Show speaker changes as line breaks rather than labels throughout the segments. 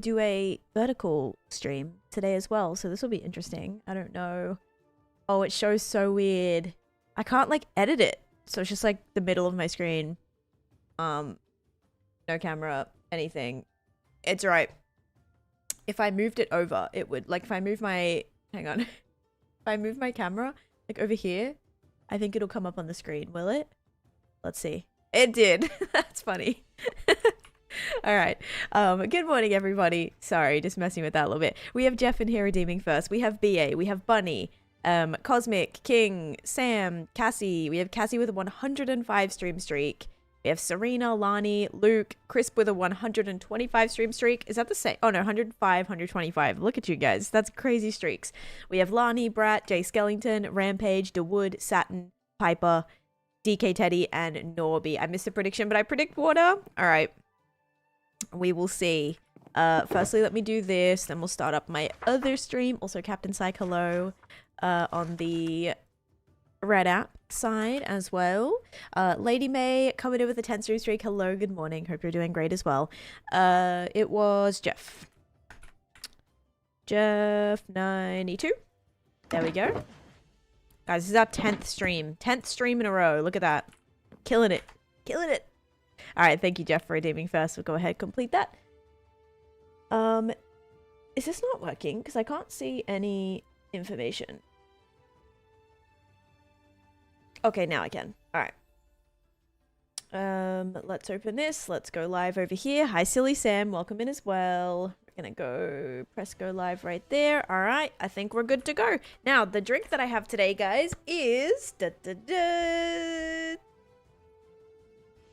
do a vertical stream today as well, so this will be interesting. I don't know. Oh, it shows so weird. I can't like edit it, so it's just like the middle of my screen. No camera, anything. It's right. If I moved it over, it would like if I move my hang on. If I move my camera like over here, I think it'll come up on the screen, will it? Let's see. It did. That's funny. All right. Good morning, everybody. Sorry, just messing with that a little bit. We have Jeff in here redeeming first. We have BA. We have Bunny, Cosmic, King, Sam, Cassie. We have Cassie with a 105 stream streak. We have Serena, Lani, Luke, Crisp with a 125 stream streak. Is that the same? Oh no, 105, 125. Look at you guys. That's crazy streaks. We have Lani, Brat, Jay Skellington, Rampage, DeWood, Satin, Piper, DK Teddy, and Norby. I missed a prediction, but I predict water. All right. We will see. Firstly, let me do this. Then we'll start up my other stream. Also, Captain Psych, hello. On the Red app side as well. Lady May coming in with a 10 stream streak. Hello, good morning. Hope you're doing great as well. It was Jeff. Jeff 92. There we go. Guys, this is our 10th stream. 10th stream in a row. Look at that. Killing it. Killing it. All right, thank you, Jeff, for redeeming first. We'll go ahead and complete that. Is this not working? Because I can't see any information. Okay, now I can. All right. Let's open this. Let's go live over here. Hi, Silly Sam. Welcome in as well. We're gonna go press go live right there. All right, I think we're good to go. Now, the drink that I have today, guys, is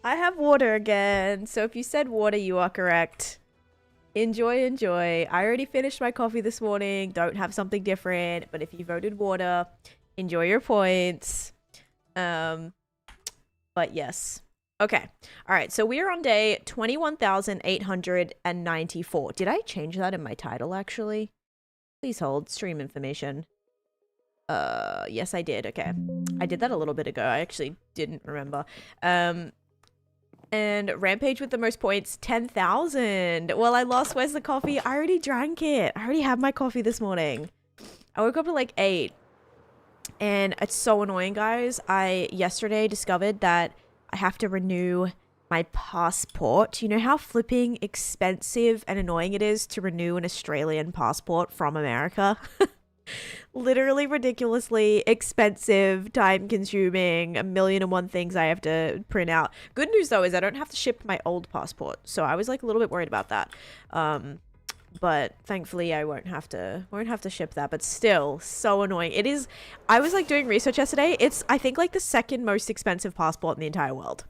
I have water again. So if you said water, you are correct. Enjoy, enjoy. I already finished my coffee this morning. Don't have something different. But if you voted water, enjoy your points. But yes. Okay. All right. So we are on day 21,894. Did I change that in my title, actually? Please hold. Stream information. Yes, I did. Okay. I did that a little bit ago. I actually didn't remember. And Rampage with the most points, 10,000. Well, I lost. Where's the coffee? I already drank it. I already had my coffee this morning. I woke up at like 8. And it's so annoying, guys. I yesterday discovered that I have to renew my passport. You know how flipping expensive and annoying it is to renew an Australian passport from America? Literally ridiculously expensive, time consuming, 1,000,001 things I have to print out. Good news though is I don't have to ship my old passport, so I was like a little bit worried about that. But thankfully I won't have to ship that, but still so annoying. It is. I was like doing research yesterday. It's I think like the second most expensive passport in the entire world.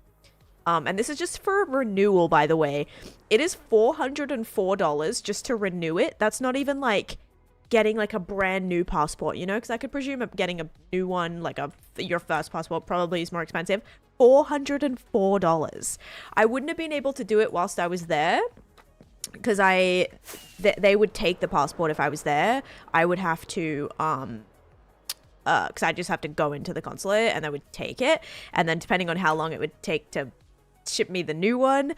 And this is just for renewal, by the way. It is $404 just to renew it. That's not even like getting like a brand new passport, you know, because I could presume getting a new one, like your first passport probably is more expensive. $404. I wouldn't have been able to do it whilst I was there because they would take the passport if I was there. I would have to because I just have to go into the consulate and they would take it, and then depending on how long it would take to ship me the new one,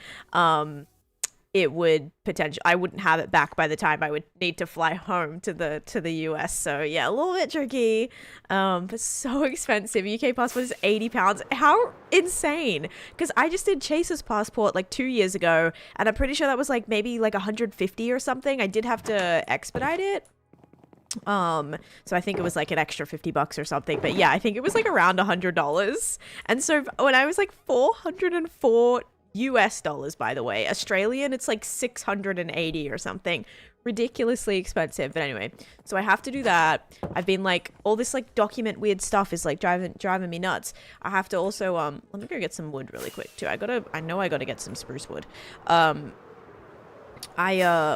it would potentially, I wouldn't have it back by the time I would need to fly home to the US. So yeah, a little bit tricky, but so expensive. UK passport is £80. How insane! Because I just did Chase's passport like 2 years ago, and I'm pretty sure that was like maybe like 150 or something. I did have to expedite it. So I think it was like an extra $50 or something, but yeah, I think it was like around $100. And so when I was like 404 US dollars, by the way. Australian, it's like 680 or something. Ridiculously expensive. But anyway, so I have to do that. I've been like, all this like document weird stuff is like driving me nuts. I have to also, let me go get some wood really quick too. I know I gotta get some spruce wood. What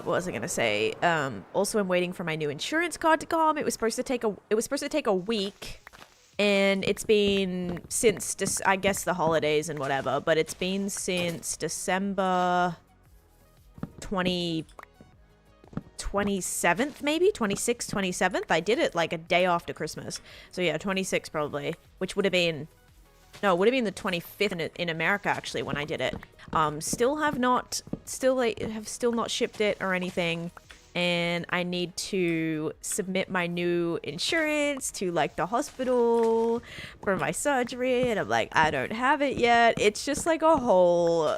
was I gonna say? Also I'm waiting for my new insurance card to come. It was supposed to take a week. And it's been since, I guess, the holidays and whatever, but it's been since December 27th, maybe? 26th, 27th? I did it like a day after Christmas. So yeah, 26th probably, which would have been No, it would have been the 25th in America actually when I did it. Still have not shipped it or anything, and I need to submit my new insurance to like the hospital for my surgery, and I'm like, I don't have it yet. It's just like a whole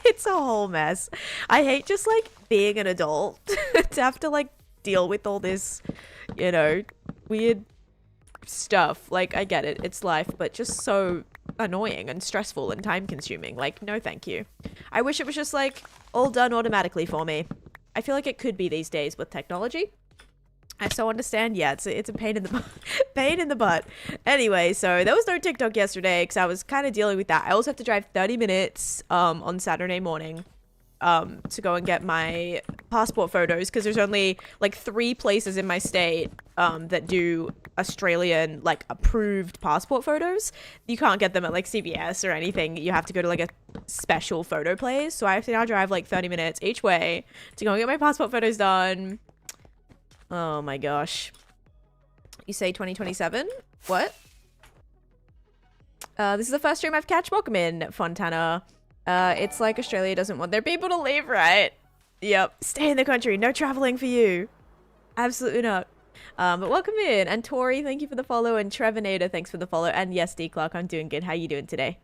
it's a whole mess. I hate just like being an adult to have to like deal with all this, you know, weird stuff. Like, I get it, it's life, but just so annoying and stressful and time consuming. Like, no thank you. I wish it was just like all done automatically for me. I feel like it could be these days with technology. I so understand. Yeah, it's a pain in the pain in the butt. Anyway, so there was no TikTok yesterday because I was kind of dealing with that. I also have to drive 30 minutes on Saturday morning to go and get my passport photos, because there's only like 3 places in my state that do Australian like approved passport photos. You can't get them at like CVS or anything. You have to go to like a special photo place. So I have to now drive like 30 minutes each way to go and get my passport photos done. Oh my gosh. You say 2027? What? This is the first stream I've catch. Welcome in, Fontana. It's like Australia doesn't want their people to leave, right? Yep. Stay in the country. No traveling for you. Absolutely not. But welcome in. And Tori, thank you for the follow. And Trevenator, thanks for the follow. And yes, D Clark, I'm doing good. How you doing today?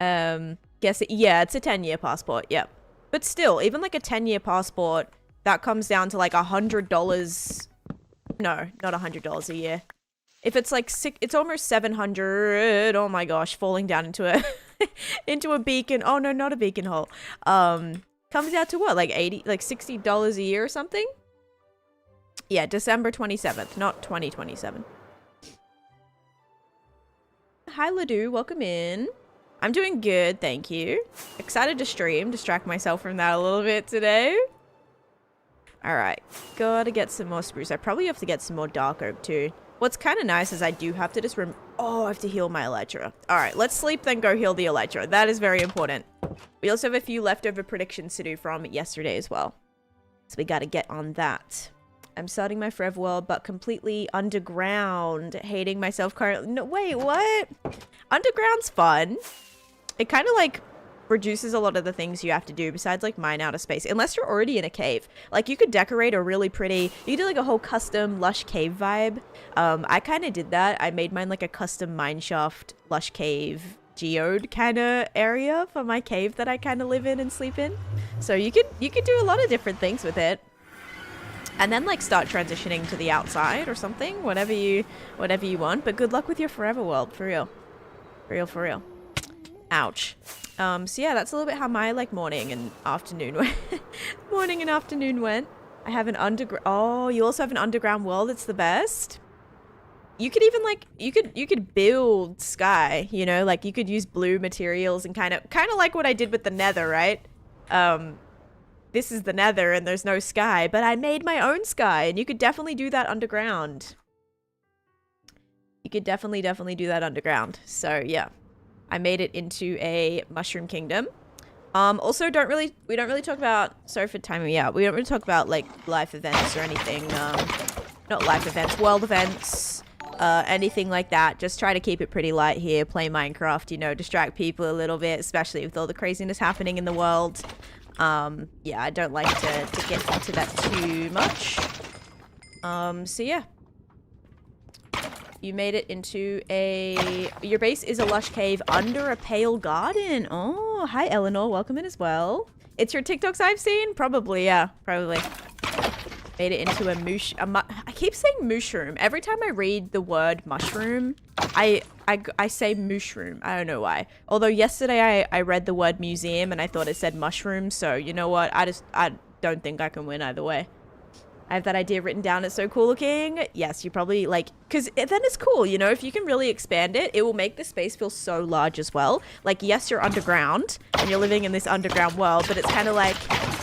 Yeah, it's a 10-year passport. Yep. But still, even like a 10-year passport, that comes down to like $100. No, not $100 a year. If it's like it's almost 700. Oh my gosh, falling down into a into a beacon. Oh no, not a beacon hole. Comes out to what, like $60 a year or something? Yeah, December 27th, not 2027. Hi Ledoux, welcome in. I'm doing good, thank you. Excited to stream, distract myself from that a little bit today. Alright, gotta get some more spruce. I probably have to get some more dark oak too. What's kind of nice is I do have to just I have to heal my Elytra. Alright, let's sleep then go heal the Elytra. That is very important. We also have a few leftover predictions to do from yesterday as well. So we gotta get on that. I'm starting my Forever World, but completely underground. Hating myself currently. No, wait, what? Underground's fun. It kind of like reduces a lot of the things you have to do besides like mine outer space, unless you're already in a cave. Like you could decorate a really pretty, you could do like a whole custom lush cave vibe. I kind of did that. I made mine like a custom mineshaft lush cave geode kind of area for my cave that I kind of live in and sleep in. So you could do a lot of different things with it, and then like start transitioning to the outside or something, whatever you want. But good luck with your Forever World, for real, for real. Ouch. So yeah, that's a little bit how my like morning and afternoon went. I have an underground. Oh, you also have an underground world. It's the best. You could even like you could build sky. You know, like you could use blue materials and kind of like what I did with the Nether, right? This is the Nether and there's no sky, but I made my own sky, and you could definitely do that underground. You could definitely do that underground. So yeah. I made it into a mushroom kingdom. Also, we don't really talk about, sorry for timing me out. We don't really talk about like life events or anything. Not life events, world events, anything like that. Just try to keep it pretty light here. Play Minecraft, you know, distract people a little bit, especially with all the craziness happening in the world. Yeah, I don't like to get into that too much. So yeah. You made it into your base is a lush cave under a pale garden. Oh, hi Eleanor, welcome in as well. It's your TikToks I've seen? Probably, yeah, probably. Made it into I keep saying mushroom. Every time I read the word mushroom, I say mushroom. I don't know why. Although yesterday I read the word museum and I thought it said mushroom, so you know what? I don't think I can win either way. I have that idea written down. It's so cool looking. Yes, you probably like, because then it's cool, you know, if you can really expand it, it will make the space feel so large as well. Like, yes, you're underground and you're living in this underground world, but it's kind of like,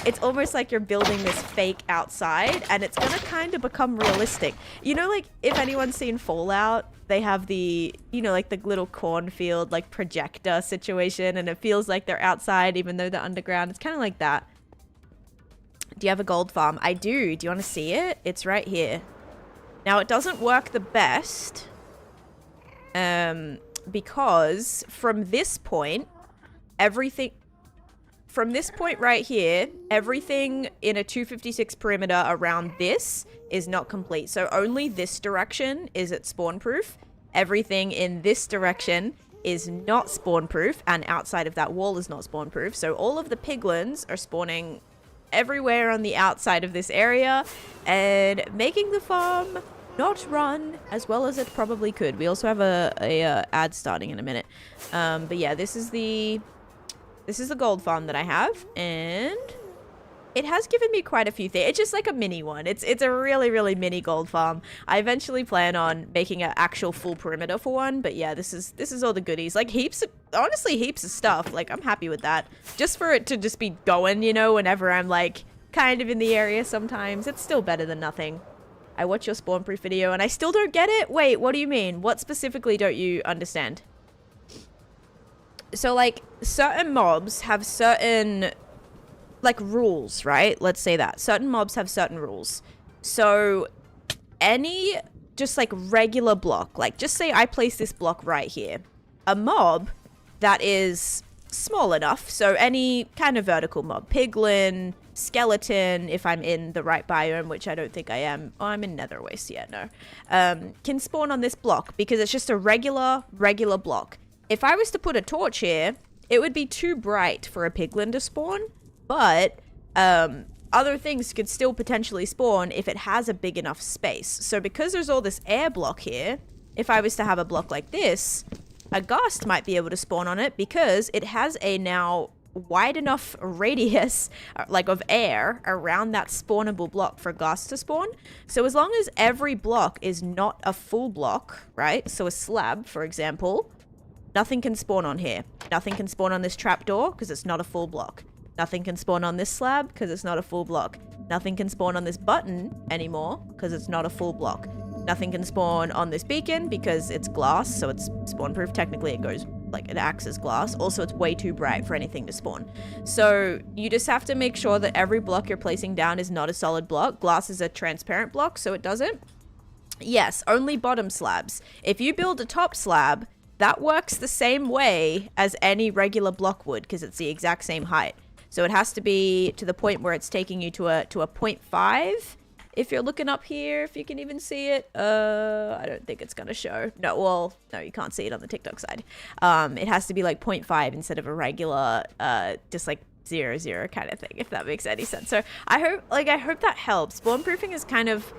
it's almost like you're building this fake outside, and it's going to kind of become realistic. You know, like if anyone's seen Fallout, they have the, you know, like the little cornfield, like projector situation, and it feels like they're outside even though they're underground. It's kind of like that. Do you have a gold farm? I do. Do you want to see it? It's right here. Now, it doesn't work the best. because from this point, from this point right here, everything in a 256 perimeter around this is not complete. So only this direction is at spawn proof. Everything in this direction is not spawn proof, and outside of that wall is not spawn proof. So all of the piglins are spawning everywhere on the outside of this area and making the farm not run as well as it probably could. We also have a ad starting in a minute. But yeah, this is the gold farm that I have, and it has given me quite a few things. It's just like a mini one. It's a really, really mini gold farm. I eventually plan on making an actual full perimeter for one, but yeah, this is all the goodies. Like honestly, heaps of stuff. Like, I'm happy with that. Just for it to just be going, you know, whenever I'm like kind of in the area sometimes. It's still better than nothing. I watch your spawn proof video and I still don't get it. Wait, what do you mean? What specifically don't you understand? So like certain mobs have certain like rules, right? Let's say that certain mobs have certain rules. So any just like regular block, like just say I place this block right here, a mob that is small enough, so any kind of vertical mob, piglin, skeleton, if I'm in the right biome, which I don't think I am. Oh, I'm in nether waste, yeah, no. Can spawn on this block because it's just a regular block. If I was to put a torch here, it would be too bright for a piglin to spawn, but other things could still potentially spawn if it has a big enough space. So because there's all this air block here, if I was to have a block like this, a ghast might be able to spawn on it because it has a now wide enough radius like of air around that spawnable block for ghast to spawn. So as long as every block is not a full block, right? So a slab, for example, nothing can spawn on here. Nothing can spawn on this trapdoor because it's not a full block. Nothing can spawn on this slab because it's not a full block. Nothing can spawn on this button anymore because it's not a full block. Nothing can spawn on this beacon because it's glass, so it's spawn proof. Technically it goes, like, it acts as glass. Also, it's way too bright for anything to spawn. So you just have to make sure that every block you're placing down is not a solid block. Glass is a transparent block, so it doesn't. Yes, only bottom slabs. If you build a top slab, that works the same way as any regular block would because it's the exact same height. So it has to be to the point where it's taking you to a 0.5. If you're looking up here, if you can even see it, I don't think it's going to show. No, well, no, you can't see it on the TikTok side. It has to be like 0.5 instead of a regular, just like 0, 0 kind of thing, if that makes any sense. So I hope that helps. Spawn proofing is kind of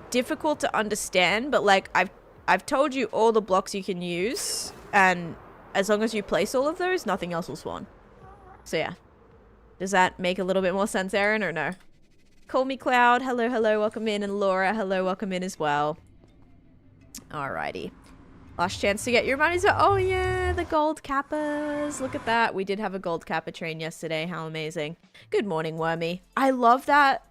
difficult to understand, but like I've told you all the blocks you can use, and as long as you place all of those, nothing else will spawn. So yeah. Does that make a little bit more sense, Aaron, or no? Call me Cloud. Hello, hello, welcome in. And Laura, hello, welcome in as well. Alrighty. Last chance to get your money. So, oh yeah, the gold kappas. Look at that. We did have a gold kappa train yesterday. How amazing. Good morning, Wormy. I love that.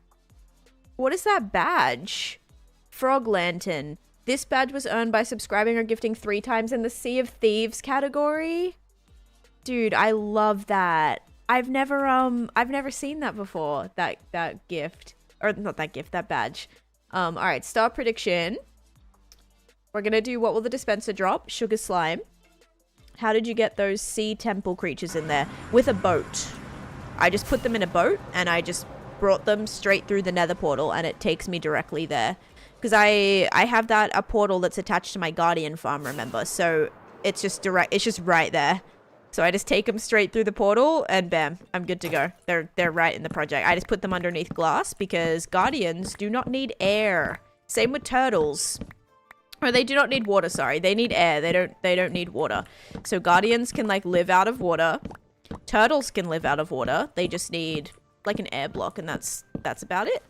What is that badge? Frog Lantern. This badge was earned by subscribing or gifting 3 times in the Sea of Thieves category. Dude, I love that. I've never seen that before, that gift. Or not that gift, that badge. Alright, star prediction. We're gonna do what will the dispenser drop? Sugar slime. How did you get those sea temple creatures in there? With a boat. I just put them in a boat and I just brought them straight through the nether portal and it takes me directly there. Because I have a portal that's attached to my guardian farm, remember? So it's just right there. So I just take them straight through the portal and bam, I'm good to go. They're right in the project. I just put them underneath glass because guardians do not need air. Same with turtles. Or they do not need water, sorry. They need air. They don't need water. So guardians can like live out of water. Turtles can live out of water. They just need like an air block and that's about it.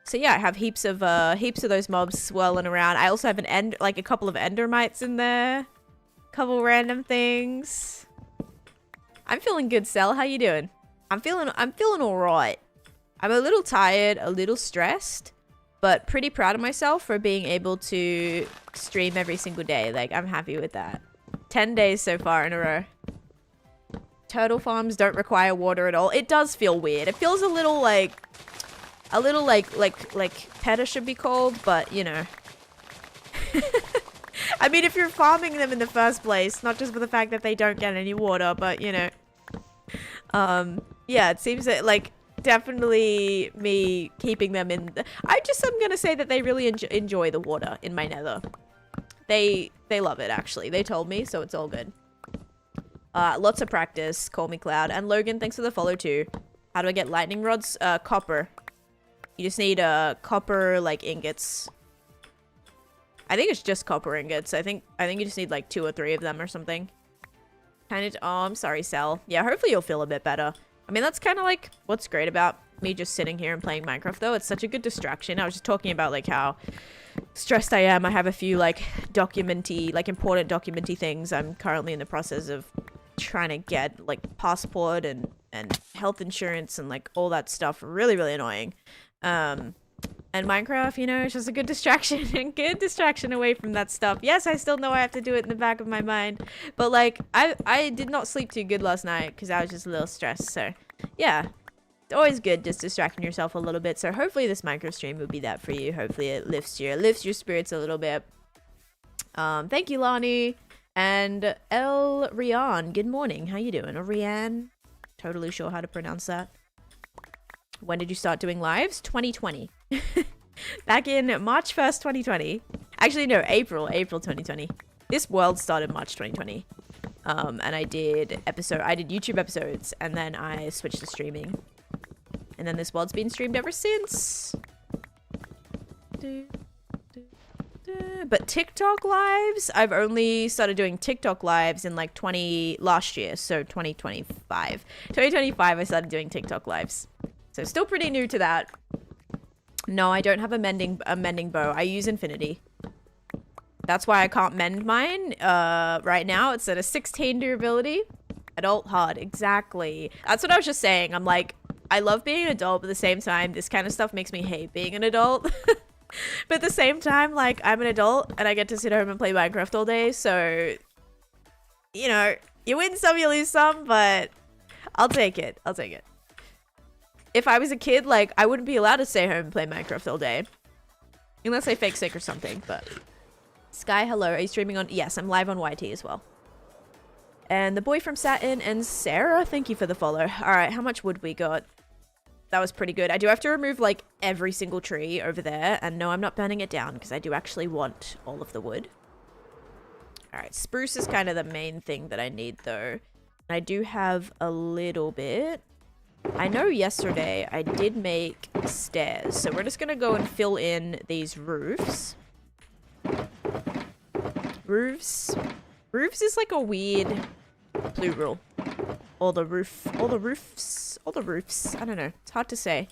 So yeah, I have heaps of those mobs swirling around. I also have a couple of endermites in there. Couple random things. I'm feeling good, Sel. How you doing? I'm feeling all right. I'm a little tired, a little stressed, but pretty proud of myself for being able to stream every single day. Like, I'm happy with that. 10 days so far in a row. Turtle farms don't require water at all. It does feel weird. It feels a little like PETA should be called, but you know. I mean, if you're farming them in the first place, not just for the fact that they don't get any water, but you know. Yeah, it seems that like definitely me keeping them in. I'm gonna say that they really enjoy the water in my nether. They love it actually. They told me, so it's all good. Lots of practice. Call me Cloud. And Logan, thanks for the follow too. How do I get lightning rods? Copper. You just need copper like ingots. I think it's just copper ingots. I think you just need like 2 or 3 of them or something. Oh, I'm sorry, Sal. Yeah, hopefully you'll feel a bit better. I mean, that's kind of like what's great about me just sitting here and playing Minecraft, though. It's such a good distraction. I was just talking about like how stressed I am. I have a few like important documenty things. I'm currently in the process of trying to get like passport and health insurance and like all that stuff. Really, really annoying. And Minecraft, you know, it's just a good distraction and good distraction away from that stuff. Yes, I still know I have to do it in the back of my mind. But like, I did not sleep too good last night because I was just a little stressed. So yeah, it's always good just distracting yourself a little bit. So hopefully this Minecraft stream will be that for you. Hopefully it lifts your spirits a little bit. Thank you, Lani. And El Rian, good morning. How you doing? Or Rian? Totally sure how to pronounce that. When did you start doing lives? 2020. Back in March 1st, 2020. Actually, no, April 2020. This world started March 2020. And I did YouTube episodes, and then I switched to streaming. And then this world's been streamed ever since. But TikTok lives, I've only started doing TikTok lives in like last year, so 2025. 2025, I started doing TikTok lives. So still pretty new to that. No, I don't have a mending bow. I use infinity. That's why I can't mend mine right now. It's at a 16 durability. Adult hard, exactly. That's what I was just saying. I'm like, I love being an adult, but at the same time, this kind of stuff makes me hate being an adult. But at the same time, like, I'm an adult and I get to sit home and play Minecraft all day. So, you know, you win some, you lose some, but I'll take it. I'll take it. If I was a kid, like, I wouldn't be allowed to stay home and play Minecraft all day. Unless I fake sick or something, but... Sky, hello. Are you streaming on... Yes, I'm live on YT as well. And the boy from Saturn and Sarah, thank you for the follow. Alright, how much wood we got? That was pretty good. I do have to remove, like, every single tree over there. And no, I'm not burning it down, because I do actually want all of the wood. Alright, spruce is kind of the main thing that I need, though. I do have a little bit... I know yesterday I did make stairs, so we're just gonna go and fill in these roofs. Roofs is like a weird plural. All the roofs. I don't know. It's hard to say.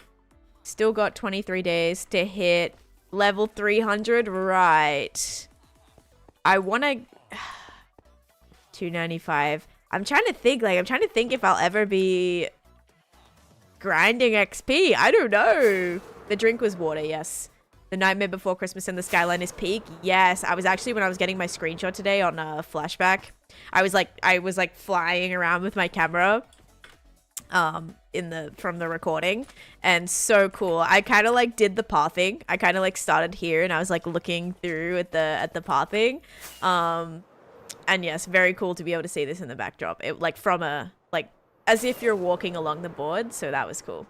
Still got 23 days to hit level 300. Right. I want to... 295. I'm trying to think if I'll ever be... grinding XP. I don't know. The drink was water, yes. The Nightmare Before Christmas and the Skyline is peak. Yes, I was actually, when I was getting my screenshot today on flashback, I was like flying around with my camera from the recording, and so cool. I kind of like did the pathing. I kind of like started here and I was like looking through at the pathing. And yes, very cool to be able to see this in the backdrop. It like from a as if you're walking along the board, so that was cool.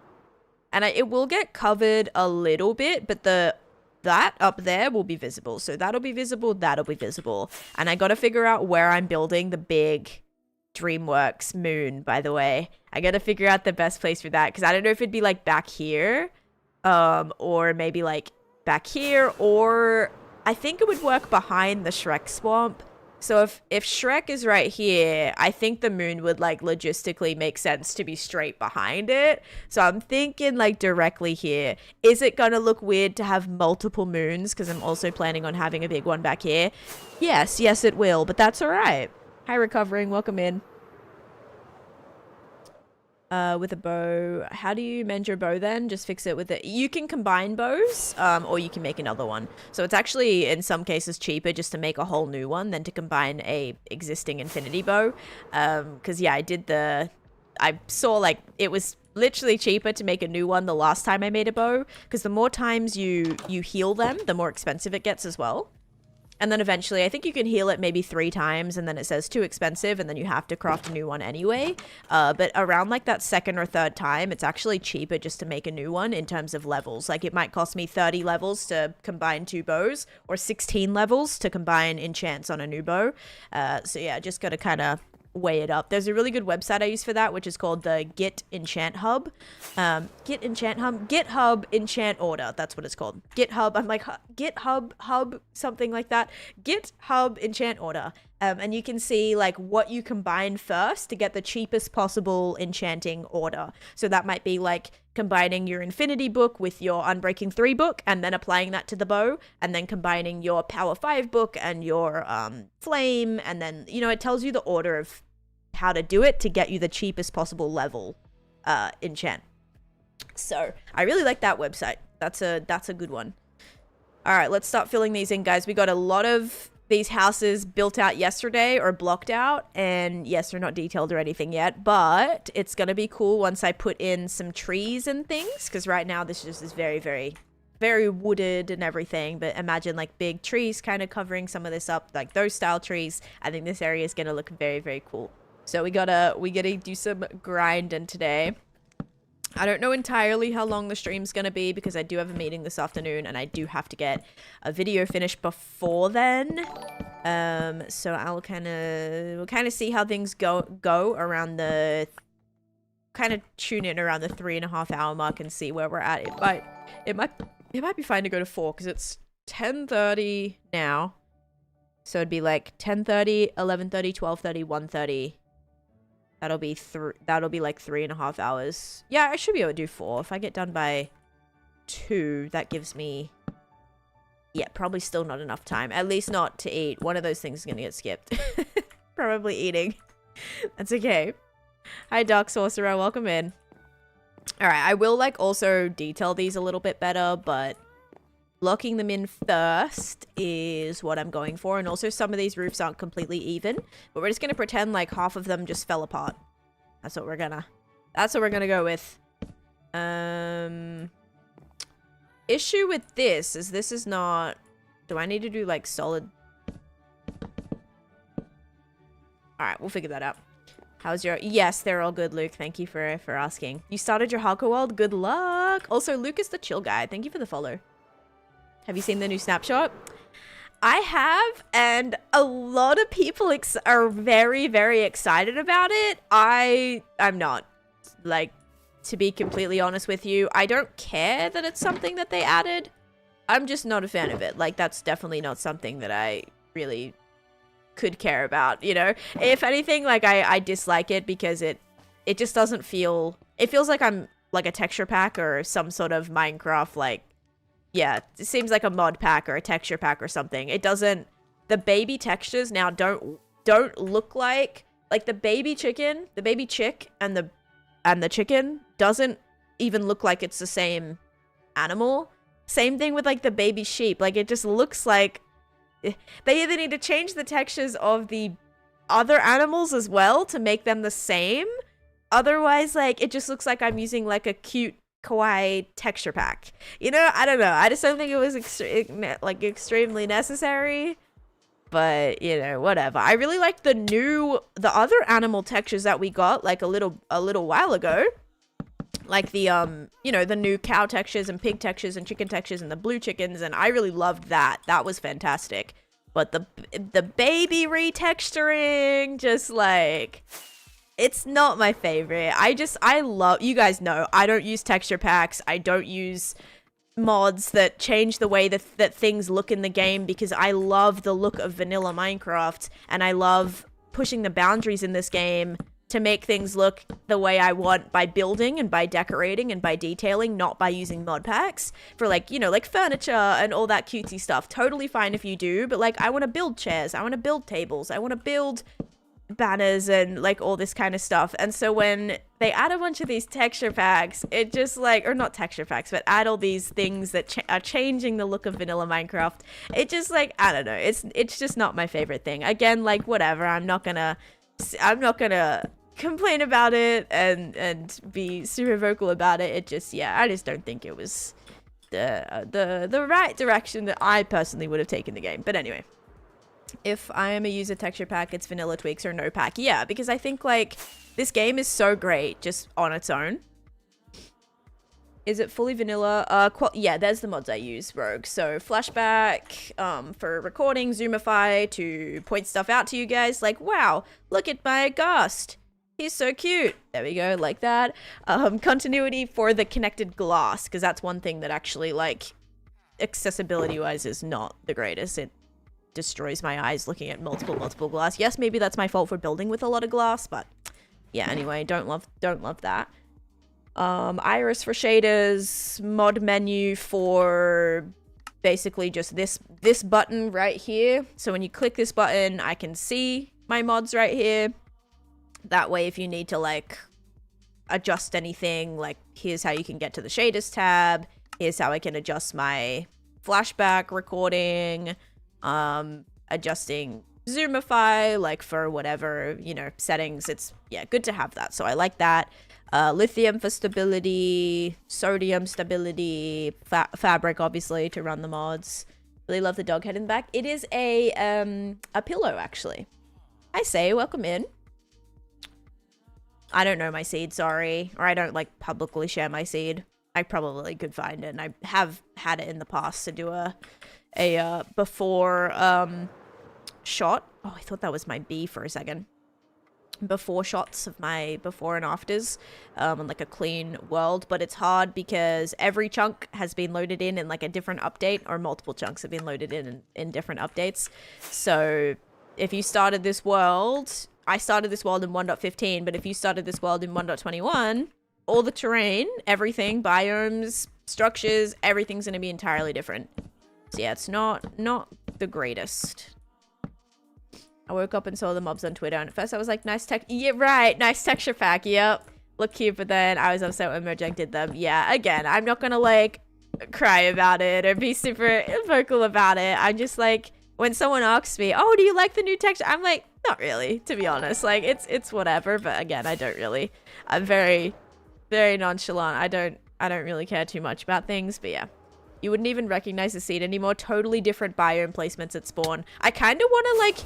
And it will get covered a little bit, but that up there will be visible. So that'll be visible, that'll be visible. And I gotta figure out where I'm building the big DreamWorks moon, by the way. I gotta figure out the best place for that, because I don't know if it'd be like back here, or maybe like back here, or I think it would work behind the Shrek swamp. So if Shrek is right here, I think the moon would like logistically make sense to be straight behind it. So I'm thinking like directly here. Is it gonna look weird to have multiple moons? Because I'm also planning on having a big one back here. Yes, it will, but that's all right. Hi, Recovering, welcome in. With a bow. How do you mend your bow then? Just fix it with it. You can combine bows, or you can make another one. So it's actually, in some cases, cheaper just to make a whole new one than to combine a existing infinity bow. Because yeah, I saw like, it was literally cheaper to make a new one the last time I made a bow. Because the more times you heal them, the more expensive it gets as well. And then eventually, I think you can heal it maybe 3 times, and then it says too expensive, and then you have to craft a new one anyway. But around like that 2nd or 3rd time, it's actually cheaper just to make a new one in terms of levels. Like it might cost me 30 levels to combine 2 bows, or 16 levels to combine enchants on a new bow. So yeah, just gotta kind of weigh it up. There's a really good website I use for that, which is called the Git Enchant Hub. GitHub Enchant Order. That's what it's called. GitHub. I'm like GitHub Hub, something like that. GitHub Enchant Order. And you can see like what you combine first to get the cheapest possible enchanting order. So that might be like combining your Infinity book with your Unbreaking 3 book, and then applying that to the bow, and then combining your Power 5 book and your Flame, and then, you know, it tells you the order of how to do it to get you the cheapest possible level enchant. So I really like that website. That's a good one. All right, let's start filling these in, guys. We got a lot of these houses built out yesterday or blocked out, and yes, they're not detailed or anything yet, but it's gonna be cool once I put in some trees and things, because right now this just is very, very, very wooded and everything. But imagine like big trees kind of covering some of this up, like those style trees. I think this area is gonna look very, very cool. So we gotta do some grinding today. I don't know entirely how long the stream's gonna be, because I do have a meeting this afternoon and I do have to get a video finished before then. So we'll kind of see how things go around the, kind of tune in around the 3.5 hour mark and see where we're at. It might be fine to go to 4, because it's 10:30 now. So it'd be like 10:30, 11:30, 12:30, 1:30. That'll be like 3.5 hours. Yeah, I should be able to do 4. If I get done by 2, that gives me, yeah, probably still not enough time. At least not to eat. One of those things is gonna get skipped. Probably eating. That's okay. Hi, Dark Sorcerer. Welcome in. All right, I will like also detail these a little bit better, but locking them in first is what I'm going for. And also some of these roofs aren't completely even, but we're just going to pretend like half of them just fell apart. That's what we're gonna go with. Issue with this is not, do I need to do like solid? All right, we'll figure that out. How's your, yes, they're all good, Luke. Thank you for asking. You started your hardcore world. Good luck. Also, Luke is the chill guy. Thank you for the follow. Have you seen the new snapshot? I have, and a lot of people are very, very excited about it. I'm not. Like, to be completely honest with you, I don't care that it's something that they added. I'm just not a fan of it. Like, that's definitely not something that I really could care about, you know? If anything, like, I dislike it because it just doesn't feel... It feels like I'm, like, a texture pack or some sort of Minecraft, like... Yeah, it seems like a mod pack or a texture pack or something. It doesn't... The baby textures now don't look like the baby chick and the chicken doesn't even look like it's the same animal. Same thing with like the baby sheep. Like it just looks like they either need to change the textures of the other animals as well to make them the same. Otherwise, like it just looks like I'm using like a cute kawaii texture pack. You know, I don't know. I just don't think it was extremely necessary. But, you know, whatever. I really like the other animal textures that we got like a little while ago. Like the, you know, the new cow textures and pig textures and chicken textures and the blue chickens. And I really loved that. That was fantastic. But the baby retexturing, just like... It's not my favorite. I love, you guys know, I don't use texture packs. I don't use mods that change the way that things look in the game because I love the look of vanilla Minecraft and I love pushing the boundaries in this game to make things look the way I want by building and by decorating and by detailing, not by using mod packs for like, you know, like furniture and all that cutesy stuff. Totally fine if you do, but like I want to build chairs, I want to build tables, I want to build banners and like all this kind of stuff. And so when they add a bunch of these texture packs, it just like, or not texture packs, but add all these things that are changing the look of vanilla Minecraft, it just like, I don't know, it's just not my favorite thing. Again, like whatever, I'm not gonna complain about it and be super vocal about it. It just, yeah, I just don't think it was the right direction that I personally would have taken the game. But anyway, If I am a user texture pack, it's vanilla tweaks or no pack. Yeah, because I think like this game is so great just on its own. Is it fully vanilla? Yeah, there's the mods I use, Rogue. So flashback for recording, zoomify to point stuff out to you guys. Like, wow, look at my Ghast. He's so cute. There we go, like that. Continuity for the connected glass, because that's one thing that actually, like, accessibility-wise is not the greatest. It destroys my eyes looking at multiple glass. Yes, maybe that's my fault for building with a lot of glass, but yeah, anyway, don't love that. Iris for shaders, mod menu for basically just this button right here. So when you click this button, I can see my mods right here. That way, if you need to like adjust anything, like here's how you can get to the shaders tab. Here's how I can adjust my flashback recording, adjusting zoomify, like for whatever, you know, settings. It's, yeah, good to have that. So I like that. Lithium for stability, sodium stability, fabric, obviously, to run the mods. Really love the dog head in the back. It is a pillow, actually. Hi, Say, welcome in. I don't know my seed, sorry. Or I don't, like, publicly share my seed. I probably could find it, and I have had it in the past to do a before shot. Oh, I thought that was my B for a second. Before shots of my before and afters on like a clean world, but it's hard because every chunk has been loaded in like a different update, or multiple chunks have been loaded in different updates. So if you started this world, I started this world in 1.15, but if you started this world in 1.21, all the terrain, everything, biomes, structures, everything's going to be entirely different. So yeah, it's not the greatest. I woke up and saw the mobs on Twitter, and at first I was like, nice tech. Yeah, right. Nice texture pack. Yep. Look cute. But then I was upset when Mojang did them. Yeah, again, I'm not going to like cry about it or be super vocal about it. I'm just like, when someone asks me, oh, do you like the new texture? I'm like, not really, to be honest. Like, it's whatever. But again, I don't really. I'm very, very nonchalant. I don't really care too much about things. But yeah. You wouldn't even recognize the seed anymore. Totally different biome placements at spawn. I kind of want to like...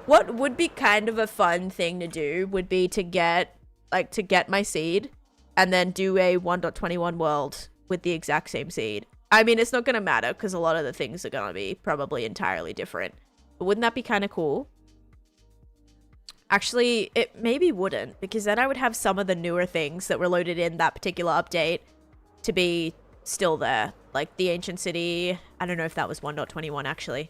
What would be kind of a fun thing to do would be to get my seed and then do a 1.21 world with the exact same seed. I mean, it's not going to matter because a lot of the things are going to be probably entirely different. But wouldn't that be kind of cool? Actually, it maybe wouldn't, because then I would have some of the newer things that were loaded in that particular update to be still there. Like the ancient city. I don't know if that was 1.21 actually.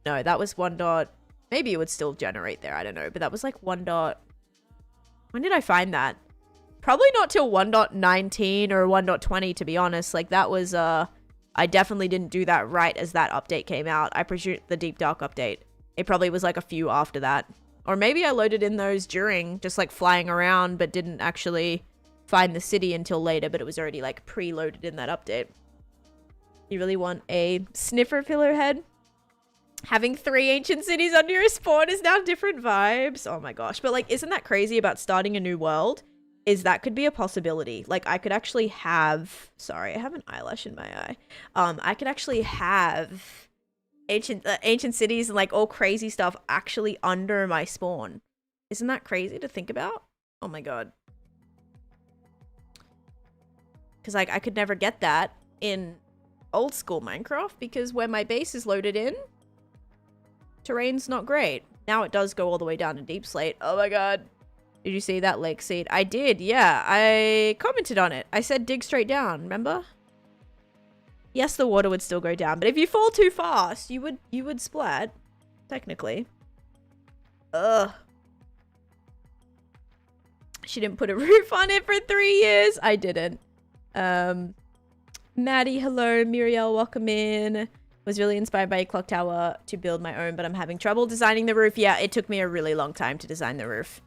No, that was 1. Maybe it would still generate there, I don't know. But that was like 1. When did I find that? Probably not till 1.19 or 1.20, to be honest. Like that was, I definitely didn't do that right as that update came out. I presume the Deep Dark update. It probably was like a few after that. Or maybe I loaded in those during, just like flying around, but didn't actually find the city until later. But it was already like preloaded in that update. You really want a sniffer pillar head? Having 3 ancient cities under your spawn is now different vibes. Oh my gosh. But like, isn't that crazy about starting a new world? Is that could be a possibility. Like I could actually have, sorry, I have an eyelash in my eye. I could actually have ancient cities and like all crazy stuff actually under my spawn. Isn't that crazy to think about? Oh my God. Because like I could never get that in old school Minecraft because where my base is loaded in, terrain's not great. Now it does go all the way down to Deep Slate. Oh my God. Did you see that lake seed? I did, yeah. I commented on it. I said dig straight down, remember? Yes, the water would still go down, but if you fall too fast, you would splat, technically. Ugh. She didn't put a roof on it for 3 years. I didn't. Maddie, hello. Muriel, welcome in. Was really inspired by a clock tower to build my own, but I'm having trouble designing the roof. Yeah, it took me a really long time to design the roof.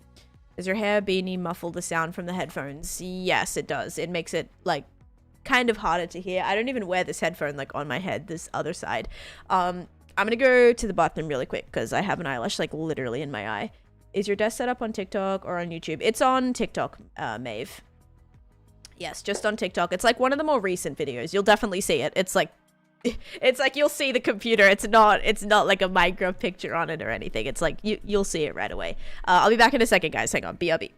Does your hair beanie muffle the sound from the headphones? Yes, it does. It makes it, like, kind of harder to hear. I don't even wear this headphone, like, on my head, this other side. I'm gonna go to the bathroom really quick, because I have an eyelash, like, literally in my eye. Is your desk set up on TikTok or on YouTube? It's on TikTok, Maeve. Yes, just on TikTok. It's, like, one of the more recent videos. You'll definitely see it. It's, like, It's like you'll see the computer. It's not like a Minecraft picture on it or anything. It's like you'll see it right away. I'll be back in a second, guys. Hang on. BRB.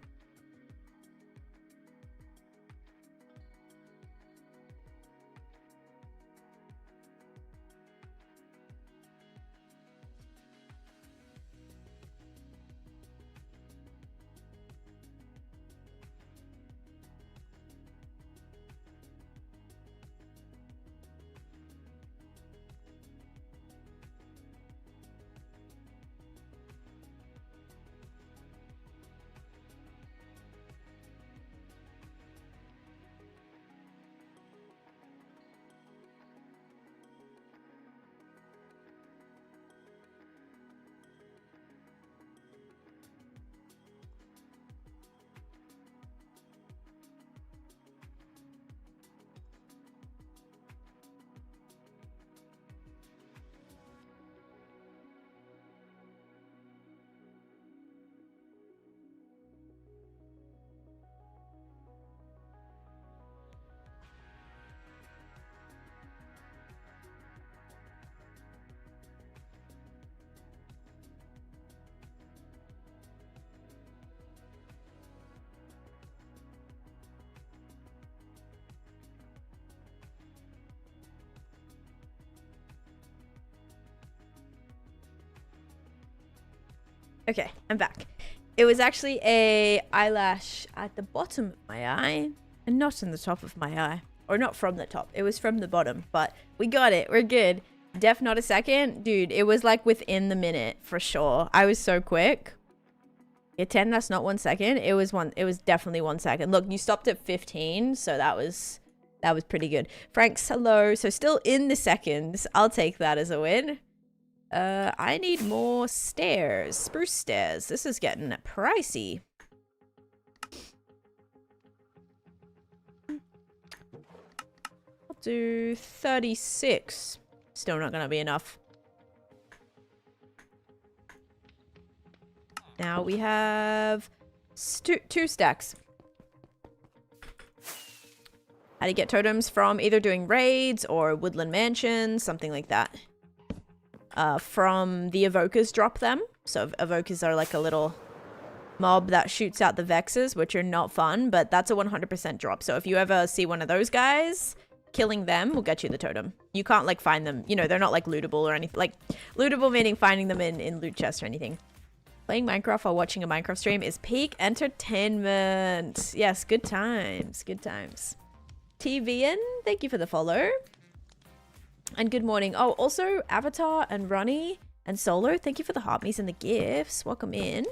Okay, I'm back. It was actually a eyelash at the bottom of my eye and not in the top of my eye. Or not from the top. It was from the bottom, but we got it. We're good. Def not a second. Dude, it was like within the minute for sure. I was so quick. Yeah, 10, that's not 1 second. It was definitely 1 second. Look, you stopped at 15, so that was pretty good. Frank's hello. So still in the seconds. I'll take that as a win. I need more stairs. Spruce stairs. This is getting pricey. I'll do 36. Still not gonna be enough. Now we have two stacks. How do you get totems from either doing raids or woodland mansions, something like that. From the evokers drop them. So evokers are like a little mob that shoots out the vexes, which are not fun, but that's a 100% drop. So if you ever see one of those guys, killing them will get you the totem. You can't like find them, you know, they're not like lootable or anything. Like lootable meaning finding them in loot chests or anything. Playing Minecraft while watching a Minecraft stream is peak entertainment. Yes, good times, good times. TVN, thank you for the follow. And good morning. Oh, also Avatar and Ronnie and Solo, thank you for the heartme's and the gifts. Welcome in.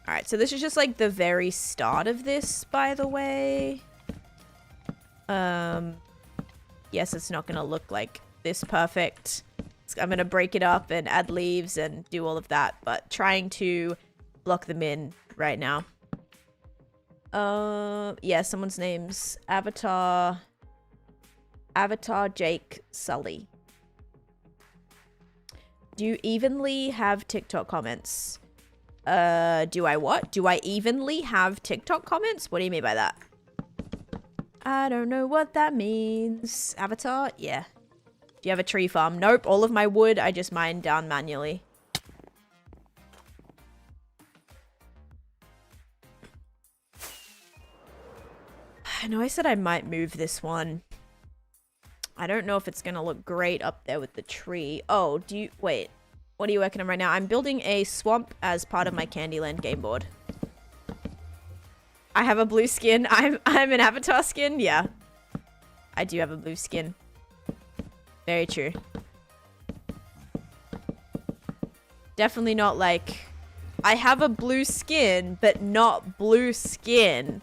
Alright, so this is just like the very start of this, by the way. Yes, it's not gonna look like this perfect. I'm gonna break it up and add leaves and do all of that, but trying to block them in right now. Yeah, someone's name's Avatar Jake Sully. Do you evenly have TikTok comments? Do I what? Do I evenly have TikTok comments? What do you mean by that? I don't know what that means. Avatar? Yeah. Do you have a tree farm? Nope. All of my wood I just mine down manually. I know I said I might move this one. I don't know if it's gonna look great up there with the tree. Oh, wait. What are you working on right now? I'm building a swamp as part of my Candyland game board. I have a blue skin. I'm an avatar skin. Yeah. I do have a blue skin. Very true. Definitely not like... I have a blue skin, but not blue skin.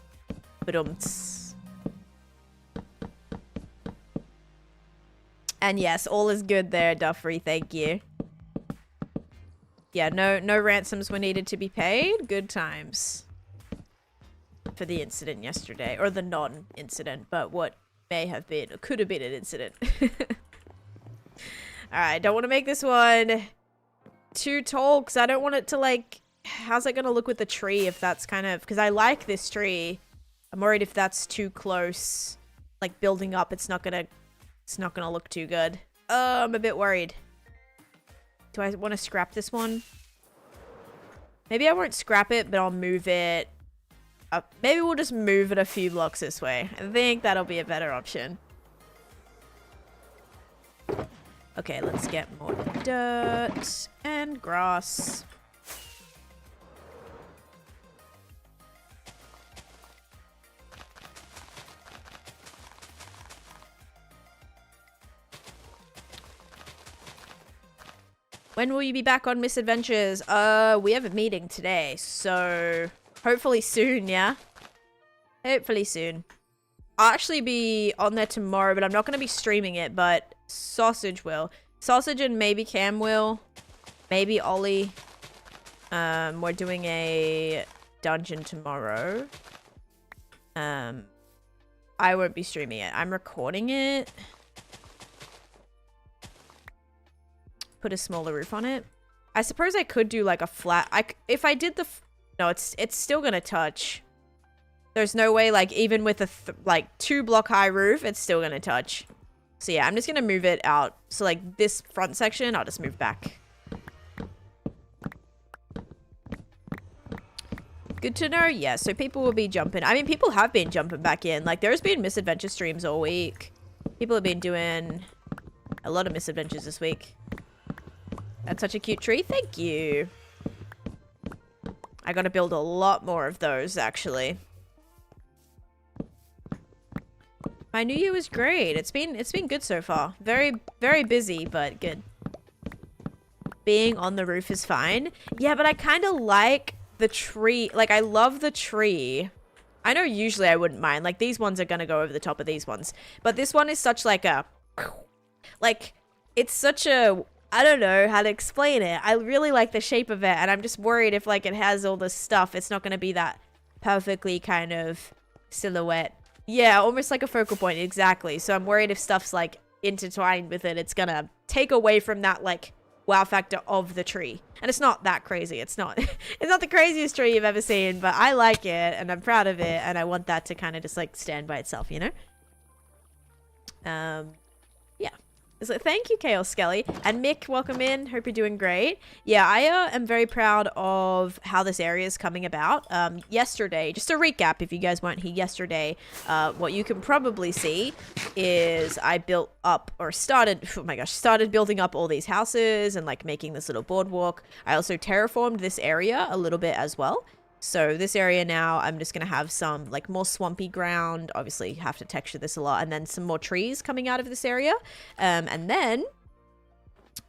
And yes, all is good there, Duffrey. Thank you. Yeah, no ransoms were needed to be paid. Good times. For the incident yesterday. Or the non-incident, but what may have been, or could have been an incident. Alright, don't want to make this one too tall, because I don't want it to like... How's it going to look with the tree if that's kind of... Because I like this tree. I'm worried if that's too close. Like building up, it's not going to It's not gonna look too good. I'm a bit worried. Do I want to scrap this one? Maybe I won't scrap it, but I'll move it up. Maybe we'll just move it a few blocks this way. I think that'll be a better option. Okay, let's get more dirt and grass. When will you be back on Misadventures? We have a meeting today, so hopefully soon, yeah? Hopefully soon. I'll actually be on there tomorrow, but I'm not going to be streaming it, but Sausage will. Sausage and maybe Cam will. Maybe Ollie. We're doing a dungeon tomorrow. I won't be streaming it. I'm recording it. Put a smaller roof on it. I suppose I could do like a flat. If I did the no, it's still gonna touch. There's no way, like, even with a like 2-block high roof, it's still gonna touch. So yeah, I'm just gonna move it out. So like this front section, I'll just move back. Good to know. Yeah, so people will be jumping. I mean, people have been jumping back in. Like, there's been misadventure streams all week. People have been doing a lot of misadventures this week. That's such a cute tree. Thank you. I gotta build a lot more of those, actually. My new year was great. It's been good so far. Very, very busy, but good. Being on the roof is fine. Yeah, but I kind of like the tree. Like, I love the tree. I know usually I wouldn't mind. Like, these ones are gonna go over the top of these ones. But this one is such like a... Like, it's such a... I don't know how to explain it. I really like the shape of it, and I'm just worried if, like, it has all this stuff, it's not going to be that perfectly kind of silhouette. Yeah, almost like a focal point, exactly. So I'm worried if stuff's, like, intertwined with it, it's going to take away from that, like, wow factor of the tree. And it's not that crazy. It's not it's not the craziest tree you've ever seen, but I like it, and I'm proud of it, and I want that to kind of just, like, stand by itself, you know? Yeah. So thank you, Chaos Skelly. And Mick, welcome in. Hope you're doing great. Yeah, I am very proud of how this area is coming about. Yesterday, just a recap if you guys weren't here yesterday, what you can probably see is I built up, or started, oh my gosh, started building up all these houses and like making this little boardwalk. I also terraformed this area a little bit as well. So this area now, I'm just going to have some like more swampy ground. Obviously, you have to texture this a lot. And then some more trees coming out of this area. And then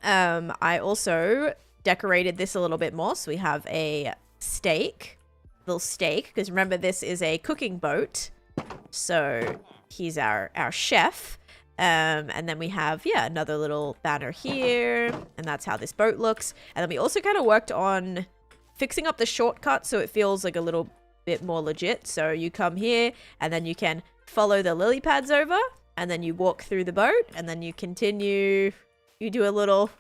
I also decorated this a little bit more. So we have a little steak. Because remember, this is a cooking boat. So he's our chef. And then we have, yeah, another little banner here. And that's how this boat looks. And then we also kind of worked on fixing up the shortcut so it feels like a little bit more legit. So you come here and then you can follow the lily pads over and then you walk through the boat and then you continue. You do a little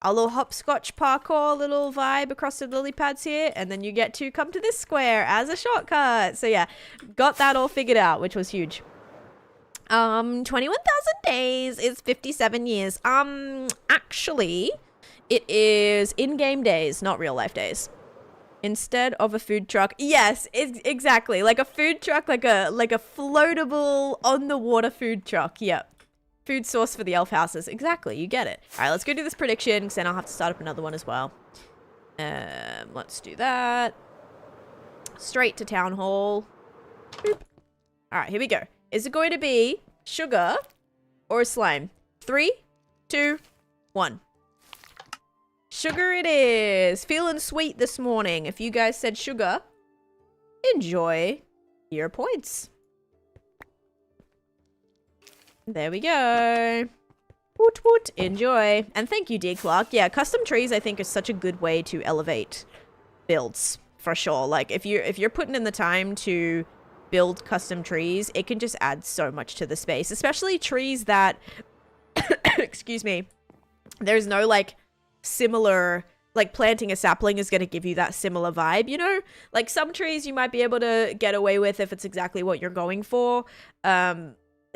hopscotch parkour little vibe across the lily pads here, and then you get to come to this square as a shortcut. So yeah, got that all figured out, which was huge. 21,000 days is 57 years. Actually, it is in-game days, not real life days. Instead of a food truck. Yes, exactly. Like a food truck, like a floatable on the water food truck. Yep. Food source for the elf houses. Exactly. You get it. All right, let's go do this prediction because then I'll have to start up another one as well. Let's do that. Straight to town hall. Boop. All right, here we go. Is it going to be sugar or slime? 3, 2, 1. Sugar it is. Feeling sweet this morning. If you guys said sugar, enjoy your points. There we go. Woot woot. Enjoy. And thank you, D. Clark. Yeah, custom trees I think is such a good way to elevate builds for sure. Like if you're putting in the time to build custom trees, it can just add so much to the space, especially trees that excuse me, there's no like similar, like planting a sapling is going to give you that similar vibe, you know? Like some trees you might be able to get away with if it's exactly what you're going for.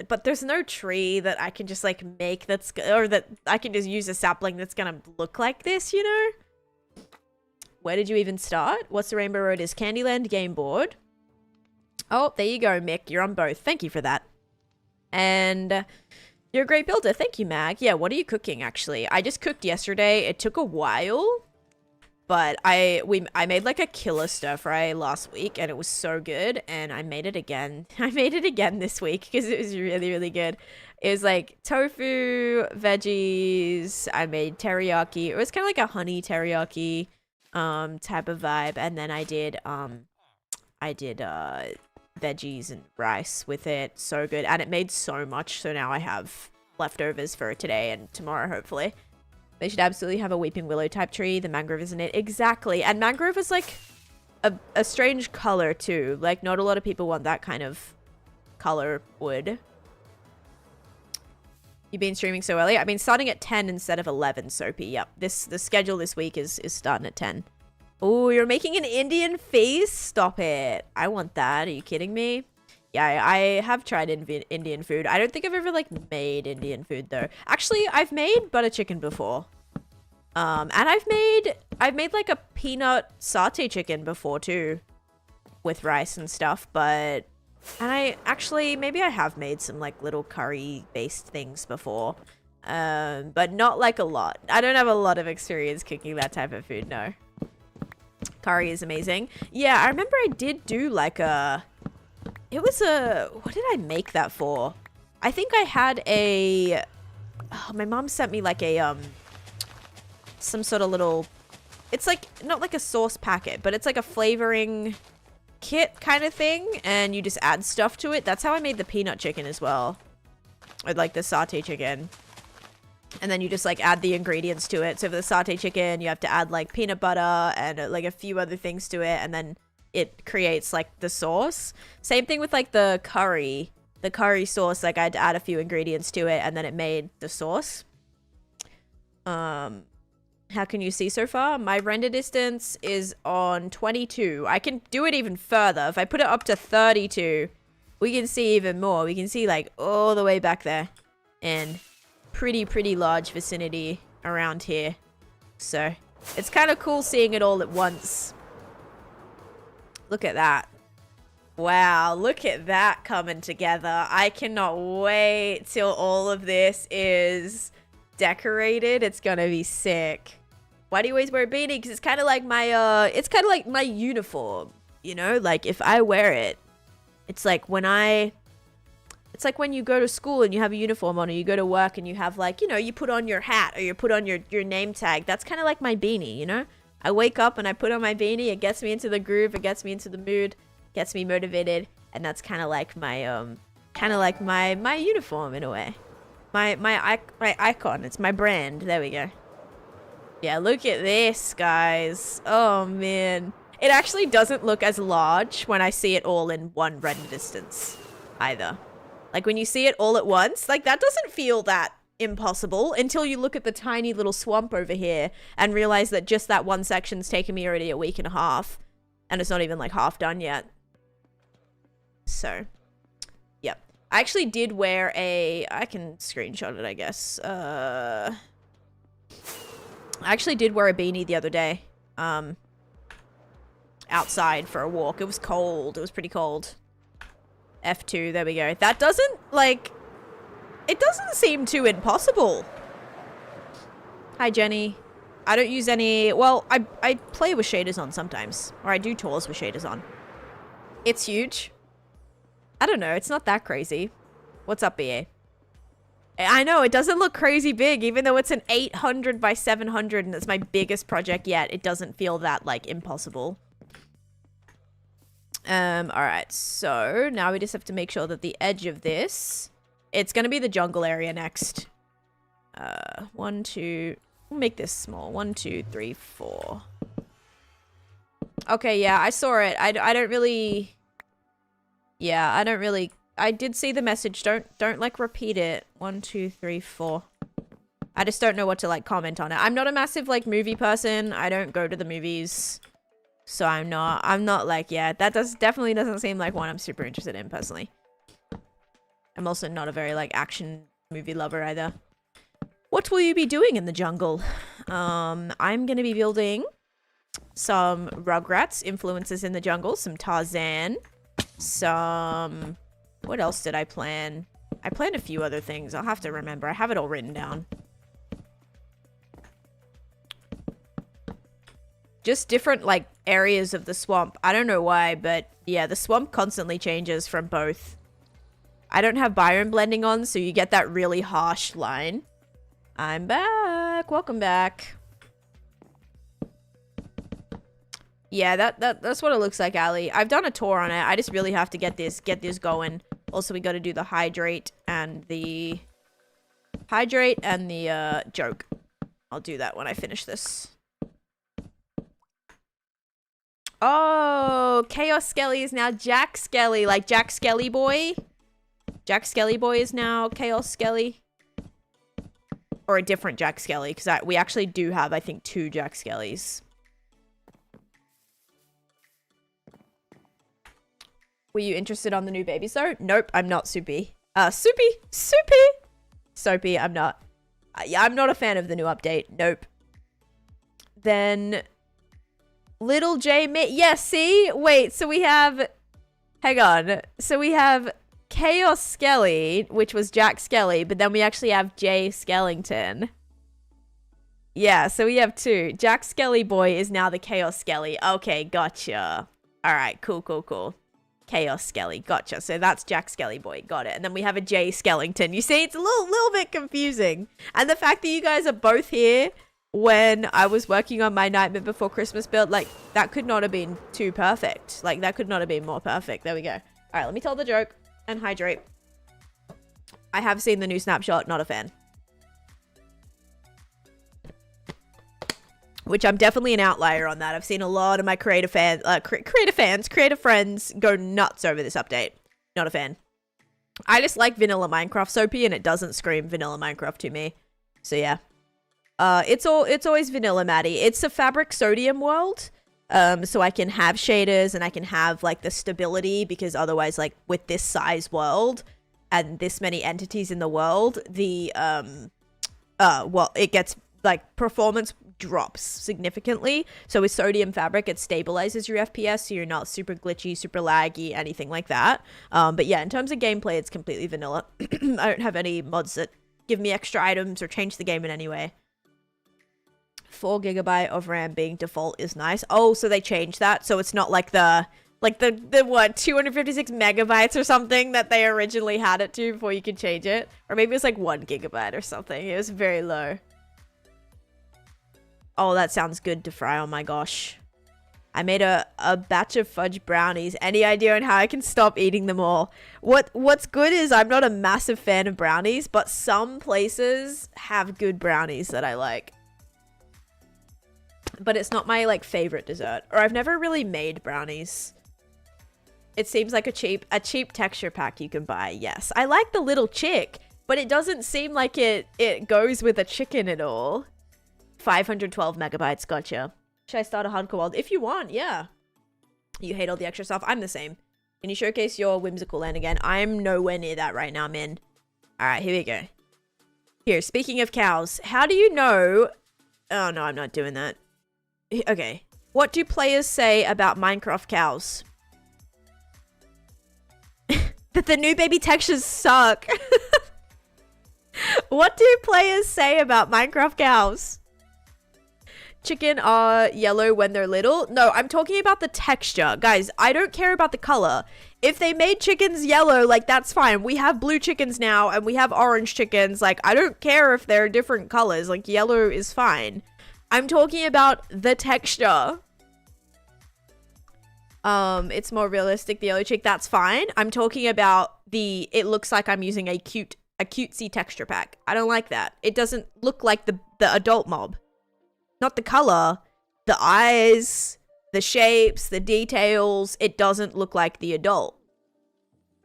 but there's no tree that I can just like make or that I can just use a sapling that's gonna look like this, you know? Where did you even start? What's the Rainbow Road is? Candyland game board. Oh, there you go, Mick. You're on both. Thank you for that. And you're a great builder. Thank you, Mag. Yeah, what are you cooking, actually? I just cooked yesterday. It took a while, but I made like a killer stir fry last week, and it was so good, and I made it again. I made it again this week because it was really, really good. It was like tofu, veggies. I made teriyaki. It was kind of like a honey teriyaki type of vibe, and then I did veggies and rice with it. So good, and it made so much, so now I have leftovers for today and tomorrow, hopefully. They should absolutely have a weeping willow type tree. The mangrove isn't it? Exactly. And mangrove is like a strange color too. Like not a lot of people want that kind of color wood. You've been streaming so early. I've been starting at 10 instead of 11, Soapy. Yep. The schedule this week is starting at 10. Oh, you're making an Indian feast? Stop it. I want that. Are you kidding me? Yeah, I have tried Indian food. I don't think I've ever like made Indian food though. Actually, I've made butter chicken before. And I've made like a peanut satay chicken before too, with rice and stuff. And maybe I have made some like little curry based things before, but not like a lot. I don't have a lot of experience cooking that type of food. No. Curry is amazing. Yeah, I remember I did do like what did I make that for? I think I had my mom sent me like some sort of little, it's like, not like a sauce packet, but it's like a flavoring kit kind of thing, and you just add stuff to it. That's how I made the peanut chicken as well. Or like the satay chicken. And then you just like add the ingredients to it. So for the satay chicken, you have to add like peanut butter and like a few other things to it, and then it creates like the sauce. Same thing with like the curry sauce. Like I had to add a few ingredients to it, and then it made the sauce. How can you see so far? My render distance is on 22. I can do it even further. If I put it up to 32, we can see even more. We can see like all the way back there, and pretty large vicinity around here. So it's kind of cool seeing it all at once. Look at that. Wow, look at that coming together. I cannot wait till all of this is decorated. It's gonna be sick. Why do you always wear a beanie? Because it's kind of like my uniform, you know? Like if I wear it, it's like when you go to school and you have a uniform on, or you go to work and you have like, you know, you put on your hat or you put on your name tag. That's kind of like my beanie, you know? I wake up and I put on my beanie. It gets me into the groove. It gets me into the mood. Gets me motivated. And that's kind of like my uniform in a way. My icon. It's my brand. There we go. Yeah, look at this, guys. Oh, man. It actually doesn't look as large when I see it all in one render distance either. Like when you see it all at once, like that doesn't feel that impossible until you look at the tiny little swamp over here and realize that just that one section's taken me already a week and a half, and it's not even like half done yet. So, yep. I actually did wear I can screenshot it, I guess. I actually did wear a beanie the other day, outside for a walk. It was cold. It was pretty cold. F2, there we go. That doesn't, like, it doesn't seem too impossible. Hi, Jenny. I don't use any, well, I play with shaders on sometimes, or I do tours with shaders on. It's huge. I don't know, it's not that crazy. What's up, BA? I know, it doesn't look crazy big, even though it's an 800 by 700 and it's my biggest project yet. It doesn't feel that, like, impossible. Alright, so now we just have to make sure that the edge of this, it's gonna be the jungle area next. 1, 2, we'll make this small. 1, 2, 3, 4. Okay, yeah, I saw it. I don't really, yeah, I did see the message. Don't like repeat it. 1, 2, 3, 4. I just don't know what to like comment on it. I'm not a massive like movie person. I don't go to the movies. So I'm not like, yeah, that definitely doesn't seem like one I'm super interested in personally. I'm also not a very like action movie lover either. What will you be doing in the jungle? I'm gonna be building some Rugrats influences in the jungle, some Tarzan, some... What else did I plan? I planned a few other things. I'll have to remember. I have it all written down. Just different, like, areas of the swamp. I don't know why, but yeah, the swamp constantly changes from both. I don't have biome blending on, so you get that really harsh line. I'm back. Welcome back. Yeah, that's what it looks like, Ali. I've done a tour on it. I just really have to get this going. Also, we got to do the hydrate and the joke. I'll do that when I finish this. Oh, Chaos Skelly is now Jack Skelly, like Jack Skelly Boy. Jack Skelly Boy is now Chaos Skelly. Or a different Jack Skelly, because we actually do have, I think, 2 Jack Skellys. Were you interested on the new babies though? Nope, I'm not Soupy. Soapy, I'm not. Yeah, I'm not a fan of the new update. Nope. Then Little J yeah, see? Wait, so we have... Hang on. So we have Chaos Skelly, which was Jack Skelly, but then we actually have Jay Skellington. Yeah, so we have 2. Jack Skelly Boy is now the Chaos Skelly. Okay, gotcha. Alright, cool. Chaos Skelly, gotcha. So that's Jack Skelly Boy, got it. And then we have a Jay Skellington. You see, it's a little bit confusing. And the fact that you guys are both here when I was working on my Nightmare Before Christmas build, like, that could not have been too perfect. Like, that could not have been more perfect. There we go. All right, let me tell the joke and hydrate. I have seen the new snapshot, not a fan. Which I'm definitely an outlier on that. I've seen a lot of my creative friends go nuts over this update. Not a fan. I just like vanilla Minecraft Soapy, and it doesn't scream vanilla Minecraft to me. So yeah. It's always vanilla Maddie. It's a fabric sodium world. So I can have shaders and I can have like the stability, because otherwise, like with this size world and this many entities in the world, the well, it gets like performance drops significantly. So with sodium fabric, it stabilizes your FPS, so you're not super glitchy, super laggy, anything like that. But yeah, in terms of gameplay, it's completely vanilla. I don't have any mods that give me extra items or change the game in any way. 4 GB of RAM being default is nice. Oh, so they changed that, so it's not like the what, 256 megabytes or something that they originally had it to before you could change it. Or maybe it's like 1 GB or something. It was very low. Oh, that sounds good to fry. Oh my gosh. I made a batch of fudge brownies. Any idea on how I can stop eating them all? What's good is I'm not a massive fan of brownies, but some places have good brownies that I like. But it's not my like favorite dessert. Or I've never really made brownies. It seems like a cheap texture pack you can buy. Yes. I like the little chick, but it doesn't seem like it goes with a chicken at all. 512 megabytes, gotcha. Should I start a hardcore world? If you want, yeah. You hate all the extra stuff? I'm the same. Can you showcase your whimsical land again? I'm nowhere near that right now, man. Alright, here we go. Here, speaking of cows, how do you know... Oh, no, I'm not doing that. Okay. What do players say about Minecraft cows? That the new baby textures suck. What do players say about Minecraft cows? Chicken are yellow when they're little. No, I'm talking about the texture. Guys, I don't care about the color. If they made chickens yellow, like, that's fine. We have blue chickens now, and we have orange chickens. Like, I don't care if they're different colors. Like, yellow is fine. I'm talking about the texture. It's more realistic, the yellow chick. That's fine. I'm talking about it looks like I'm using a cutesy texture pack. I don't like that. It doesn't look like the adult mob. Not the color, the eyes, the shapes, the details. It doesn't look like the adult.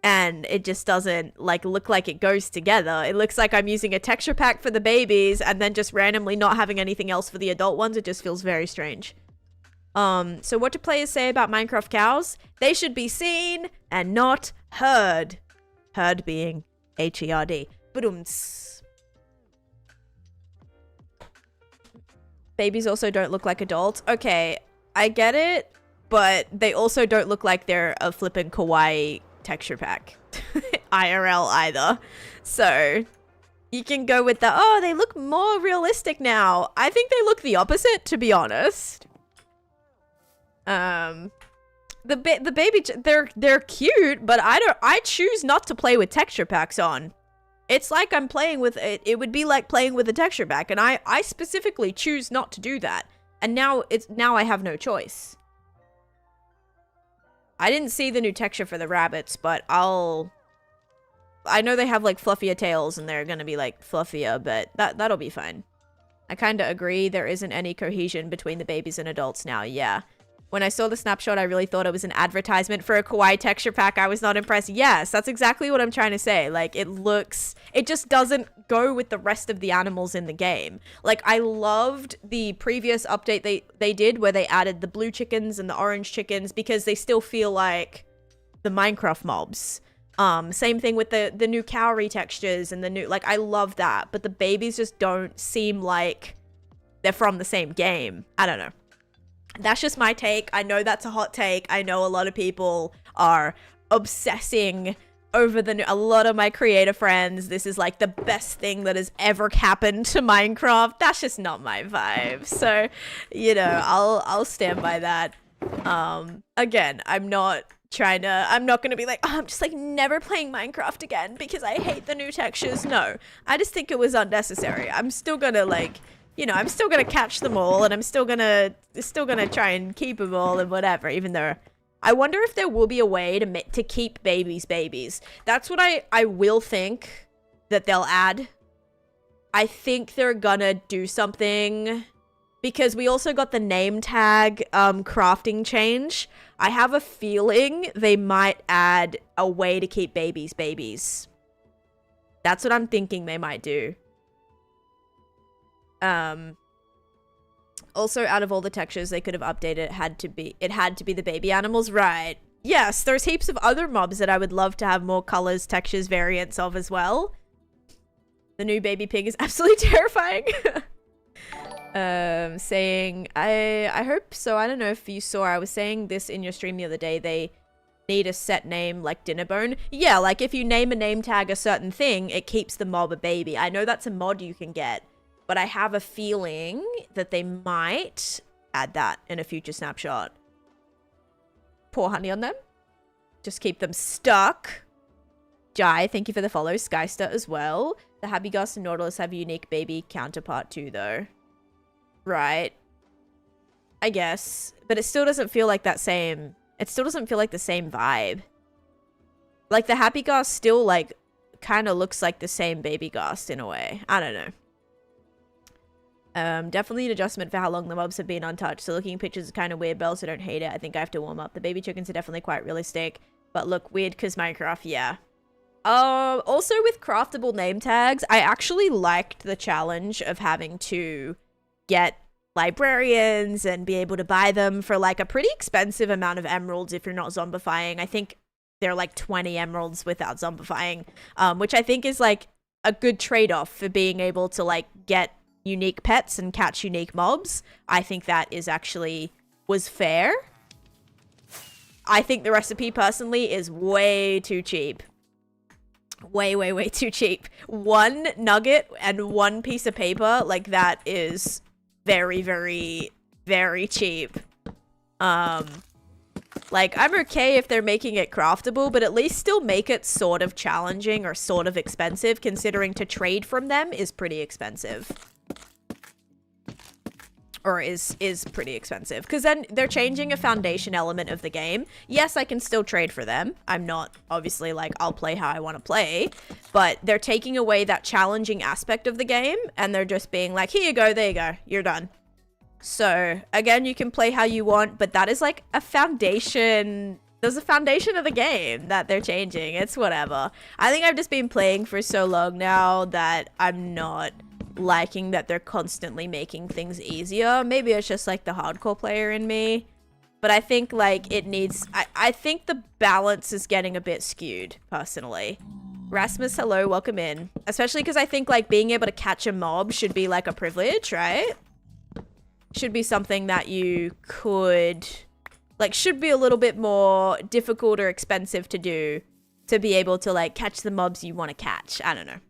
And it just doesn't like look like it goes together. It looks like I'm using a texture pack for the babies and then just randomly not having anything else for the adult ones. It just feels very strange. So what do players say about Minecraft cows? They should be seen and not heard. Heard being H-E-R-D. Ba-dums. Babies also don't look like adults. Okay, I get it, but they also don't look like they're a flippin' kawaii texture pack. IRL either. So you can go with the, oh, they look more realistic now. I think they look the opposite, to be honest. The baby, they're cute, but I choose not to play with texture packs on. It's like I'm playing with it. It would be like playing with a texture pack, and I specifically choose not to do that. And now I have no choice. I didn't see the new texture for the rabbits, but I know they have like fluffier tails and they're gonna be like fluffier, but that'll be fine. I kinda agree, there isn't any cohesion between the babies and adults now, yeah. When I saw the snapshot, I really thought it was an advertisement for a kawaii texture pack. I was not impressed. Yes, that's exactly what I'm trying to say. Like, it just doesn't go with the rest of the animals in the game. Like, I loved the previous update they did where they added the blue chickens and the orange chickens because they still feel like the Minecraft mobs. Same thing with the new cowrie textures and the new, like, I love that. But the babies just don't seem like they're from the same game. I don't know. That's just my take. I know that's a hot take. I know a lot of people are obsessing over a lot of my creator friends. This is like the best thing that has ever happened to Minecraft. That's just not my vibe. So, you know, I'll stand by that. Again, I'm not gonna be like, oh, I'm just like never playing Minecraft again because I hate the new textures. No, I just think it was unnecessary. I'm still gonna like, you know, I'm still gonna catch them all, and I'm still gonna try and keep them all and whatever. Even though, I wonder if there will be a way to keep babies. That's what I will think that they'll add. I think they're gonna do something because we also got the name tag crafting change. I have a feeling they might add a way to keep babies. That's what I'm thinking they might do. Also, out of all the textures they could have updated, it had to be the baby animals, right? Yes, there's heaps of other mobs that I would love to have more colors, textures, variants of as well. The new baby pig is absolutely terrifying. Saying, I hope so. I don't know if you saw, I was saying this in your stream the other day, they need a set name like Dinnerbone. Yeah, like if you name a name tag a certain thing, it keeps the mob a baby. I know that's a mod you can get. But I have a feeling that they might add that in a future snapshot. Pour honey on them. Just keep them stuck. Jai, thank you for the follow. Skyster as well. The Habigus and Nautilus have a unique baby counterpart too, though. Right. I guess. But it still doesn't feel like that same... It still doesn't feel like the same vibe. Like, the Habigus still, like, kind of looks like the same baby Ghast in a way. I don't know. Definitely an adjustment for how long the mobs have been untouched. So looking at pictures is kind of weird, but I also don't hate it. I think I have to warm up. The baby chickens are definitely quite realistic, but look weird because Minecraft, yeah. Also with craftable name tags, I actually liked the challenge of having to get librarians and be able to buy them for like a pretty expensive amount of emeralds if you're not zombifying. I think they're like 20 emeralds without zombifying, which I think is like a good trade-off for being able to like get unique pets and catch unique mobs. I think that was fair. I think the recipe personally is way too cheap. Way too cheap. One nugget and one piece of paper, like that is very, very, very cheap. Like, I'm okay if they're making it craftable, but at least still make it sort of challenging or sort of expensive, considering to trade from them is pretty expensive. Or is pretty expensive. Because then they're changing a foundation element of the game. Yes, I can still trade for them. I'm not, obviously, like, I'll play how I want to play. But they're taking away that challenging aspect of the game. And they're just being like, here you go, there you go, you're done. So, again, you can play how you want. But that is, like, a foundation. There's a foundation of the game that they're changing. It's whatever. I think I've just been playing for so long now that I'm not liking that they're constantly making things easier. Maybe it's just like the hardcore player in me, but I think like it needs, I think the balance is getting a bit skewed personally. Rasmus, hello, welcome in. Especially because I think like being able to catch a mob should be like a privilege, right? Should be something that you could, like, should be a little bit more difficult or expensive to do to be able to like catch the mobs you want to catch. I don't know.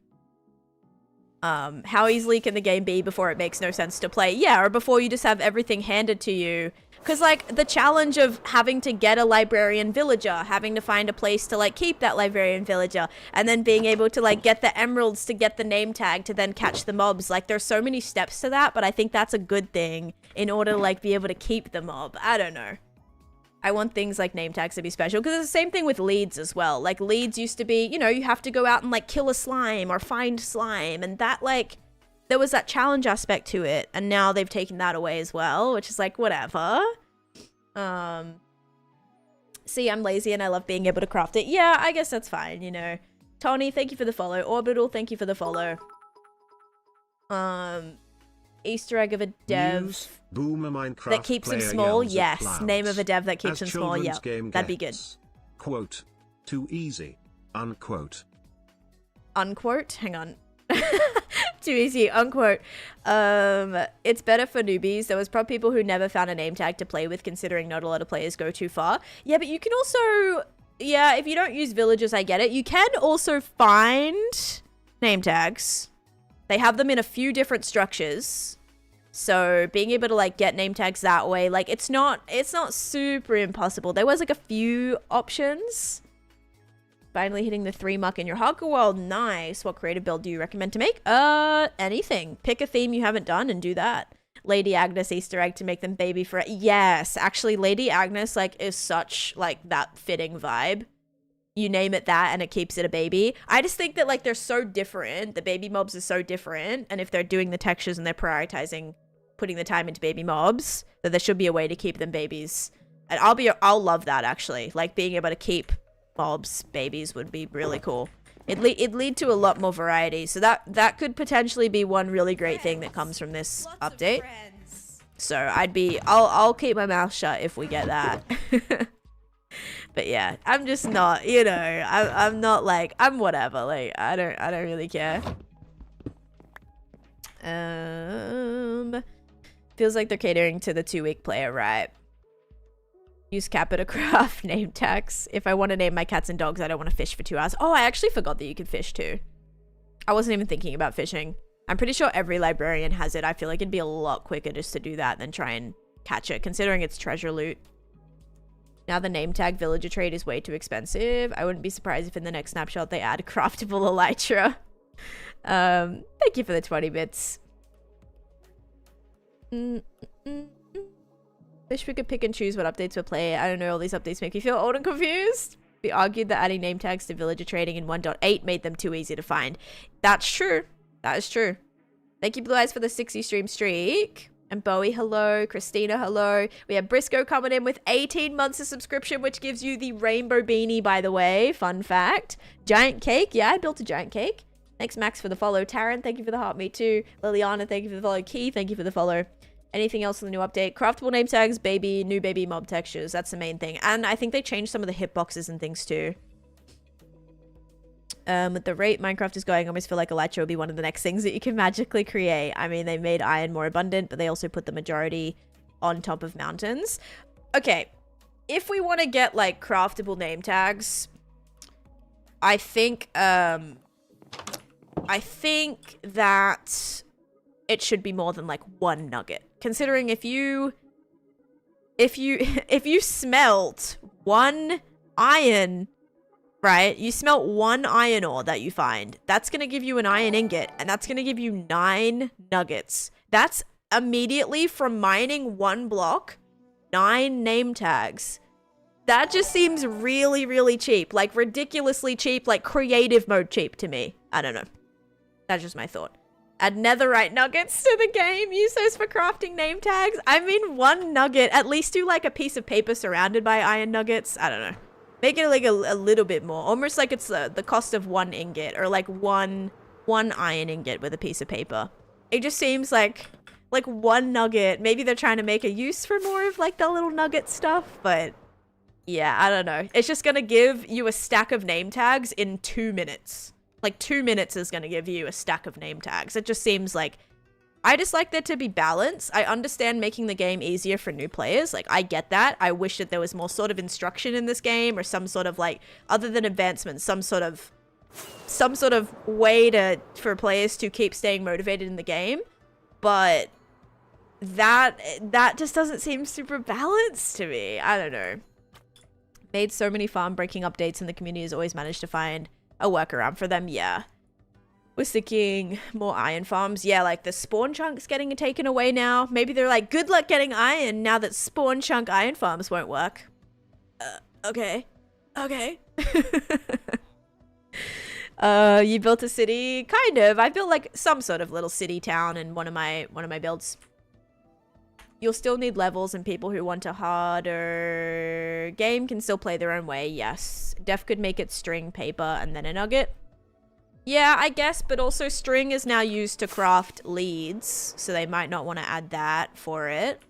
How easily can the game be before it makes no sense to play? Yeah, or before you just have everything handed to you. Because, like, the challenge of having to get a librarian villager, having to find a place to, like, keep that librarian villager, and then being able to, like, get the emeralds to get the name tag to then catch the mobs. Like, there's so many steps to that, but I think that's a good thing in order to, like, be able to keep the mob. I don't know. I want things like name tags to be special, because it's the same thing with leads as well. Like, leads used to be, you know, you have to go out and, like, kill a slime or find slime, and that, like, there was that challenge aspect to it, and now they've taken that away as well, which is like, whatever. See, I'm lazy and I love being able to craft it. Yeah, I guess that's fine, you know. Tony, thank you for the follow. Orbital, thank you for the follow. Easter egg of a dev that keeps him small. Yes, name of a dev that keeps him small. Yeah, that'd be good.
Quote, too easy, unquote.
Unquote? Hang on. Too easy, unquote. It's better for newbies. There was probably people who never found a name tag to play with, considering not a lot of players go too far. Yeah, but you can also, yeah, if you don't use villagers, I get it. You can also find name tags. They have them in a few different structures. So being able to like get name tags that way, like it's not super impossible. There was like a few options. Finally hitting the 3 muck in your hardcore world. Nice. What creative build do you recommend to make? Anything. Pick a theme you haven't done and do that. Lady Agnes Easter egg to make them baby for it. Yes, actually Lady Agnes like is such like that fitting vibe. You name it that and it keeps it a baby. I just think that like they're so different. The baby mobs are so different, and if they're doing the textures and they're prioritizing putting the time into baby mobs, that there should be a way to keep them babies. And I'll love that actually. Like being able to keep mobs babies would be really cool. It'd lead to a lot more variety, so that could potentially be one really great thing that comes from this update. So I'll keep my mouth shut if we get that. But yeah, I'm just not, you know, I'm not like, I'm whatever, like I don't really care. Feels like they're catering to the 2-week player, right? Use Kappa to craft name tags. If I want to name my cats and dogs, I don't want to fish for 2 hours. Oh, I actually forgot that you could fish too. I wasn't even thinking about fishing. I'm pretty sure every librarian has it. I feel like it'd be a lot quicker just to do that than try and catch it, considering it's treasure loot. Now the name tag villager trade is way too expensive. I wouldn't be surprised if in the next snapshot they add craftable elytra. Thank you for the 20 bits. Wish we could pick and choose what updates we'll play. I don't know, all these updates make me feel old and confused. We argued that adding name tags to villager trading in 1.8 made them too easy to find. That's true. That is true. Thank you, Blue Eyes, for the 60 stream streak. And Bowie, hello. Christina, hello. We have Briscoe coming in with 18 months of subscription, which gives you the rainbow beanie, by the way. Fun fact. Giant cake. Yeah, I built a giant cake. Thanks, Max, for the follow. Taryn, thank you for the heart. Me too. Liliana, thank you for the follow. Key, thank you for the follow. Anything else in the new update? Craftable name tags, new baby mob textures. That's the main thing. And I think they changed some of the hitboxes and things too. With the rate Minecraft is going, I almost feel like elytra will be one of the next things that you can magically create. I mean, they made iron more abundant, but they also put the majority on top of mountains. Okay, if we want to get like craftable name tags, I think that it should be more than like 1 nugget. Considering if you smelt 1 iron, right? You smelt 1 iron ore that you find. That's going to give you an iron ingot, and that's going to give you 9 nuggets. That's immediately from mining 1 block, 9 name tags. That just seems really, really cheap. Like ridiculously cheap, like creative mode cheap to me. I don't know. That's just my thought. Add netherite nuggets to the game. Use those for crafting name tags. I mean, 1 nugget. At least do like a piece of paper surrounded by iron nuggets. I don't know. Make it like a little bit more. Almost like it's the cost of 1 ingot. Or like one iron ingot with a piece of paper. It just seems like 1 nugget. Maybe they're trying to make a use for more of like the little nugget stuff. But yeah, I don't know. It's just going to give you a stack of name tags in 2 minutes. Like 2 minutes is going to give you a stack of name tags. It just seems like, I just like there to be balance. I understand making the game easier for new players. Like, I get that. I wish that there was more sort of instruction in this game, or some sort of like, other than advancement, some sort of way for players to keep staying motivated in the game. But that just doesn't seem super balanced to me. I don't know. Made so many farm breaking updates, and the community has always managed to find a workaround for them. Yeah. We're sticking more iron farms. Yeah, like the spawn chunks getting taken away now. Maybe they're like, good luck getting iron now that spawn chunk iron farms won't work. Okay. Okay. You built a city? Kind of. I built like some sort of little city town in one of my builds. You'll still need levels, and people who want a harder game can still play their own way. Yes. Def could make it string, paper, and then a nugget. Yeah, I guess, but also string is now used to craft leads, so they might not want to add that for it.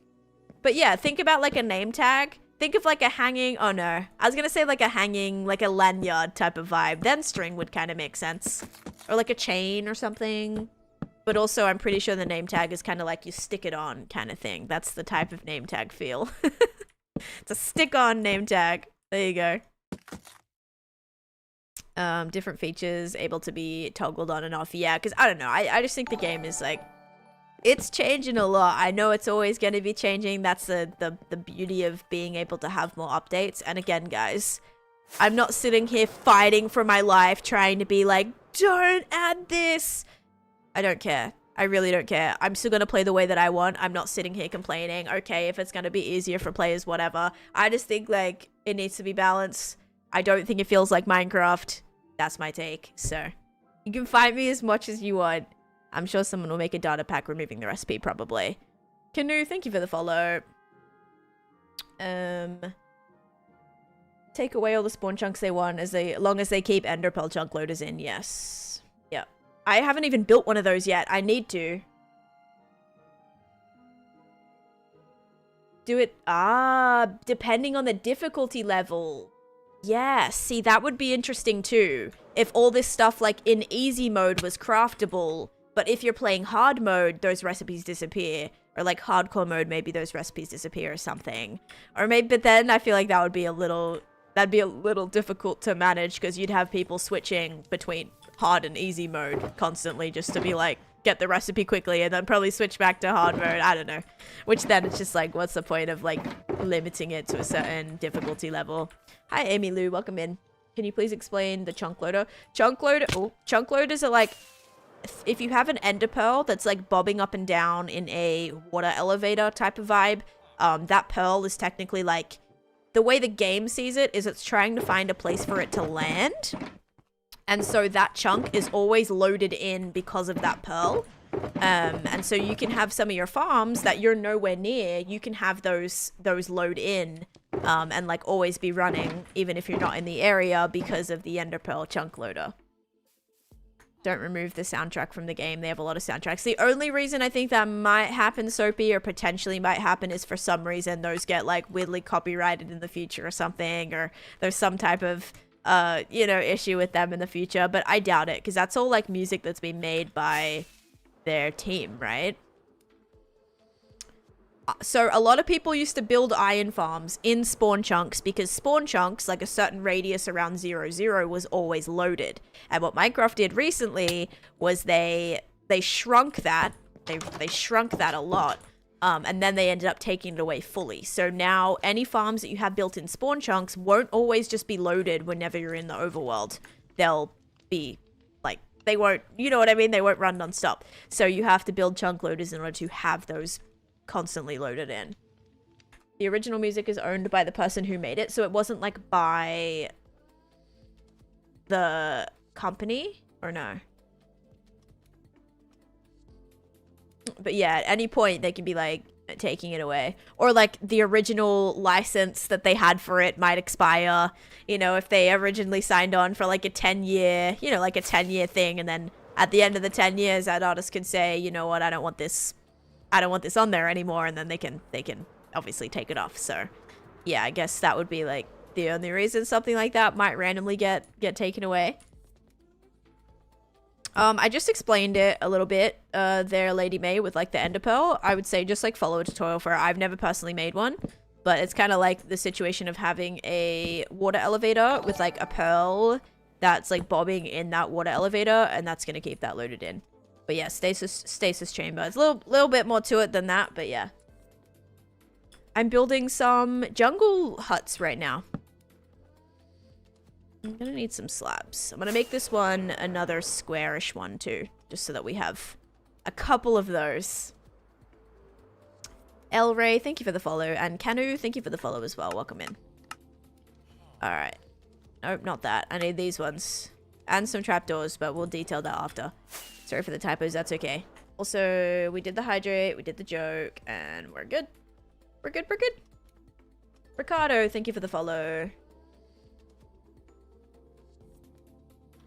But yeah, think about like a name tag. Think of like a hanging, oh no, I was gonna say like a hanging, like a lanyard type of vibe. Then string would kind of make sense. Or like a chain or something. But also I'm pretty sure the name tag is kind of like you stick it on kind of thing. That's the type of name tag feel. It's a stick on name tag. There you go. Different features able to be toggled on and off. Yeah, because I don't know. I just think the game is like, it's changing a lot. I know it's always going to be changing. That's the beauty of being able to have more updates. And again, guys, I'm not sitting here fighting for my life trying to be like, don't add this. I don't care. I really don't care. I'm still going to play the way that I want. I'm not sitting here complaining. Okay, if it's going to be easier for players, whatever. I just think like it needs to be balanced. I don't think it feels like Minecraft. That's my take. So you can fight me as much as you want. I'm sure someone will make a data pack removing the recipe, probably. Canoe, thank you for the follow. Take away all the spawn chunks they want as long as they keep ender pearl chunk loaders in. Yes. Yep. I haven't even built one of those yet. I need to. Do it. Depending on the difficulty level. Yeah, see, that would be interesting too. If all this stuff like in easy mode was craftable, but if you're playing hard mode, those recipes disappear. Or like hardcore mode, maybe those recipes disappear or something. Or maybe, but then I feel like that would be that'd be a little difficult to manage, because you'd have people switching between hard and easy mode constantly just to be like, get the recipe quickly, and then probably switch back to hard mode. I don't know. Which then it's just like, what's the point of like limiting it to a certain difficulty level? Hi, Amy Lou. Welcome in. Can you please explain the chunk loader? Chunk loaders are like, if you have an ender pearl that's like bobbing up and down in a water elevator type of vibe, that pearl is technically like, the way the game sees it is it's trying to find a place for it to land. And so that chunk is always loaded in because of that pearl. And so you can have some of your farms that you're nowhere near, you can have those load in, and like always be running, even if you're not in the area, because of the ender pearl chunk loader. Don't remove the soundtrack from the game. They have a lot of soundtracks. The only reason I think that might happen, Soapy, or potentially might happen, is for some reason those get like weirdly copyrighted in the future or something, or there's some type of you know, issue with them in the future. But I doubt it, because that's all like music that's been made by their team, right? So a lot of people used to build iron farms in spawn chunks, because spawn chunks, like a certain radius around 0, was always loaded. And what Minecraft did recently was they shrunk that. They shrunk that a lot. And then they ended up taking it away fully. So now any farms that you have built in spawn chunks won't always just be loaded whenever you're in the overworld. They'll be like, they won't, you know what I mean? They won't run nonstop. So you have to build chunk loaders in order to have those constantly loaded in. The original music is owned by the person who made it, so it wasn't like by the company, or no? But yeah, at any point they can be like taking it away, or like the original license that they had for it might expire, you know, if they originally signed on for like a 10-year, you know, like a 10-year thing, and then at the end of the 10 years that artist could say, you know what, I don't want this on there anymore, and then they can obviously take it off. So yeah, I guess that would be like the only reason something like that might randomly get taken away. I just explained it a little bit there, Lady May, with like the ender pearl. I would say just like follow a tutorial for it. I've never personally made one, but it's kind of like the situation of having a water elevator with like a pearl that's like bobbing in that water elevator, and that's gonna keep that loaded in. But yeah, stasis chamber. It's a little bit more to it than that, but yeah. I'm building some jungle huts right now. I'm gonna need some slabs. I'm gonna make this one another squarish one too, just so that we have a couple of those. El Ray, thank you for the follow, and Canu, thank you for the follow as well. Welcome in. All right. Nope, not that. I need these ones and some trapdoors, but we'll detail that after. Sorry for the typos. That's okay. Also, we did the hydrate, we did the joke, and we're good. We're good. We're good. Ricardo, thank you for the follow.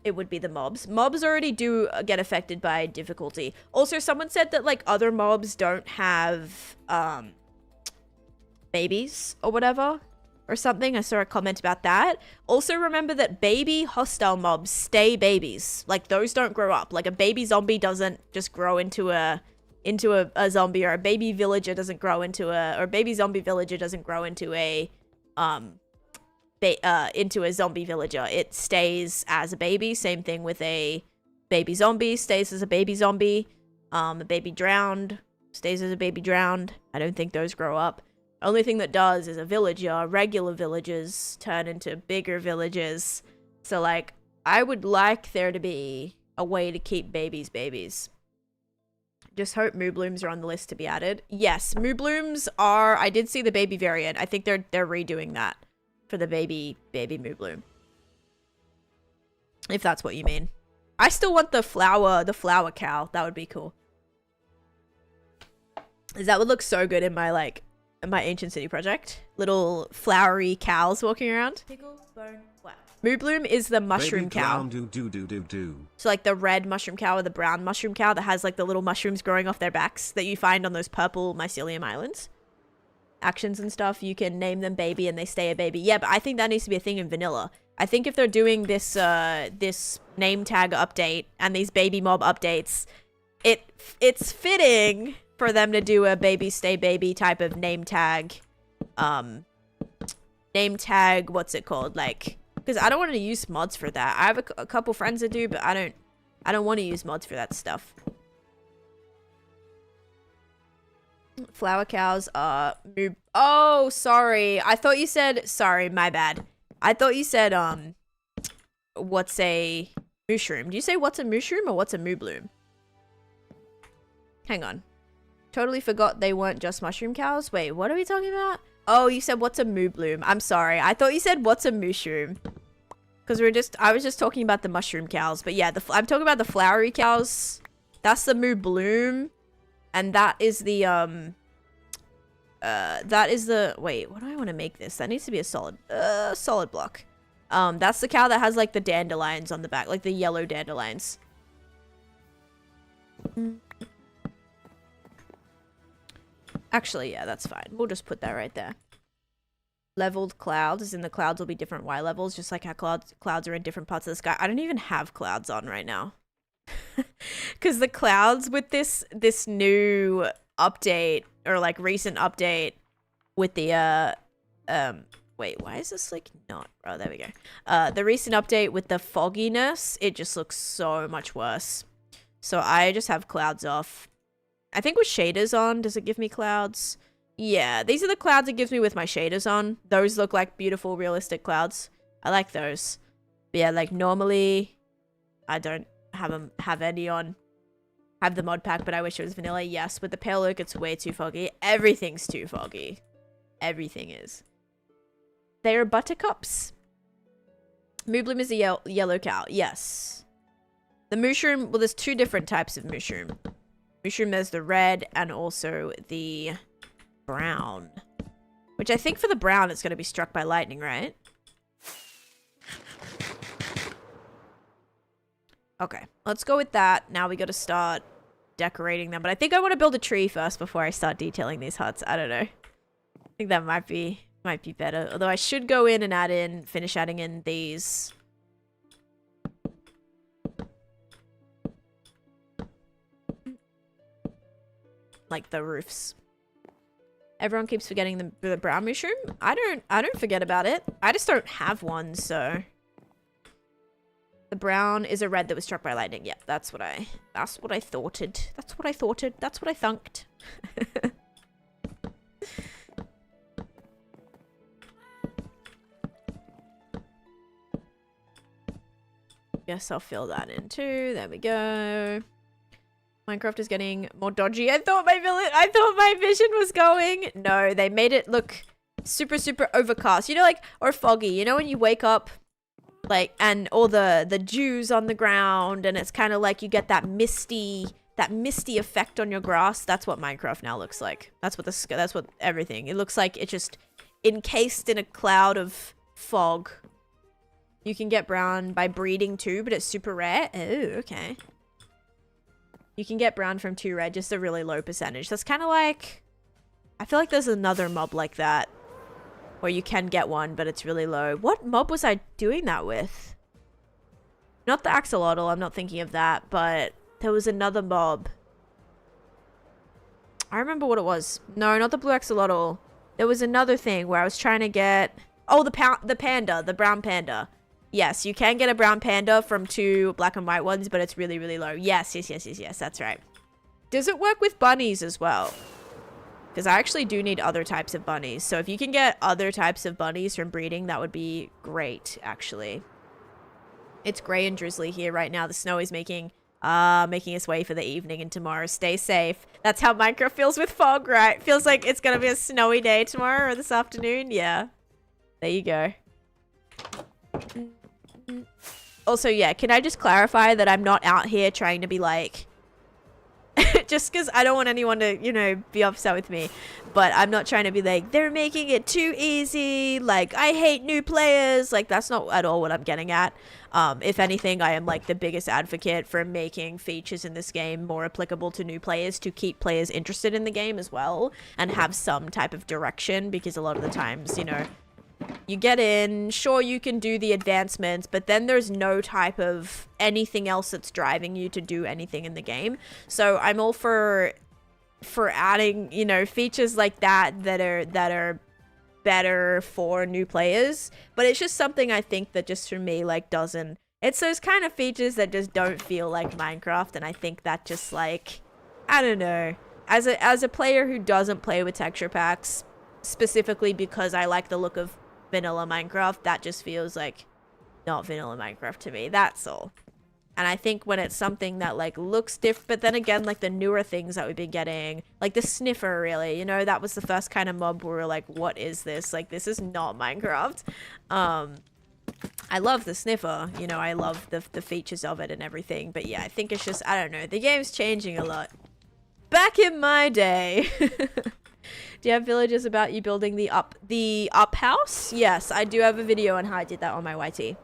It would be the mobs. Mobs already do get affected by difficulty. Also, someone said that like other mobs don't have babies or whatever or something. I saw a comment about that. Also, remember that baby hostile mobs stay babies. Like those don't grow up. Like a baby zombie doesn't just grow into a zombie, or a baby villager doesn't grow into a, or a baby zombie villager doesn't grow into a zombie villager. It stays as a baby. Same thing with a baby zombie, stays as a baby zombie. A baby drowned stays as a baby drowned. I don't think those grow up. Only thing that does is a villager, regular villagers turn into bigger villages. So like, I would like there to be a way to keep babies. Just hope moo blooms are on the list to be added. Yes, moo blooms are, I did see the baby variant. I think they're redoing that for the baby moo bloom. If that's what you mean. I still want the flower cow. That would be cool. That would look so good in my like my ancient city project. Little flowery cows walking around. Pickle, bone, wow. Moo bloom is the mushroom cow. So like the red mushroom cow or the brown mushroom cow that has like the little mushrooms growing off their backs that you find on those purple mycelium islands. Actions and stuff, you can name them baby and they stay a baby. Yeah, but I think that needs to be a thing in vanilla. I think if they're doing this this name tag update and these baby mob updates, it's fitting for them to do a baby stay baby type of name tag. What's it called? Like, because I don't want to use mods for that. I have a couple friends that do, but I don't want to use mods for that stuff. Flower cows are oh, sorry. I thought you said, sorry, my bad. I thought you said, what's a mushroom? Do you say what's a mushroom or what's a moo bloom? Hang on. Totally forgot they weren't just mushroom cows. Wait, what are we talking about? Oh, you said what's a moo bloom. I'm sorry. I thought you said what's a mushroom. Because I was just talking about the mushroom cows. But yeah, I'm talking about the flowery cows. That's the moo bloom. And that is the, wait, what do I want to make this? That needs to be a solid block. That's the cow that has like the dandelions on the back, like the yellow dandelions. Actually, yeah, that's fine. We'll just put that right there. Leveled clouds, as in the clouds will be different Y levels, just like how clouds are in different parts of the sky. I don't even have clouds on right now. Because the clouds with this new update, or like recent update with the wait, why is this like not, oh, there we go. The recent update with the fogginess, it just looks so much worse. So I just have clouds off. I think with shaders on, does it give me clouds? Yeah, these are the clouds it gives me with my shaders on. Those look like beautiful, realistic clouds. I like those. But yeah, like normally, I don't have any on. Have the mod pack, but I wish it was vanilla. Yes, with the pale oak, it's way too foggy. Everything's too foggy. Everything is. They are buttercups. Moo bloom is a yellow cow. Yes. The mushroom, well, there's two different types of mushroom. Mushroom, there's the red and also the brown. Which I think for the brown, it's going to be struck by lightning, right? Okay, let's go with that. Now we got to start decorating them. But I think I want to build a tree first before I start detailing these huts. I don't know. I think that might be better. Although I should go in and finish adding in these. like the roofs. Everyone keeps forgetting the brown mushroom. I don't forget about it. I just don't have one, so. The brown is a red that was struck by lightning. Yeah, that's what I thoughted. That's what I thoughted. That's what I thunked. Guess I'll fill that in too. There we go. Minecraft is getting more dodgy. I thought my vision was going. No, they made it look super, super overcast. You know, like, or foggy. You know when you wake up, like, and all the dews on the ground, and it's kind of like you get that misty effect on your grass. That's what Minecraft now looks like. That's what everything. It looks like it's just encased in a cloud of fog. You can get brown by breeding too, but it's super rare. Oh, okay. You can get brown from 2 red, just a really low percentage. That's kind of like... I feel like there's another mob like that. Where you can get one, but it's really low. What mob was I doing that with? Not the axolotl, I'm not thinking of that. But there was another mob. I remember what it was. No, not the blue axolotl. There was another thing where I was trying to get... Oh, the panda, the brown panda. Yes, you can get a brown panda from 2 black and white ones, but it's really, really low. Yes, that's right. Does it work with bunnies as well? Because I actually do need other types of bunnies. So if you can get other types of bunnies from breeding, that would be great, actually. It's grey and drizzly here right now. The snow is making its way for the evening and tomorrow. Stay safe. That's how Minecraft feels with fog, right? Feels like it's going to be a snowy day tomorrow or this afternoon. Yeah. There you go. Also, yeah, can I just clarify that I'm not out here trying to be like... just because I don't want anyone to, you know, be upset with me. But I'm not trying to be like, they're making it too easy. Like, I hate new players. Like, that's not at all what I'm getting at. If anything, I am like the biggest advocate for making features in this game more applicable to new players to keep players interested in the game as well. And have some type of direction. Because a lot of the times, you know... You get in, sure you can do the advancements, but then there's no type of anything else that's driving you to do anything in the game. So I'm all for adding, you know, features like that are better for new players. But it's just something I think that just for me, like, doesn't... It's those kind of features that just don't feel like Minecraft, and I think that just, like... I don't know. As a player who doesn't play with texture packs, specifically because I like the look of vanilla Minecraft, that just feels like not vanilla Minecraft to me. That's all. And I think when it's something that like looks different, but then again, like the newer things that we've been getting, like the sniffer, really, you know, that was the first kind of mob where we were like, what is this? Like, this is not Minecraft. I love the sniffer, you know, I love the features of it and everything, but yeah, I think it's just, I don't know, the game's changing a lot. Back in my day. Do you have villages about you building the up house? Yes, I do have a video on how I did that on my YT.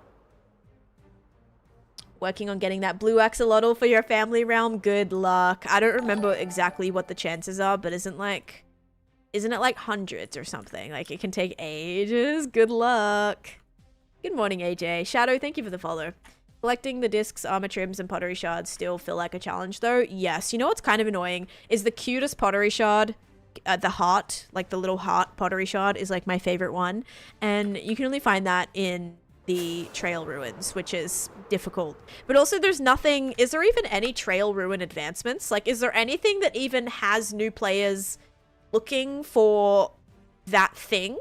Working on getting that blue axolotl for your family realm. Good luck. I don't remember exactly what the chances are, but isn't it like hundreds or something? Like, it can take ages. Good luck. Good morning, AJ. Shadow, thank you for the follow. Collecting the discs, armor trims, and pottery shards still feel like a challenge, though. Yes. You know what's kind of annoying is the cutest pottery shard. The heart, like the little heart pottery shard, is like my favorite one, and you can only find that in the trail ruins, which is difficult. But also there's nothing, is there even any trail ruin advancements? Like, is there anything that even has new players looking for that thing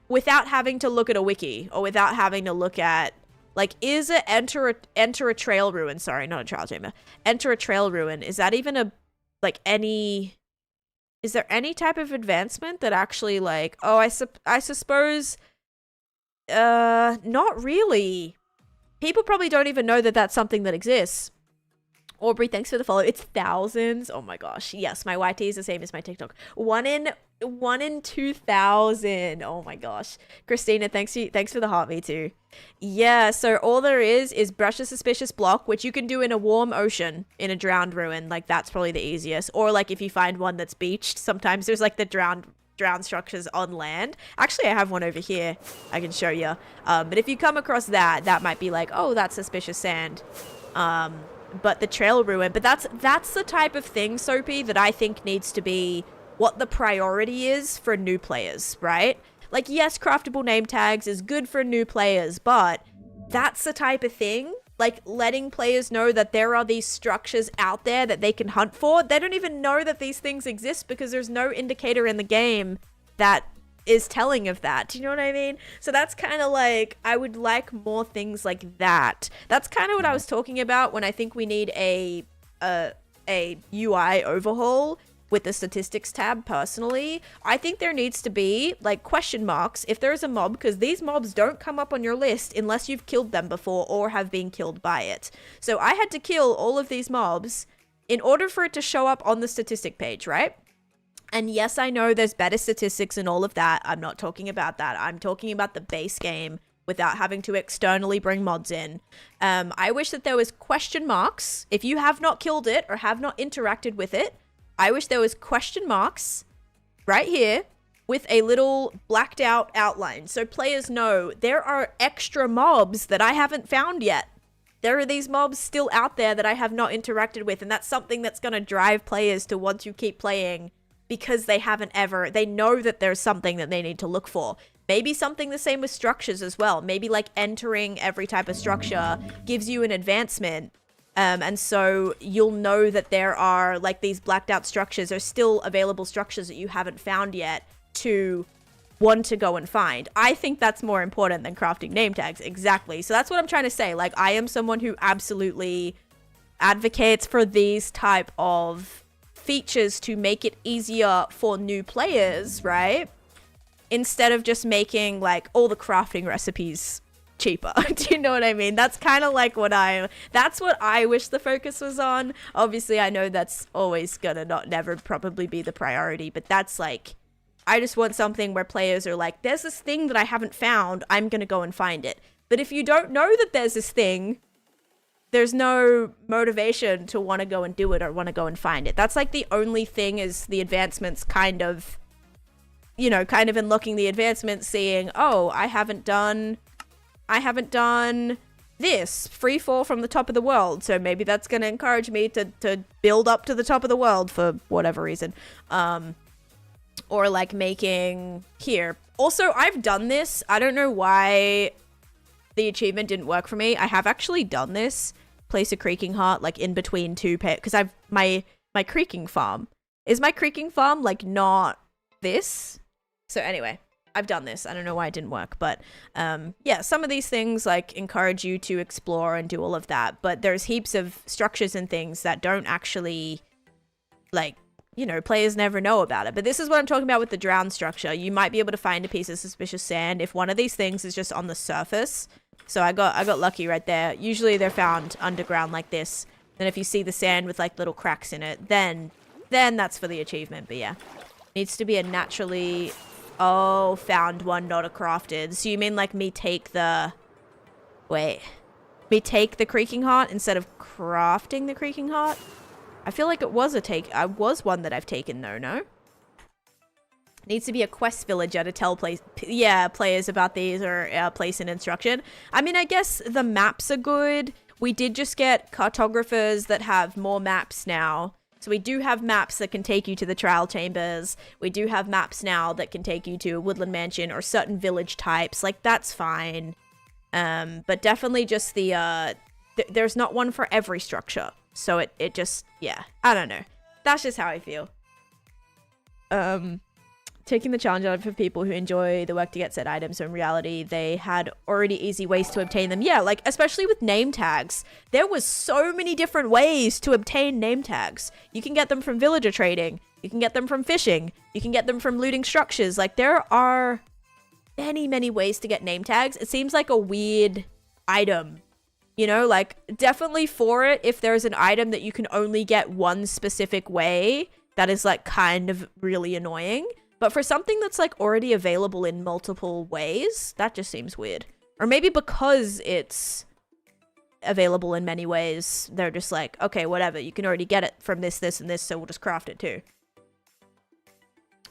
without having to look at a wiki, or without having to look at, like, is it enter a trail ruin? Sorry, not a trial chamber. Enter a trail ruin. Is that even a, like, any... Is there any type of advancement that actually, like, oh, I suppose, not really. People probably don't even know that that's something that exists. Aubrey, thanks for the follow. It's thousands. Oh my gosh. Yes, my YT is the same as my TikTok. One in 2,000. Oh my gosh. Christina, thanks for the heart, me too. Yeah, so all there is brush a suspicious block, which you can do in a warm ocean, in a drowned ruin. Like, that's probably the easiest. Or like if you find one that's beached, sometimes there's like the drowned structures on land. Actually, I have one over here I can show you. But if you come across that might be like, oh, that's suspicious sand. but the trail ruin. But that's the type of thing, Soapy, that I think needs to be what the priority is for new players, right? Like, yes, craftable name tags is good for new players, but that's the type of thing, like letting players know that there are these structures out there that they can hunt for. They don't even know that these things exist because there's no indicator in the game that is telling of that. Do you know what I mean? So that's kind of like, I would like more things like that. That's kind of what I was talking about when I think we need a UI overhaul with the statistics tab. Personally, I think there needs to be like question marks if there's a mob, because these mobs don't come up on your list unless you've killed them before or have been killed by it. So I had to kill all of these mobs in order for it to show up on the statistic page, right? And yes, I know there's better statistics and all of that. I'm not talking about that. I'm talking about the base game without having to externally bring mods in. I wish that there was question marks if you have not killed it or have not interacted with it. I wish there was question marks right here with a little blacked out outline, so players know there are extra mobs that I haven't found yet. There are these mobs still out there that I have not interacted with, and that's something that's going to drive players to want to keep playing, because they know that there's something that they need to look for. Maybe something the same with structures as well. Maybe like entering every type of structure gives you an advancement. And so you'll know that there are like these blacked out structures or still available structures that you haven't found yet to want to go and find. I think that's more important than crafting name tags. Exactly. So that's what I'm trying to say. Like, I am someone who absolutely advocates for these type of features to make it easier for new players, right? Instead of just making like all the crafting recipes cheaper. Do you know what I mean? That's kind of like that's what I wish the focus was on. Obviously, I know that's always gonna never probably be the priority, but that's like, I just want something where players are like, there's this thing that I haven't found, I'm gonna go and find it. But if you don't know that there's this thing, there's no motivation to want to go and do it or want to go and find it. That's like the only thing is the advancements kind of unlocking the advancements, seeing, oh, I haven't done this free fall from the top of the world, so maybe that's going to encourage me to build up to the top of the world for whatever reason. Or like making here. Also, I've done this. I don't know why the achievement didn't work for me. I have actually done this. Place a creaking heart like in between two because I've my creaking farm. Is my creaking farm like not this? So anyway, I've done this. I don't know why it didn't work, but yeah, some of these things like encourage you to explore and do all of that, but there's heaps of structures and things that don't actually, like, players never know about it. But this is what I'm talking about with the drown structure. You might be able to find a piece of suspicious sand if one of these things is just on the surface. So I got lucky right there. Usually they're found underground like this. Then if you see the sand with like little cracks in it, then that's for the achievement. But yeah, needs to be a naturally, found one, not a crafted. So you mean like me take the creaking heart instead of crafting the creaking heart? I feel like it was one that I've taken though, no? Needs to be a quest villager to tell players about these or place an instruction. I mean, I guess the maps are good. We did just get cartographers that have more maps now. So we do have maps that can take you to the trial chambers. We do have maps now that can take you to a woodland mansion or certain village types. Like, that's fine. But definitely just there's not one for every structure. So it just, yeah, I don't know. That's just how I feel. Taking the challenge out for people who enjoy the work to get said items, so in reality, they had already easy ways to obtain them. Yeah, like, especially with name tags. There was so many different ways to obtain name tags. You can get them from villager trading. You can get them from fishing. You can get them from looting structures. Like, there are many, many ways to get name tags. It seems like a weird item. Like, definitely for it, if there's an item that you can only get one specific way, that is, like, kind of really annoying. But for something that's, like, already available in multiple ways, that just seems weird. Or maybe because it's available in many ways, they're just like, okay, whatever, you can already get it from this, this, and this, so we'll just craft it too.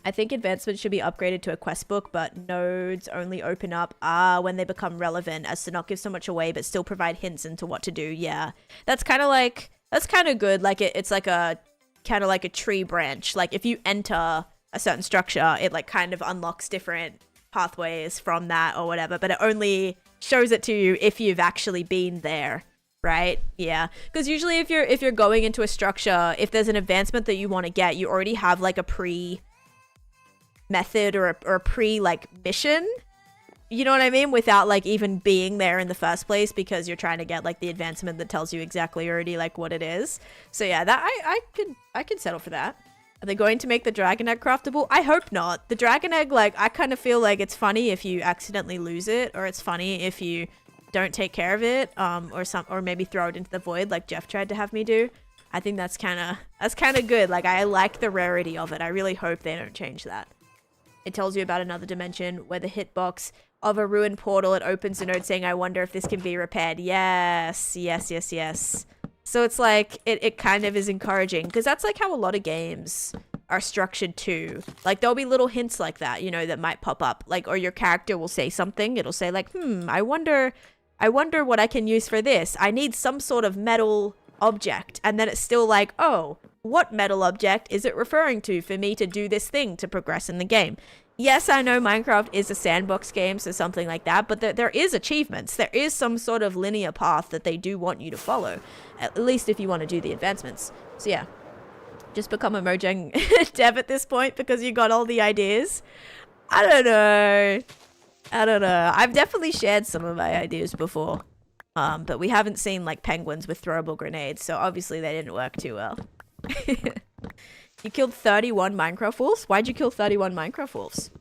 I think advancements should be upgraded to a quest book, but nodes only open up when they become relevant, as to not give so much away, but still provide hints into what to do. Yeah, that's kind of good. Like it's like a kind of like a tree branch. Like if you enter a certain structure, it like kind of unlocks different pathways from that or whatever, but it only shows it to you if you've actually been there. Right? Yeah. Because usually if you're going into a structure, if there's an advancement that you want to get, you already have like a pre method or a pre like mission, you know what I mean, without like even being there in the first place, because you're trying to get like the advancement that tells you exactly already like what it is. So yeah, that I could settle for that. Are they going to make the dragon egg craftable? I hope not. The dragon egg, like, I kind of feel like it's funny if you accidentally lose it, or it's funny if you don't take care of it, or maybe throw it into the void like Jeff tried to have me do. I think that's kind of good. Like, I like the rarity of it. I really hope they don't change that. It tells you about another dimension where the hitbox of a ruined portal, it opens a note saying, I wonder if this can be repaired. Yes. So it's like, it kind of is encouraging, because that's like how a lot of games are structured too. Like, there'll be little hints like that, you know, that might pop up. Like, or your character will say something. It'll say like, I wonder what I can use for this. I need some sort of metal object. And then it's still like, oh, what metal object is it referring to for me to do this thing to progress in the game? Yes, I know Minecraft is a sandbox game, so something like that, but there is achievements. There is some sort of linear path that they do want you to follow, at least if you want to do the advancements. So yeah, just become a Mojang dev at this point because you got all the ideas. I don't know. I've definitely shared some of my ideas before, but we haven't seen like penguins with throwable grenades, so obviously they didn't work too well. You killed 31 Minecraft wolves? Why'd you kill 31 Minecraft wolves?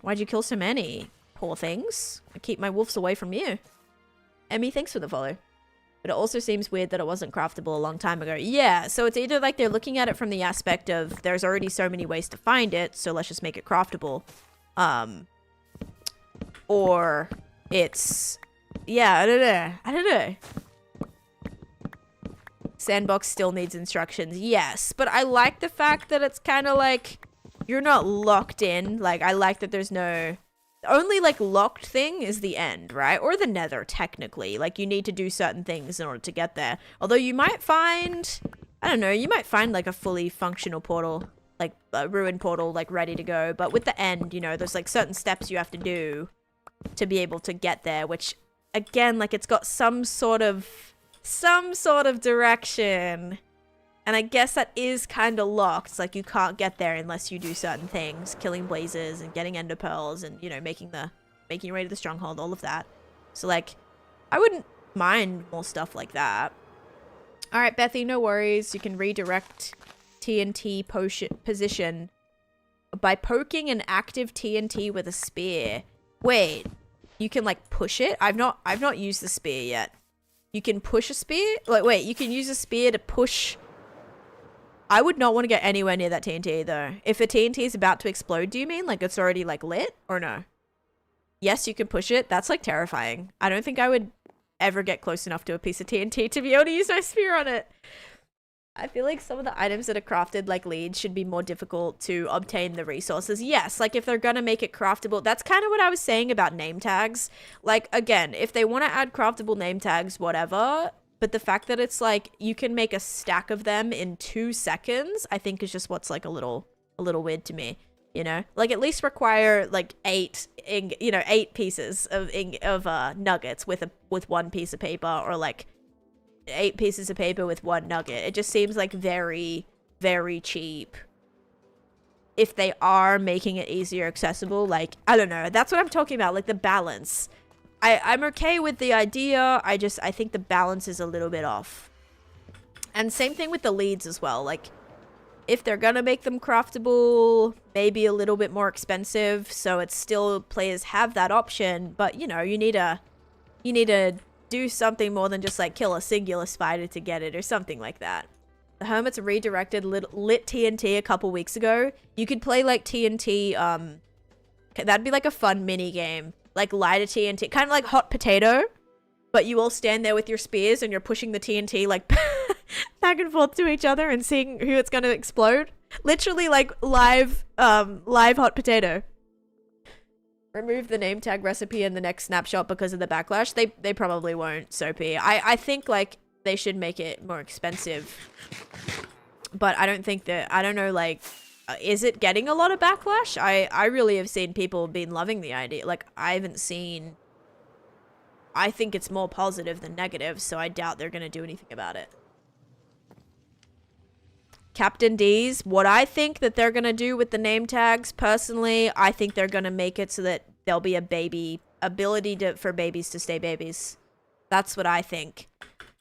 Why'd you kill so many? Poor things. I keep my wolves away from you. Emmy, thanks for the follow. But it also seems weird that it wasn't craftable a long time ago. Yeah, so it's either like they're looking at it from the aspect of there's already so many ways to find it, so let's just make it craftable. Or it's... yeah, I don't know. Sandbox still needs instructions. Yes, but I like the fact that it's kind of like you're not locked in. Like, I like that there's no... the only like locked thing is the end, right? Or the nether, technically. Like, you need to do certain things in order to get there. Although you might find... I don't know, you might find like a fully functional portal, like a ruined portal, like ready to go. But with the end, you know, there's like certain steps you have to do to be able to get there, which again, like, it's got some sort of direction, and I guess that is kind of locked. It's like you can't get there unless you do certain things, killing blazes and getting ender pearls and, you know, making your way to the stronghold, all of that. So like, I wouldn't mind more stuff like that. All right, Bethy, no worries. You can redirect TNT position by poking an active TNT with a spear. Wait, you can like push it? I've not used the spear yet. You can push a spear? Like, wait, you can use a spear to push... I would not want to get anywhere near that TNT, though. If the TNT is about to explode, do you mean? Like, it's already, like, lit? Or no? Yes, you can push it. That's, like, terrifying. I don't think I would ever get close enough to a piece of TNT to be able to use my spear on it. I feel like some of the items that are crafted like leads should be more difficult to obtain the resources. Yes, like if they're gonna make it craftable, that's kind of what I was saying about name tags. Like, again, if they want to add craftable name tags, whatever, but the fact that it's like you can make a stack of them in 2 seconds, I think is just what's like a little weird to me, you know? Like, at least require like 8 pieces of nuggets with one piece of paper, or like 8 pieces of paper with 1 nugget. It just seems like very, very cheap. If they are making it easier accessible, like, I don't know. That's what I'm talking about, like the balance. I'm okay with the idea. I think the balance is a little bit off. And same thing with the leads as well. Like, if they're gonna make them craftable, maybe a little bit more expensive, so it's still, players have that option, but you know, you need to do something more than just like kill a singular spider to get it, or something like that. The Hermits redirected lit TNT a couple weeks ago. You could play like TNT, that'd be like a fun mini game. Like light a TNT, kind of like hot potato, but you all stand there with your spears and you're pushing the TNT like back and forth to each other and seeing who it's going to explode. Literally like live hot potato. Remove the name tag recipe in the next snapshot because of the backlash. They probably won't, Soapy. I think like they should make it more expensive. But I don't think that, I don't know, like, is it getting a lot of backlash? I really have seen people been loving the idea. Like, I haven't seen, I think it's more positive than negative, so I doubt they're going to do anything about it. Captain D's, what I think that they're going to do with the name tags, personally, I think they're going to make it so that there'll be a baby, ability for babies to stay babies. That's what I think.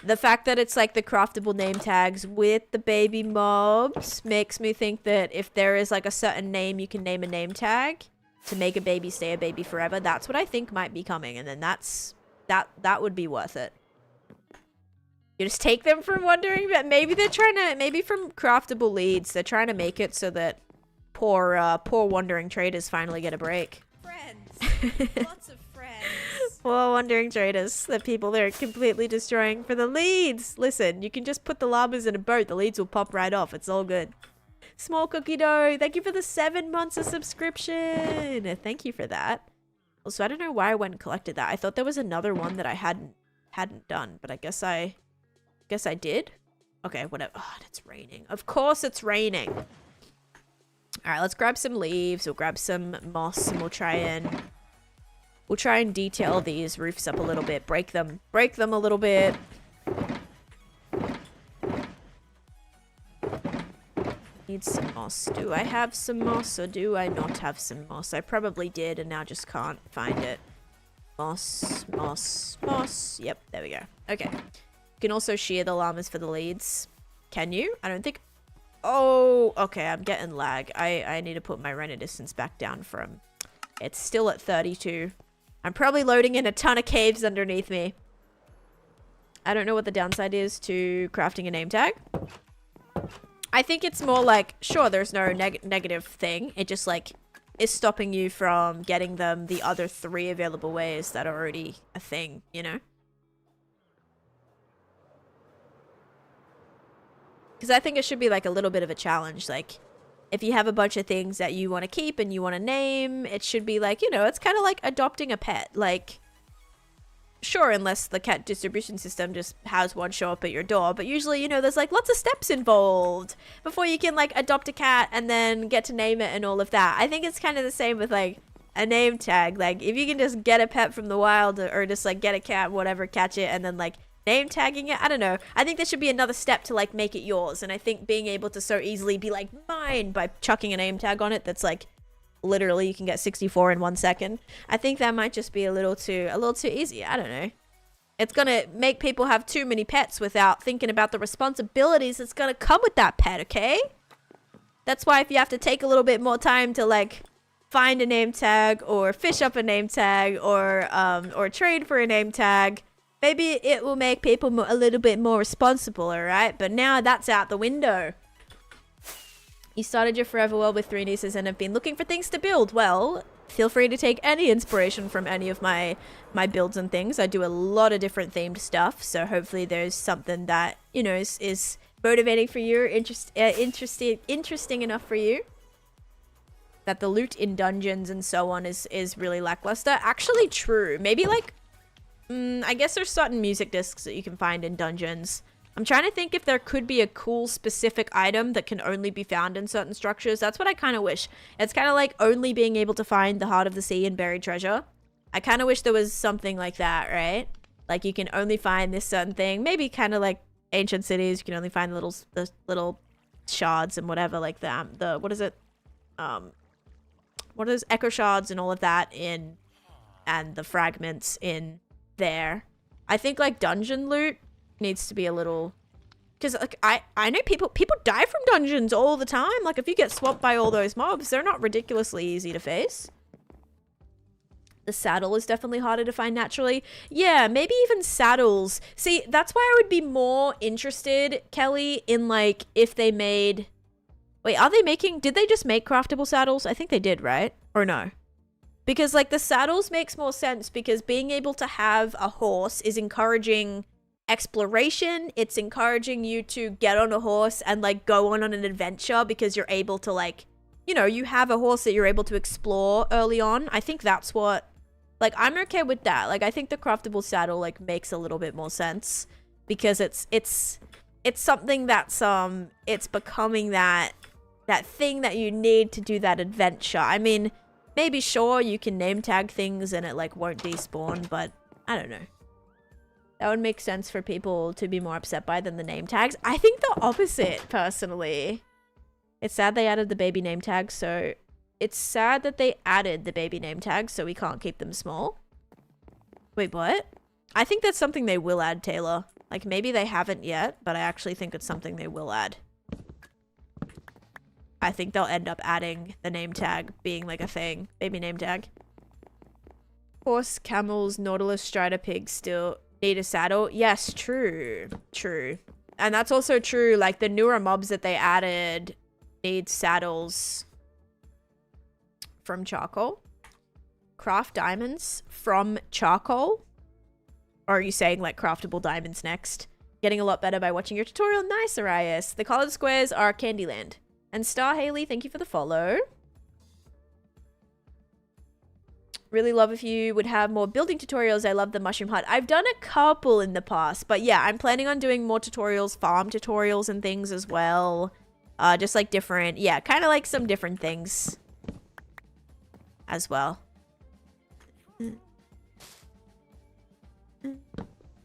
The fact that it's like the craftable name tags with the baby mobs makes me think that if there is like a certain name, you can name a name tag to make a baby stay a baby forever. That's what I think might be coming. And then that would be worth it. You just take them from wondering, but maybe they're trying to, maybe from craftable leads, they're trying to make it so that poor wandering traders finally get a break.
Friends. Lots of friends.
Poor wandering traders, the people they're completely destroying for the leads. Listen, you can just put the llamas in a boat. The leads will pop right off. It's all good. Small Cookie Dough, thank you for the 7 months of subscription. Thank you for that. Also, I don't know why I went and collected that. I thought there was another one that I hadn't done, but I guess I did. Okay, whatever. Oh, it's raining. Of course it's raining. All right, let's grab some leaves. We'll grab some moss and we'll try and detail these roofs up a little bit. Break them a little bit. Need some moss. Do I have some moss or do I not have some moss? I probably did and now just can't find it. Moss, moss, moss. Yep, there we go. Okay. You can also shear the llamas for the leads. Can you? I don't think... Oh, okay, I'm getting lag. I need to put my render distance back down from... It's still at 32. I'm probably loading in a ton of caves underneath me. I don't know what the downside is to crafting a name tag. I think it's more like, sure, there's no negative thing. It just, like, is stopping you from getting them the other 3 available ways that are already a thing, you know? Because I think it should be, like, a little bit of a challenge. Like, if you have a bunch of things that you want to keep and you want to name, it should be, like, you know, it's kind of like adopting a pet. Like, sure, unless the cat distribution system just has one show up at your door. But usually, you know, there's, like, lots of steps involved before you can, like, adopt a cat and then get to name it and all of that. I think it's kind of the same with, like, a name tag. Like, if you can just get a pet from the wild or just, like, get a cat, whatever, catch it, and then, like, name tagging it, I don't know. I think there should be another step to, like, make it yours. And I think being able to so easily be like mine by chucking a name tag on it that's like literally you can get 64 in 1 second. I think that might just be a little too easy. I don't know. It's gonna make people have too many pets without thinking about the responsibilities that's gonna come with that pet, okay? That's why if you have to take a little bit more time to, like, find a name tag or fish up a name tag or trade for a name tag, maybe it will make people a little bit more responsible, alright? But now that's out the window. You started your forever world with 3 nieces and have been looking for things to build. Well, feel free to take any inspiration from any of my builds and things. I do a lot of different themed stuff, so hopefully there's something that, you know, is motivating for you, interesting enough for you. That the loot in dungeons and so on is really lackluster. Actually true. Maybe, like, I guess there's certain music discs that you can find in dungeons. I'm trying to think if there could be a cool specific item that can only be found in certain structures. That's what I kind of wish. It's kind of like only being able to find the heart of the sea and buried treasure. I kind of wish there was something like that, right? Like you can only find this certain thing. Maybe kind of like ancient cities. You can only find the little shards and whatever like that. What is it? What is echo shards and all of that in, and the fragments in there. I think like dungeon loot needs to be a little, because like I know people die from dungeons all the time. Like if you get swamped by all those mobs, they're not ridiculously easy to face. The saddle is definitely harder to find naturally. Yeah, maybe even saddles. See, that's why I would be more interested, Kelly, in like if they made, wait, did they just make craftable saddles? I think they did, right? Or no? Because, like, the saddles makes more sense because being able to have a horse is encouraging exploration. It's encouraging you to get on a horse and like go on an adventure because you're able to like, you know, you have a horse that you're able to explore early on. I think that's what, like, I'm okay with that. Like, I think the craftable saddle like makes a little bit more sense because it's something that's it's becoming that thing that you need to do that adventure. I mean, maybe sure you can name tag things and it like won't despawn, but I don't know. That would make sense for people to be more upset by than the name tags. I think the opposite, personally. It's sad they added the baby name tags, so it's sad that they added the baby name tags so we can't keep them small. Wait, what? I think that's something they will add, Taylor. Like, maybe they haven't yet, but I actually think it's something they will add. I think they'll end up adding the name tag being like a thing. Baby name tag. Horse, camels, nautilus, strider, pigs still need a saddle. Yes, true. True. And that's also true. Like, the newer mobs that they added need saddles from charcoal. Craft diamonds from charcoal. Or are you saying like craftable diamonds next? Getting a lot better by watching your tutorial. Nice, Arias. The colored squares are Candyland. And Star Haley, thank you for the follow. Really love if you would have more building tutorials. I love the mushroom hut. I've done a couple in the past, but yeah, I'm planning on doing more tutorials, farm tutorials and things as well. Just like different, yeah, kind of like some different things as well.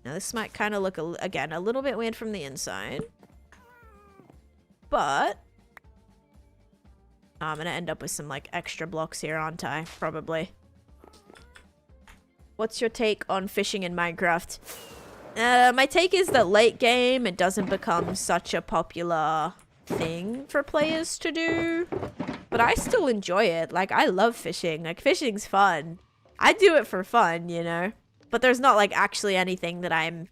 Now this might kind of look, again, a little bit weird from the inside. But I'm going to end up with some like extra blocks here, aren't I? Probably. What's your take on fishing in Minecraft? My take is that late game, it doesn't become such a popular thing for players to do. But I still enjoy it. Like, I love fishing. Like, fishing's fun. I do it for fun, you know? But there's not like actually anything that I'm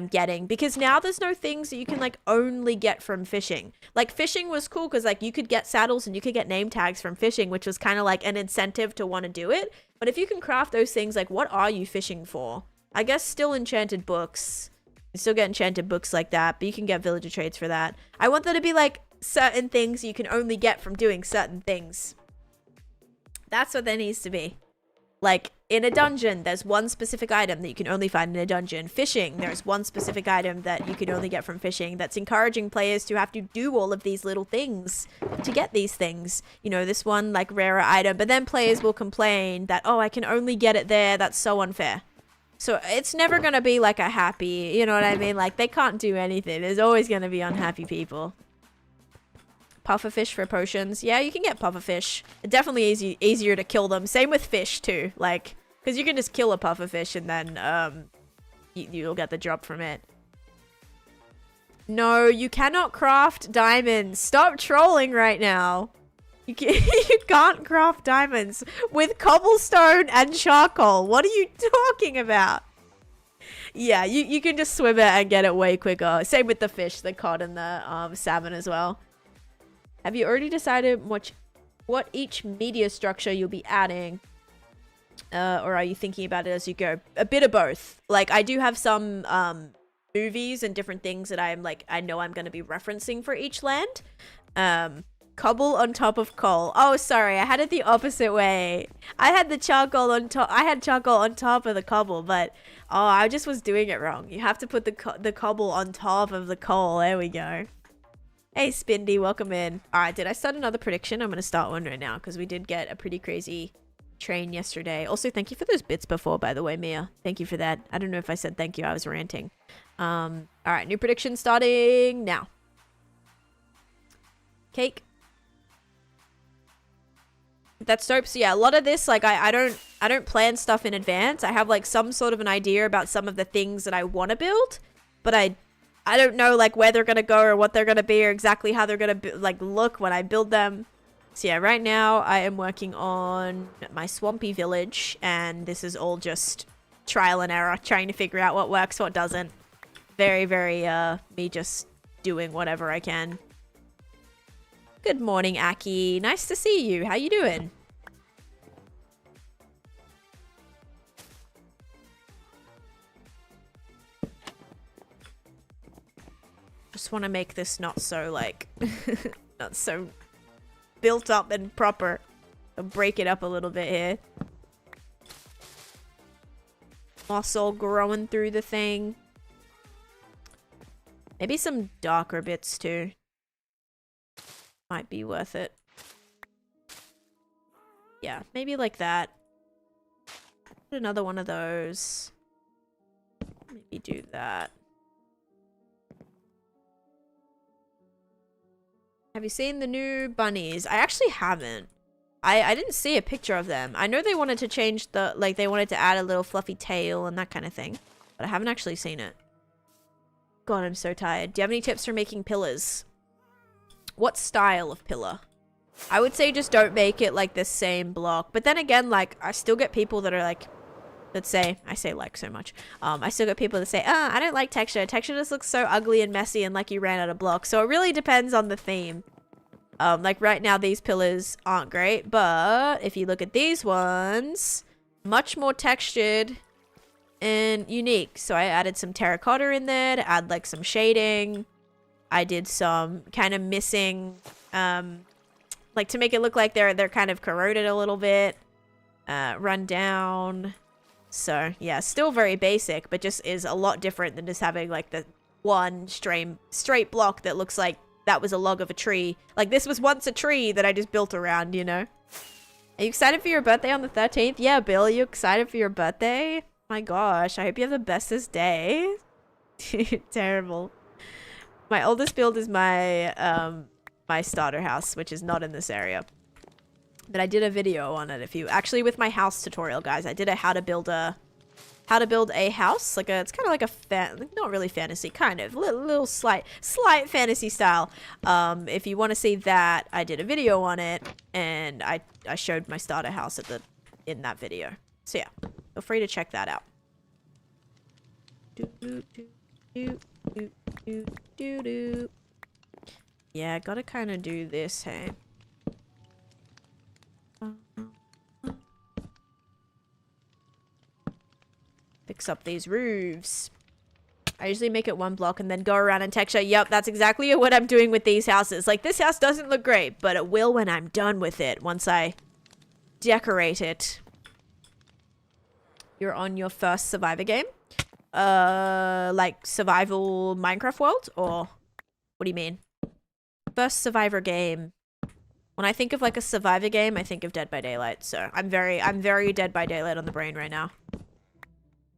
getting, because now there's no things that you can like only get from fishing. Like, fishing was cool because like you could get saddles and you could get name tags from fishing, which was kind of like an incentive to want to do it. But if you can craft those things, like, what are you fishing for? I guess still enchanted books. You still get enchanted books like that, but you can get villager traits for that. I want there to be like certain things you can only get from doing certain things. That's what there needs to be. Like, in a dungeon, there's one specific item that you can only find in a dungeon. Fishing, there's one specific item that you can only get from fishing. That's encouraging players to have to do all of these little things to get these things. You know, this one, like, rarer item. But then players will complain that, oh, I can only get it there. That's so unfair. So it's never going to be, like, a happy, you know what I mean? Like, they can't do anything. There's always going to be unhappy people. Pufferfish for potions. Yeah, you can get pufferfish. It's definitely easier to kill them. Same with fish too. Like, because you can just kill a pufferfish and then you'll get the drop from it. No, you cannot craft diamonds. Stop trolling right now. You can't craft diamonds with cobblestone and charcoal. What are you talking about? Yeah, you can just swim it and get it way quicker. Same with the fish, the cod and the salmon as well. Have you already decided what each media structure you'll be adding? Or are you thinking about it as you go? A bit of both. Like, I do have some movies and different things that I know I'm going to be referencing for each land. Cobble on top of coal. Oh, sorry, I had it the opposite way. I had the charcoal on top. I had charcoal on top of the cobble, but oh, I just was doing it wrong. You have to put the cobble on top of the coal. There we go. Hey, Spindy, welcome in. All right, did I start another prediction? I'm going to start one right now because we did get a pretty crazy train yesterday. Also, thank you for those bits before, by the way, Mia. Thank you for that. I don't know if I said thank you. I was ranting. All right, new prediction starting now. Cake. That's dope. So yeah, a lot of this, like, I don't plan stuff in advance. I have like some sort of an idea about some of the things that I want to build, but I don't know like where they're gonna go or what they're gonna be or exactly how they're gonna like look when I build them. So yeah, right now I am working on my swampy village, and this is all just trial and error, trying to figure out what works, what doesn't. Very, very me just doing whatever I can. Good morning, Aki. Nice to see you. How you doing? just want to make this not so, like, not so built up and proper. I'll break it up a little bit here. Moss all growing through the thing. Maybe some darker bits too. Might be worth it. Yeah, maybe like that. Put another one of those. Maybe do that. Have you seen the new bunnies? I actually haven't. I didn't see a picture of them. I know they wanted to change the, like, they wanted to add a little fluffy tail and that kind of thing. But I haven't actually seen it. God, I'm so tired. Do you have any tips for making pillars? What style of pillar? I would say just don't make it like the same block. But then again, like, I still get people that are like, that say, I say like so much. I still get people that say, I don't like texture. Texture just looks so ugly and messy and like you ran out of blocks. So it really depends on the theme. Like right now, these pillars aren't great, but if you look at these ones, much more textured and unique. So I added some terracotta in there to add like some shading. I did some kind of missing, like to make it look like they're kind of corroded a little bit, run down. So yeah, still very basic, but just is a lot different than just having like the one straight block that looks like that was a log of a tree. Like this was once a tree that I just built around, you know? Are you excited for your birthday on the 13th? Yeah, Bill, are you excited for your birthday? My gosh, I hope you have the bestest day. Terrible. My oldest build is my my starter house, which is not in this area. But I did a video on it. Actually with my house tutorial, guys, I did a how to build a house. Like it's kind of like a not really fantasy, kind of little slight fantasy style. If you want to see that, I did a video on it and I showed my starter house in that video. So yeah, feel free to check that out. Yeah, gotta kind of do this, hey. Fix up these roofs. I usually make it one block and then go around and texture. Yep, that's exactly what I'm doing with these houses. Like, this house doesn't look great, but it will when I'm done with it. Once I decorate it. You're on your first Survivor game? Like survival Minecraft world? Or what do you mean? First Survivor game. When I think of like a Survivor game, I think of Dead by Daylight. So I'm very Dead by Daylight on the brain right now.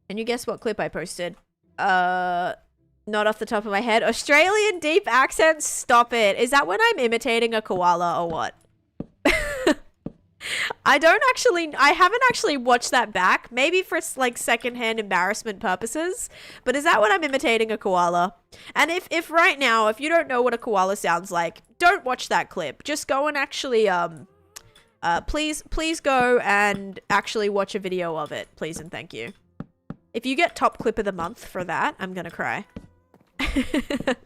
Can you guess what clip I posted? Not off the top of my head. Australian deep accent? Stop it. Is that when I'm imitating a koala or what? I haven't actually watched that back. Maybe for like secondhand embarrassment purposes. But is that when I'm imitating a koala? And if right now, if you don't know what a koala sounds like, don't watch that clip. Just go and actually, please go and actually watch a video of it. Please and thank you. If you get top clip of the month for that, I'm gonna cry. If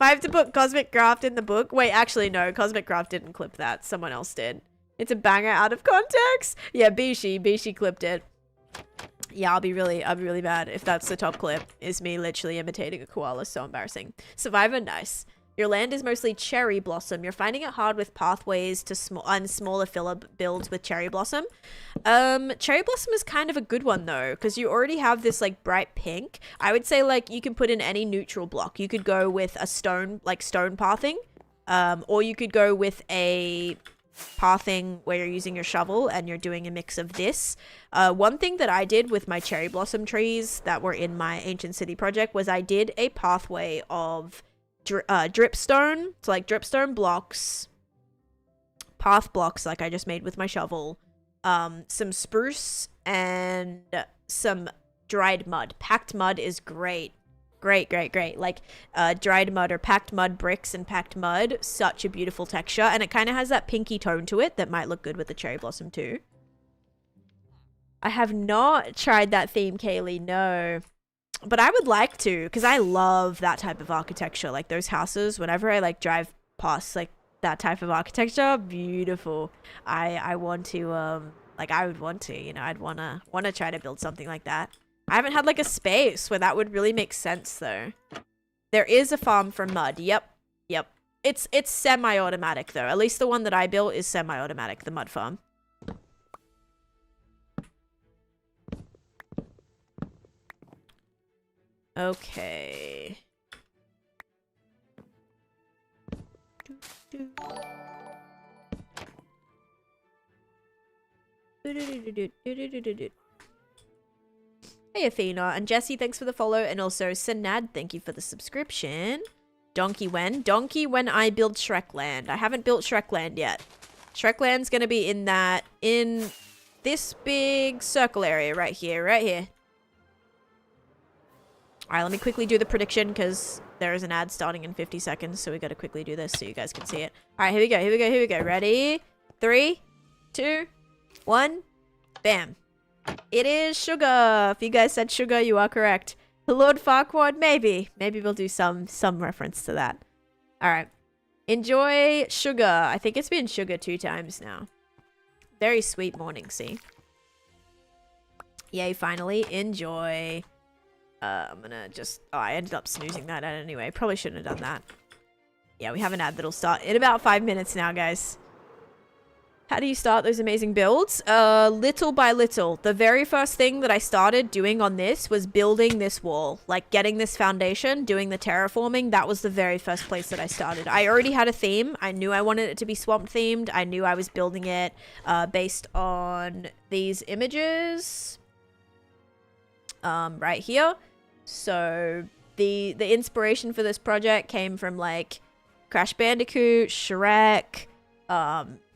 I have to put Cosmic Craft in the book. Wait, actually, no. Cosmic Craft didn't clip that. Someone else did. It's a banger out of context. Yeah, Bishi clipped it. Yeah, I'll be really bad if that's the top clip. Is me literally imitating a koala. So embarrassing. Survivor, nice. Your land is mostly cherry blossom. You're finding it hard with pathways to smaller filler builds with cherry blossom. Cherry blossom is kind of a good one though, because you already have this like bright pink. I would say like you can put in any neutral block. You could go with a stone, like stone pathing, or you could go with a pathing where you're using your shovel and you're doing a mix of this. One thing that I did with my cherry blossom trees that were in my ancient city project was I did a pathway of dripstone. So like dripstone blocks, path blocks like I just made with my shovel, some spruce and some dried mud. Packed mud is great. Great. Like dried mud or packed mud bricks and packed mud, such a beautiful texture, and it kind of has that pinky tone to it that might look good with the cherry blossom too. I have not tried that theme, Kaylee, no. But I would like to, because I love that type of architecture. Like those houses, whenever I like drive past like that type of architecture, beautiful. I want to like I would want to, you know, I'd wanna try to build something like that. I haven't had like a space where that would really make sense though. There is a farm for mud. Yep. Yep. It's semi-automatic though. At least the one that I built is semi-automatic, the mud farm. Okay. Hey Athena and Jesse, thanks for the follow, and also Sanad, thank you for the subscription. Donkey when I build Shrekland. I haven't built Shrekland yet. Shrekland's gonna be in this big circle area right here, right? Alright, let me quickly do the prediction because there is an ad starting in 50 seconds, so we gotta quickly do this so you guys can see it. Alright, here we go. Ready? 3, 2, 1. Bam. It is sugar. If you guys said sugar, you are correct. Lord Farquaad, maybe. Maybe we'll do some reference to that. Alright. Enjoy sugar. I think it's been sugar 2 times now. Very sweet morning, see? Yay, finally. Enjoy. I'm gonna just... Oh, I ended up snoozing that ad anyway. Probably shouldn't have done that. Yeah, we have an ad that'll start in about 5 minutes now, guys. How do you start those amazing builds? Little by little. The very first thing that I started doing on this was building this wall. Like, getting this foundation, doing the terraforming. That was the very first place that I started. I already had a theme. I knew I wanted it to be swamp themed. I knew I was building it based on these images. Right here. So, the inspiration for this project came from, like, Crash Bandicoot, Shrek,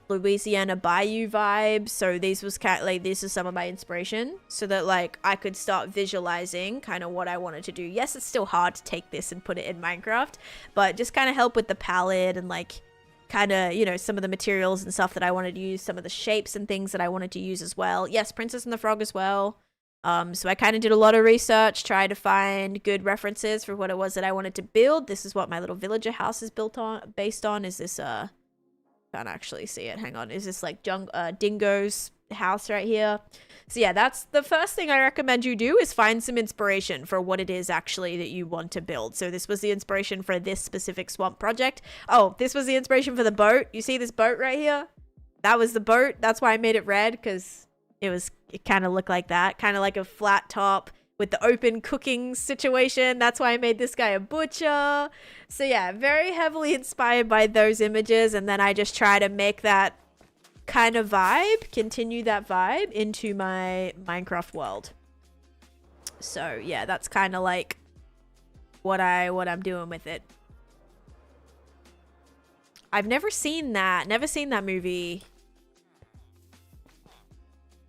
Louisiana Bayou vibes. So these was kind of like, this is some of my inspiration so that like I could start visualizing kind of what I wanted to do. Yes, it's still hard to take this and put it in Minecraft, but just kind of help with the palette and like kind of, you know, some of the materials and stuff that I wanted to use, some of the shapes and things that I wanted to use as well. Yes, Princess and the Frog as well. So I kind of did a lot of research, tried to find good references for what it was that I wanted to build. This is what my little villager house is based on. Is this can't actually see it. Hang on. Is this like Dingo's house right here? So yeah, that's the first thing I recommend you do, is find some inspiration for what it is actually that you want to build. So this was the inspiration for this specific swamp project. Oh, this was the inspiration for the boat. You see this boat right here? That was the boat. That's why I made it red, because it kind of looked like that. Kind of like a flat top with the open cooking situation. That's why I made this guy a butcher. So yeah, very heavily inspired by those images, and then I just try to make that kind of vibe, continue that vibe into my Minecraft world. So yeah, that's kind of like what I'm doing with it. I've never seen that movie.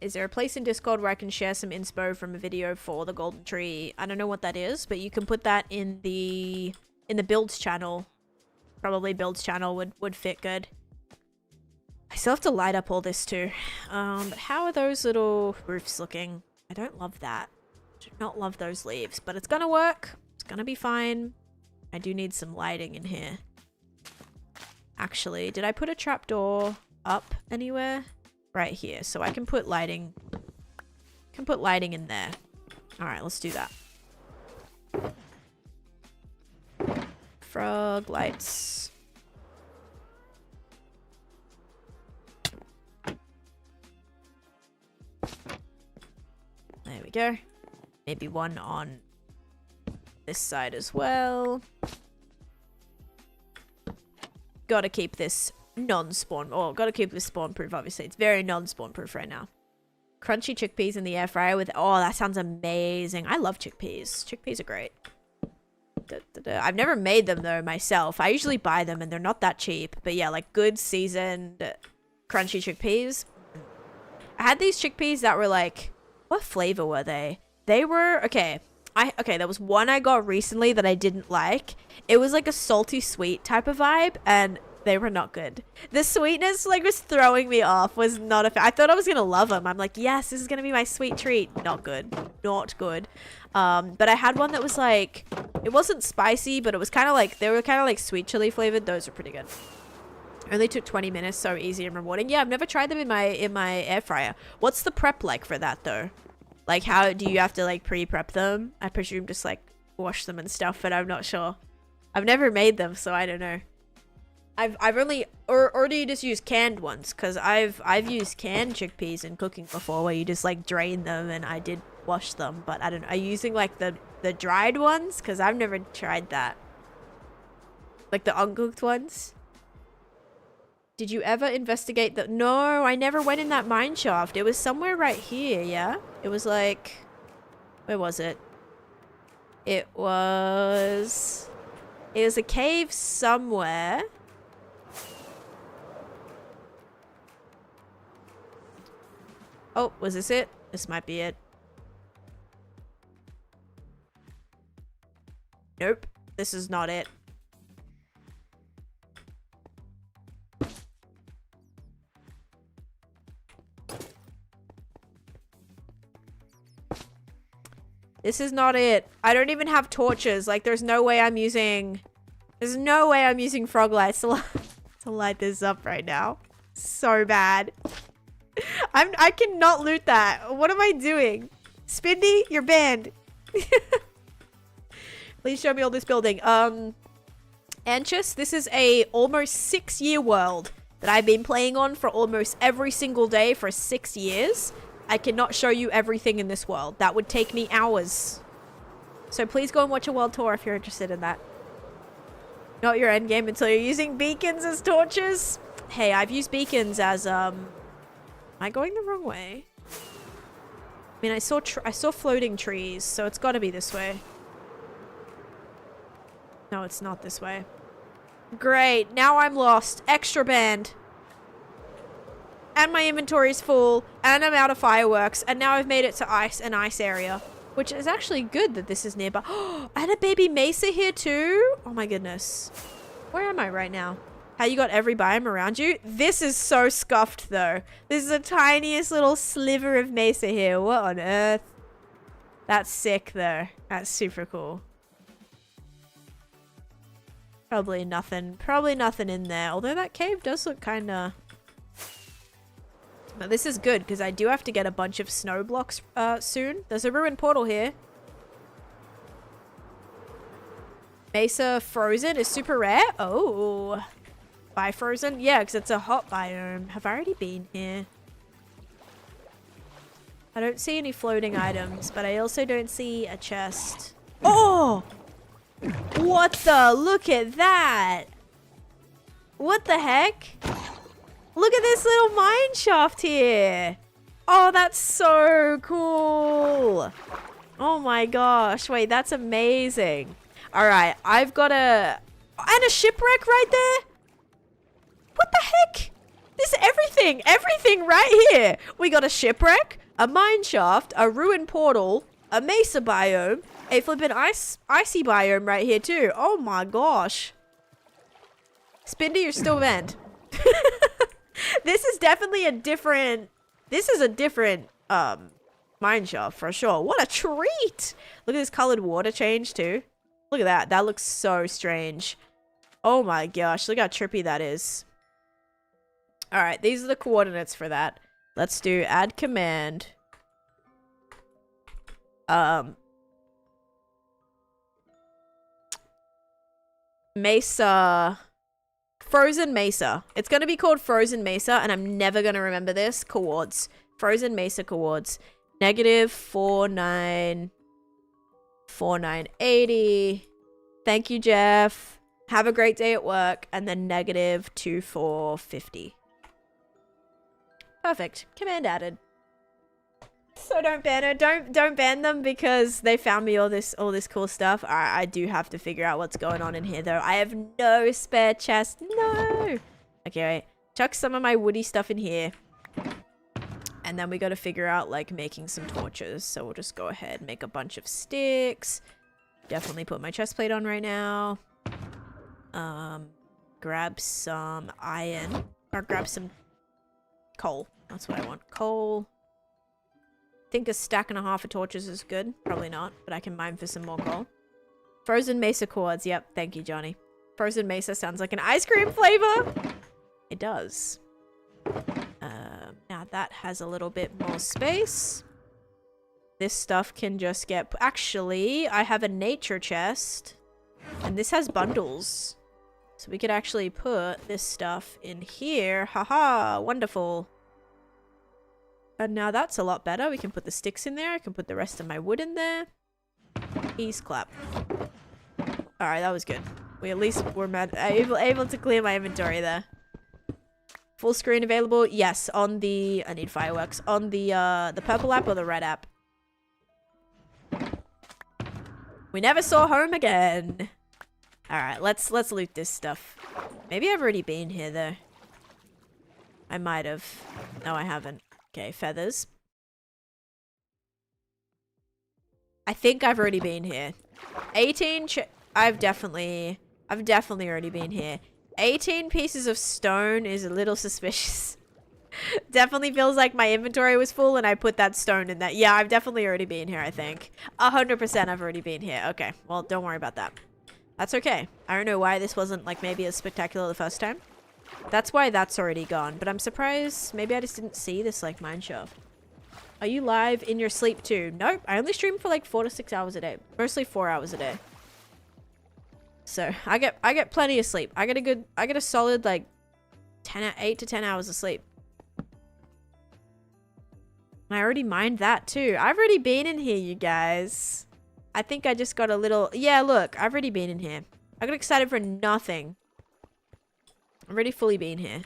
Is there a place in Discord where I can share some inspo from a video for the golden tree? I don't know what that is, but you can put that in the builds channel. Probably builds channel would fit good. I still have to light up all this too. But how are those little roofs looking? I don't love that. I do not love those leaves, but it's gonna work. It's gonna be fine. I do need some lighting in here. Actually, did I put a trapdoor up anywhere? Right here, so I can put lighting. In there. All right, let's do that. Frog lights. There we go. Maybe one on this side as well. Gotta keep this non-spawn, or gotta keep this spawn proof. Obviously it's very non-spawn proof right now. Crunchy chickpeas in the air fryer with, oh, that sounds amazing. I love chickpeas. Chickpeas are great. I've never made them though myself. I usually buy them and they're not that cheap, but yeah, like good seasoned crunchy chickpeas. I had these chickpeas that were like, what flavor were they? They were okay, there was one I got recently that I didn't like. It was like a salty sweet type of vibe, and they were not good. The sweetness like was throwing me off. Was not a I thought I was gonna love them. I'm like, yes, this is gonna be my sweet treat. Not good. Not good. But I had one that was like, it wasn't spicy, but it was kind of like, they were kind of like sweet chili flavored. Those are pretty good. Only took 20 minutes, so easy and rewarding. Yeah, I've never tried them in my air fryer. What's the prep like for that though? Like, how do you have to like pre-prep them? I presume just like wash them and stuff, but I'm not sure. I've never made them, so I don't know. I've only or do you just use canned ones? Because I've used canned chickpeas in cooking before, where you just like drain them, and I did wash them, but I don't know. Are you using like the dried ones? Because I've never tried that. Like the uncooked ones. Did you ever investigate the... No, I never went in that mine shaft. It was somewhere right here, yeah? It was like... Where was it? It was a cave somewhere. Oh, was this it? This might be it. Nope. This is not it. This is not it. I don't even have torches. Like, there's no way I'm using... There's no way I'm using frog lights to light this up right now. So bad. I cannot loot that. What am I doing? Spindy, you're banned. Please show me all this building. Anxious, this is a almost 6-year world that I've been playing on for almost every single day for 6 years. I cannot show you everything in this world. That would take me hours. So please go and watch a world tour if you're interested in that. Not your end game until you're using beacons as torches. Hey, I've used beacons as, Am I going the wrong way? I mean, I saw floating trees, so it's gotta be this way. No, it's not this way. Great, now I'm lost. Extra banned. And my inventory's full, and I'm out of fireworks, and now I've made it to an ice area, which is actually good that this is nearby. Oh, and a baby mesa here too? Oh my goodness. Where am I right now? How you got every biome around you? This is so scuffed though. This is the tiniest little sliver of mesa here. What on earth? That's sick though. That's super cool. Probably nothing in there, although that cave does look kinda... But this is good, because I do have to get a bunch of snow blocks soon. There's a ruined portal here. Mesa Frozen is super rare. Oh. Bye Frozen? Yeah, because it's a hot biome. Have I already been here? I don't see any floating items, but I also don't see a chest. Oh! What the? Look at that! What the heck? Look at this little mine shaft here. Oh, that's so cool. Oh my gosh. Wait, that's amazing. All right, I've got a... And a shipwreck right there? What the heck? This is everything. Everything right here. We got a shipwreck, a mine shaft, a ruined portal, a mesa biome, a flippin' icy biome right here too. Oh my gosh. Spindy, you're still banned. This is definitely a different... This is a different mine shaft for sure. What a treat! Look at this colored water change too. Look at that. That looks so strange. Oh my gosh. Look how trippy that is. Alright, these are the coordinates for that. Let's do add command. Mesa... Frozen Mesa. It's going to be called Frozen Mesa, and I'm never going to remember this. Coords. Frozen Mesa coords. -4980. Thank you, Jeff. Have a great day at work. And then -2450. Perfect. Command added. So don't ban her. Don't ban them because they found me all this cool stuff. I do have to figure out what's going on in here though. I have no spare chest. No. Okay, wait. Chuck some of my woody stuff in here. And then we got to figure out like making some torches. So we'll just go ahead and make a bunch of sticks. Definitely put my chest plate on right now. Grab some iron or grab some coal. That's what I want. Coal. Think a stack and a half of torches is good. Probably not, but I can mine for some more coal. Frozen Mesa cords. Yep, thank you, Johnny. Frozen Mesa sounds like an ice cream flavor. It does. Now that has a little bit more space. This stuff can just get... Actually, I have a nature chest. And this has bundles. So we could actually put this stuff in here. Haha, wonderful. And now that's a lot better. We can put the sticks in there. I can put the rest of my wood in there. Ease clap. Alright, that was good. We at least were able to clear my inventory there. Full screen available? Yes, on the... I need fireworks. On the purple app or the red app? We never saw home again. Alright, let's loot this stuff. Maybe I've already been here, though. I might have. No, I haven't. Okay, feathers. I think I've already been here. 18 I've definitely already been here. 18 pieces of stone is a little suspicious. Definitely feels like my inventory was full and I put that stone in that. Yeah, I've definitely already been here, I think. 100% I've already been here. Okay, well, don't worry about that. That's okay. I don't know why this wasn't, like, maybe as spectacular the first time. That's why that's already gone. But I'm surprised. Maybe I just didn't see this, like, mine shaft. Are you live in your sleep too? Nope. I only stream for, like, 4 to 6 hours a day. Mostly 4 hours a day. So, I get plenty of sleep. I get a solid, like, 8 to 10 hours of sleep. And I already mined that too. I've already been in here, you guys. I think I just got a little... Yeah, look. I've already been in here. I got excited for nothing. I've already fully been here.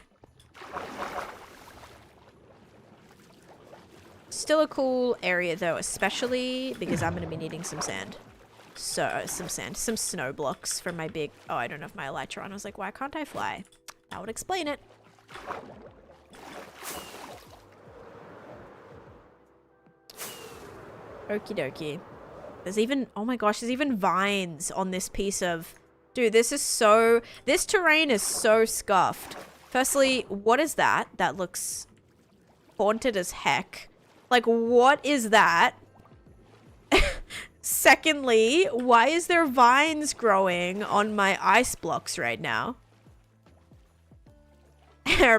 Still a cool area though, especially because I'm going to be needing some sand. So, some snow blocks for my big... Oh, I don't have my elytra on. I was like, why can't I fly? That would explain it. Okie dokie. There's even... Oh my gosh, there's even vines on this piece of... Dude, this is so... This terrain is so scuffed. Firstly, what is that? That looks haunted as heck. Like, what is that? Secondly, why is there vines growing on my ice blocks right now?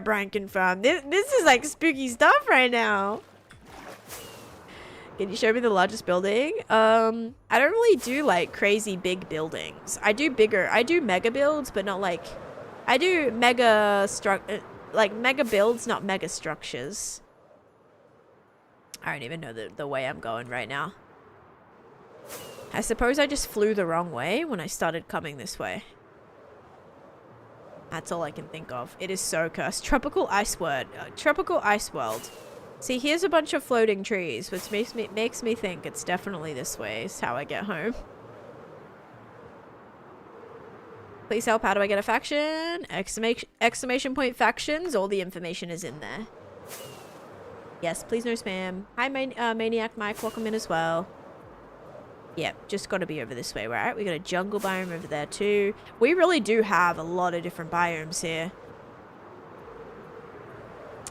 Brian confirmed. This is like spooky stuff right now. Can you show me the largest building? I don't really do like crazy big buildings. I do mega builds, but not like... I do mega builds, not mega structures. I don't even know the way I'm going right now. I suppose I just flew the wrong way when I started coming this way. That's all I can think of. It is so cursed. Tropical ice world. See, here's a bunch of floating trees, which makes me think it's definitely this way is how I get home. Please help. How do I get a faction? Exclamation point factions. All the information is in there. Yes, please no spam. Hi, Maniac Mike. Welcome in as well. Yep, just got to be over this way, right? We got a jungle biome over there too. We really do have a lot of different biomes here.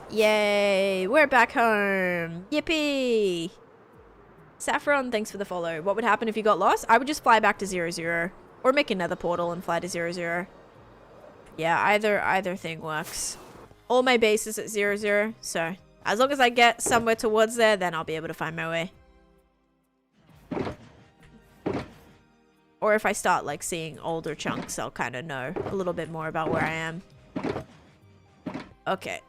Yay, we're back home. Yippee. Saffron, thanks for the follow. What would happen if you got lost? I would just fly back to 0-0. Or make another portal and fly to 0-0. Yeah, either thing works. All my base is at 0-0, so as long as I get somewhere towards there, then I'll be able to find my way. Or if I start like seeing older chunks, I'll kind of know a little bit more about where I am. Okay.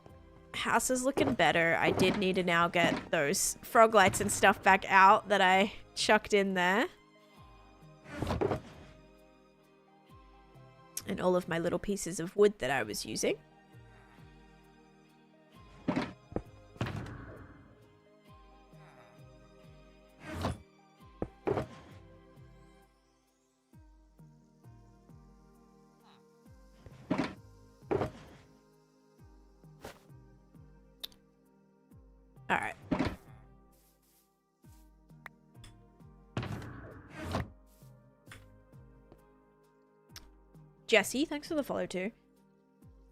House is looking better. I did need to now get those frog lights and stuff back out that I chucked in there. And all of my little pieces of wood that I was using. Alright. Jesse, thanks for the follow too.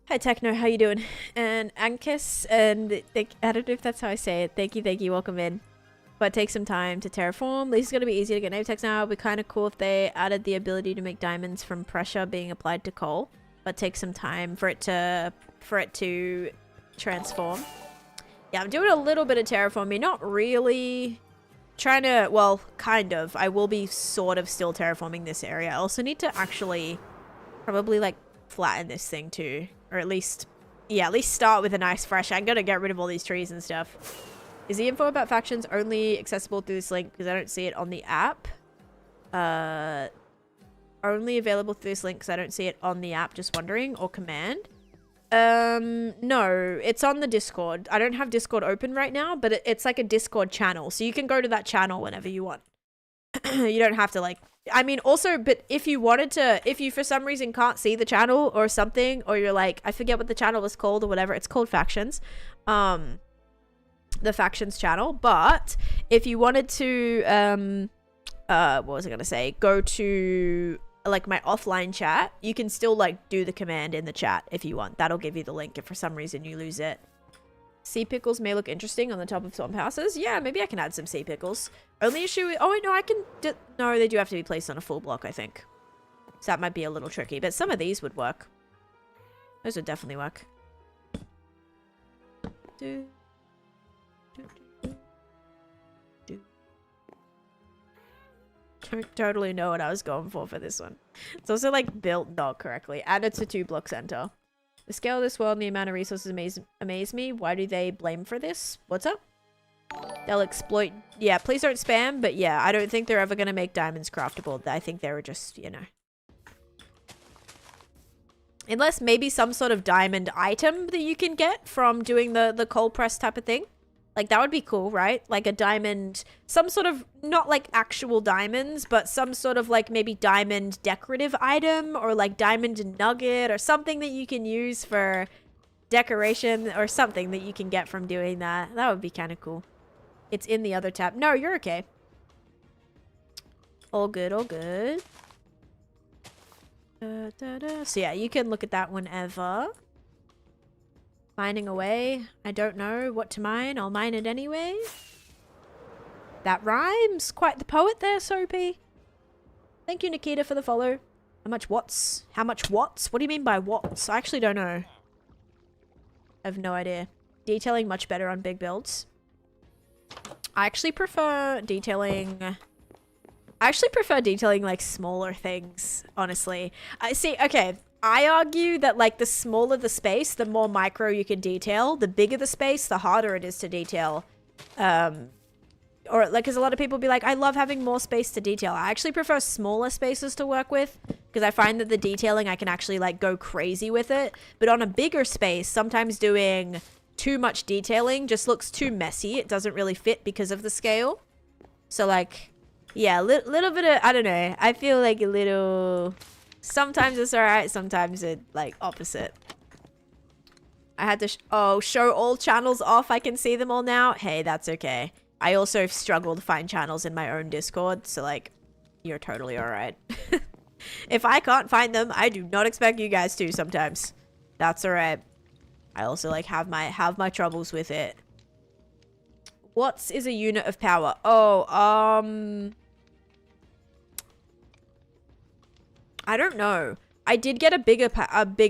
Hi Techno, how you doing? And Ankus, and I don't know if that's how I say it. Thank you, welcome in. But take some time to terraform. At least it's gonna be easy to get name tags now. It'd be kind of cool if they added the ability to make diamonds from pressure being applied to coal. But take some time for it to transform. Yeah, I'm doing a little bit of terraforming. Not really trying to, well, kind of. I will be sort of still terraforming this area. I also need to actually probably like flatten this thing too. Or at least, yeah, at least start with a nice fresh. I'm gonna get rid of all these trees and stuff. Is the info about factions only accessible through this link? Because I don't see it on the app. Only available through this link because I don't see it on the app. Just wondering. Or command. No, it's on the Discord. I don't have Discord open right now, but it's like a Discord channel. So you can go to that channel whenever you want. You don't have to like, I mean, also, but if you wanted to, if you for some reason can't see the channel or something, or you're like, I forget what the channel is called or whatever, it's called Factions. The Factions channel. But if you wanted to, what was I going to say? Go to like my offline chat, you can still like do the command in the chat if you want. That'll give you the link if for some reason you lose it. Sea pickles may look interesting on the top of swamp houses. Yeah, maybe I can add some sea pickles. Only issue with, oh no, I can, no, they do have to be placed on a full block, I think. So that might be a little tricky, but some of these would work. Those would definitely work. Don't totally know what I was going for this one. It's also like built not correctly. And it's a 2-block center. The scale of this world and the amount of resources amaze me. Why do they blame for this? What's up? They'll exploit. Yeah, please don't spam. But yeah, I don't think they're ever going to make diamonds craftable. I think they were just, you know. Unless maybe some sort of diamond item that you can get from doing the cold press type of thing. Like, that would be cool, right? Like a diamond, some sort of, not like actual diamonds, but some sort of like maybe diamond decorative item or like diamond nugget or something that you can use for decoration or something that you can get from doing that. That would be kind of cool. It's in the other tab. No, you're okay. All good, all good. So yeah, you can look at that whenever. Mining away. I don't know what to mine. I'll mine it anyway. That rhymes. Quite the poet there, Soapy. Thank you, Nikita, for the follow. How much watts? How much watts? What do you mean by watts? I actually don't know. I have no idea. Detailing much better on big builds. I actually prefer detailing... like smaller things, honestly. I see, okay. I argue that like the smaller the space, the more micro you can detail. The bigger the space, the harder it is to detail. Or like, because a lot of people be like, I love having more space to detail. I actually prefer smaller spaces to work with because I find that the detailing, I can actually like go crazy with it. But on a bigger space, sometimes doing too much detailing just looks too messy. It doesn't really fit because of the scale. So like, yeah, little bit of, I don't know. I feel like a little... Sometimes it's alright, sometimes it's like opposite. I had to show all channels off. I can see them all now. Hey, that's okay. I also struggle to find channels in my own Discord, so like, you're totally alright. If I can't find them, I do not expect you guys to sometimes. That's alright. I also like have my troubles with it. What is a unit of power? Oh, I don't know. I did get a bigger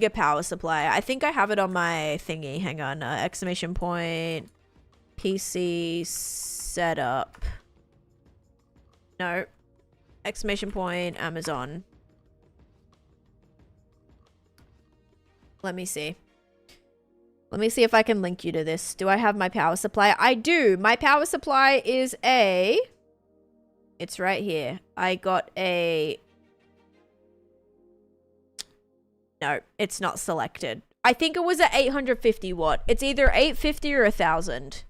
power supply. I think I have it on my thingy. Hang on. Exclamation point. PC setup. No. Exclamation point. Amazon. Let me see. Let me see if I can link you to this. Do I have my power supply? I do. My power supply is a... It's right here. I got a... No, it's not selected. I think it was at 850 watt. It's either 850 or 1000.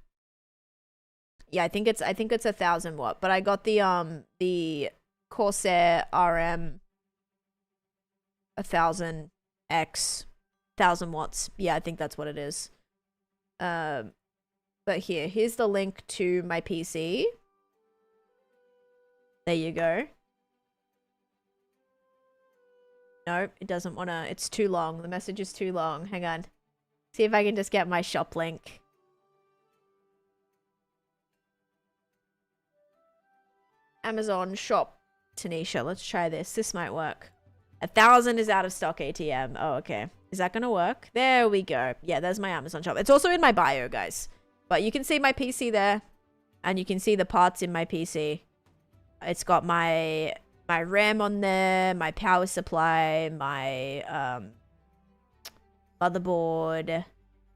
Yeah, I think it's 1000 watt. But I got the Corsair RM 1000X 1000 watts. Yeah, I think that's what it is. But here's the link to my PC. There you go. No, it doesn't want to. It's too long. The message is too long. Hang on. See if I can just get my shop link. Amazon shop. Taneesha, let's try this. This might work. 1000 is out of stock ATM. Oh, okay. Is that going to work? There we go. Yeah, there's my Amazon shop. It's also in my bio, guys. But you can see my PC there. and you can see the parts in my PC. It's got my RAM on there, my power supply, my motherboard,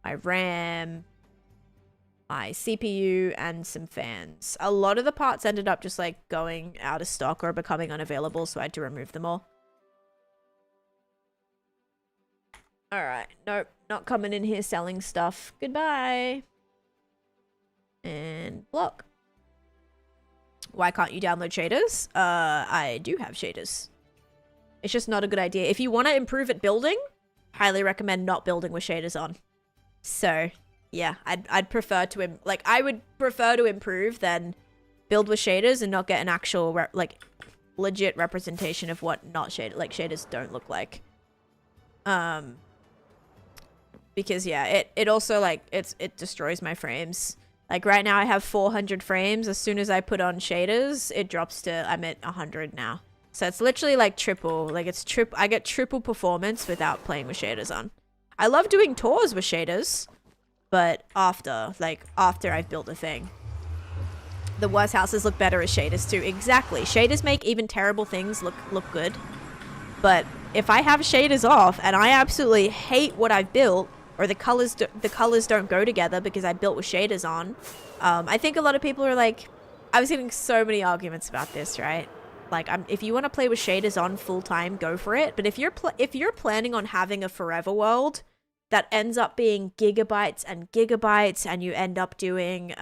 my RAM, my CPU, and some fans. A lot of the parts ended up just like going out of stock or becoming unavailable, so I had to remove them all. Alright, nope, not coming in here selling stuff. Goodbye. And block. Why can't you download shaders? I do have shaders. It's just not a good idea. If you want to improve at building, highly recommend not building with shaders on. So, yeah, I'd prefer to, I would prefer to improve than build with shaders and not get an actual, legit representation of what not shaders don't look like. Because, yeah, it also, it destroys my frames. Like, right now I have 400 frames. As soon as I put on shaders, it drops to, I'm at 100 now. So it's literally, triple. I get triple performance without playing with shaders on. I love doing tours with shaders, but after I've built a thing. The worst houses look better as shaders too. Exactly. Shaders make even terrible things look good. But if I have shaders off and I absolutely hate what I've built, or the colors don't go together because I built with shaders on. I think a lot of people are like, I was getting so many arguments about this, right? If you want to play with shaders on full time, go for it. But if you're planning on having a forever world that ends up being gigabytes and gigabytes, and you end up doing,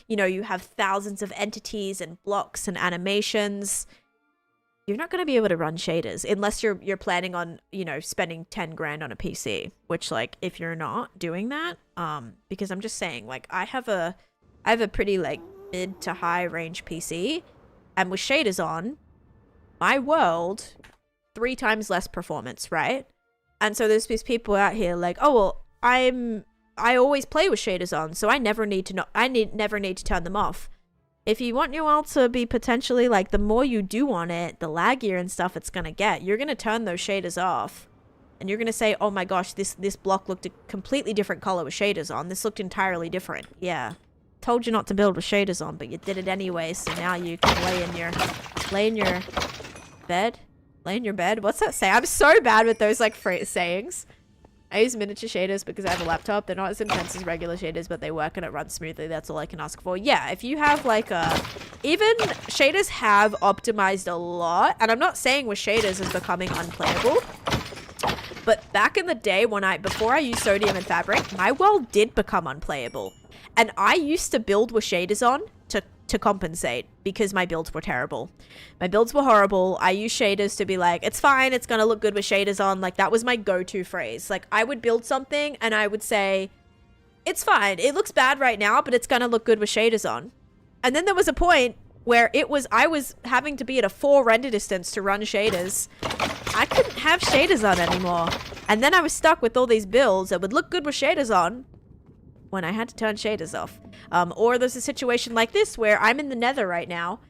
you have thousands of entities and blocks and animations, you're not going to be able to run shaders unless you're planning on, spending 10 grand on a PC, which if you're not doing that, because I'm just saying, I have a pretty mid to high range PC, and with shaders on, my world 3 times less performance, right? And so there's these people out here oh, well, I always play with shaders on, so I never need to turn them off. If you want your world to be potentially, the more you do on it, the laggier and stuff it's going to get, you're going to turn those shaders off. And you're going to say, oh my gosh, this block looked a completely different color with shaders on. This looked entirely different. Yeah. Told you not to build with shaders on, but you did it anyway, so now you can lay in your bed. Lay in your bed? What's that say? I'm so bad with those, sayings. I use miniature shaders because I have a laptop. They're not as intense as regular shaders, but they work and it runs smoothly. That's all I can ask for. Yeah, if you have even shaders have optimized a lot, and I'm not saying with shaders is becoming unplayable, but back in the day before I used sodium and fabric, my world did become unplayable. And I used to build with shaders on to compensate because my builds were terrible. My builds were horrible. I used shaders to be it's fine, it's gonna look good with shaders on. That was my go-to phrase. I would build something and I would say, it's fine, it looks bad right now, but it's gonna look good with shaders on. And then there was a point where I was having to be at a 4 render distance to run shaders. I couldn't have shaders on anymore. And then I was stuck with all these builds that would look good with shaders on when I had to turn shaders off. Or there's a situation like this where I'm in the nether right now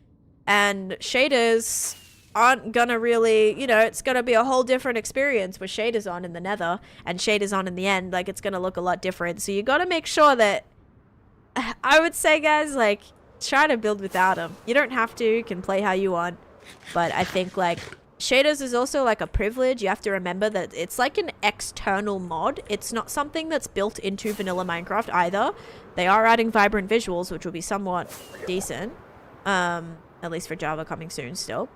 and shaders aren't gonna really, it's gonna be a whole different experience with shaders on in the nether and shaders on in the end. It's gonna look a lot different. So you gotta make sure that, I would say, guys, try to build without them. You don't have to, you can play how you want. But I think shaders is also a privilege. You have to remember that it's an external mod. It's not something that's built into vanilla Minecraft either. They are adding vibrant visuals, which will be somewhat decent. At least for Java coming soon still.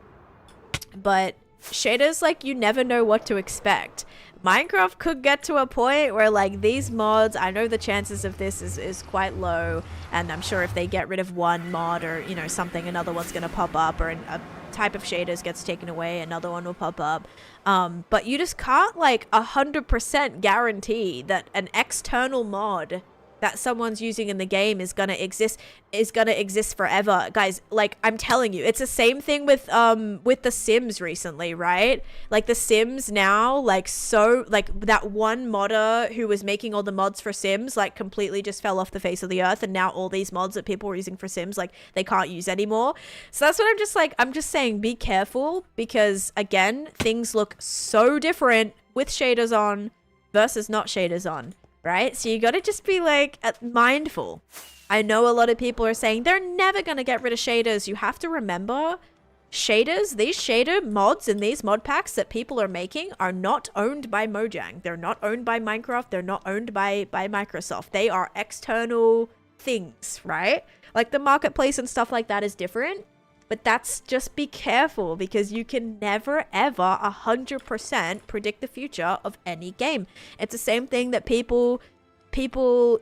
But shaders, you never know what to expect. Minecraft could get to a point where these mods, I know the chances of this is quite low, and I'm sure if they get rid of one mod or something, another one's gonna pop up, or a type of shaders gets taken away, another one will pop up. But you just can't 100% guarantee that an external mod that someone's using in the game is gonna exist forever, guys. I'm telling you, it's the same thing with the Sims recently, right? The Sims now, that one modder who was making all the mods for Sims completely just fell off the face of the earth, and now all these mods that people were using for Sims they can't use anymore. So that's what I'm just saying, be careful, because again, things look so different with shaders on versus not shaders on. Right? So you gotta just be mindful. I know a lot of people are saying they're never going to get rid of shaders. You have to remember, shaders, these shader mods and these mod packs that people are making are not owned by Mojang. They're not owned by Minecraft. They're not owned by Microsoft. They are external things, right? Like the marketplace and stuff like that is different. But that's just be careful because you can never ever 100% predict the future of any game. It's the same thing that people,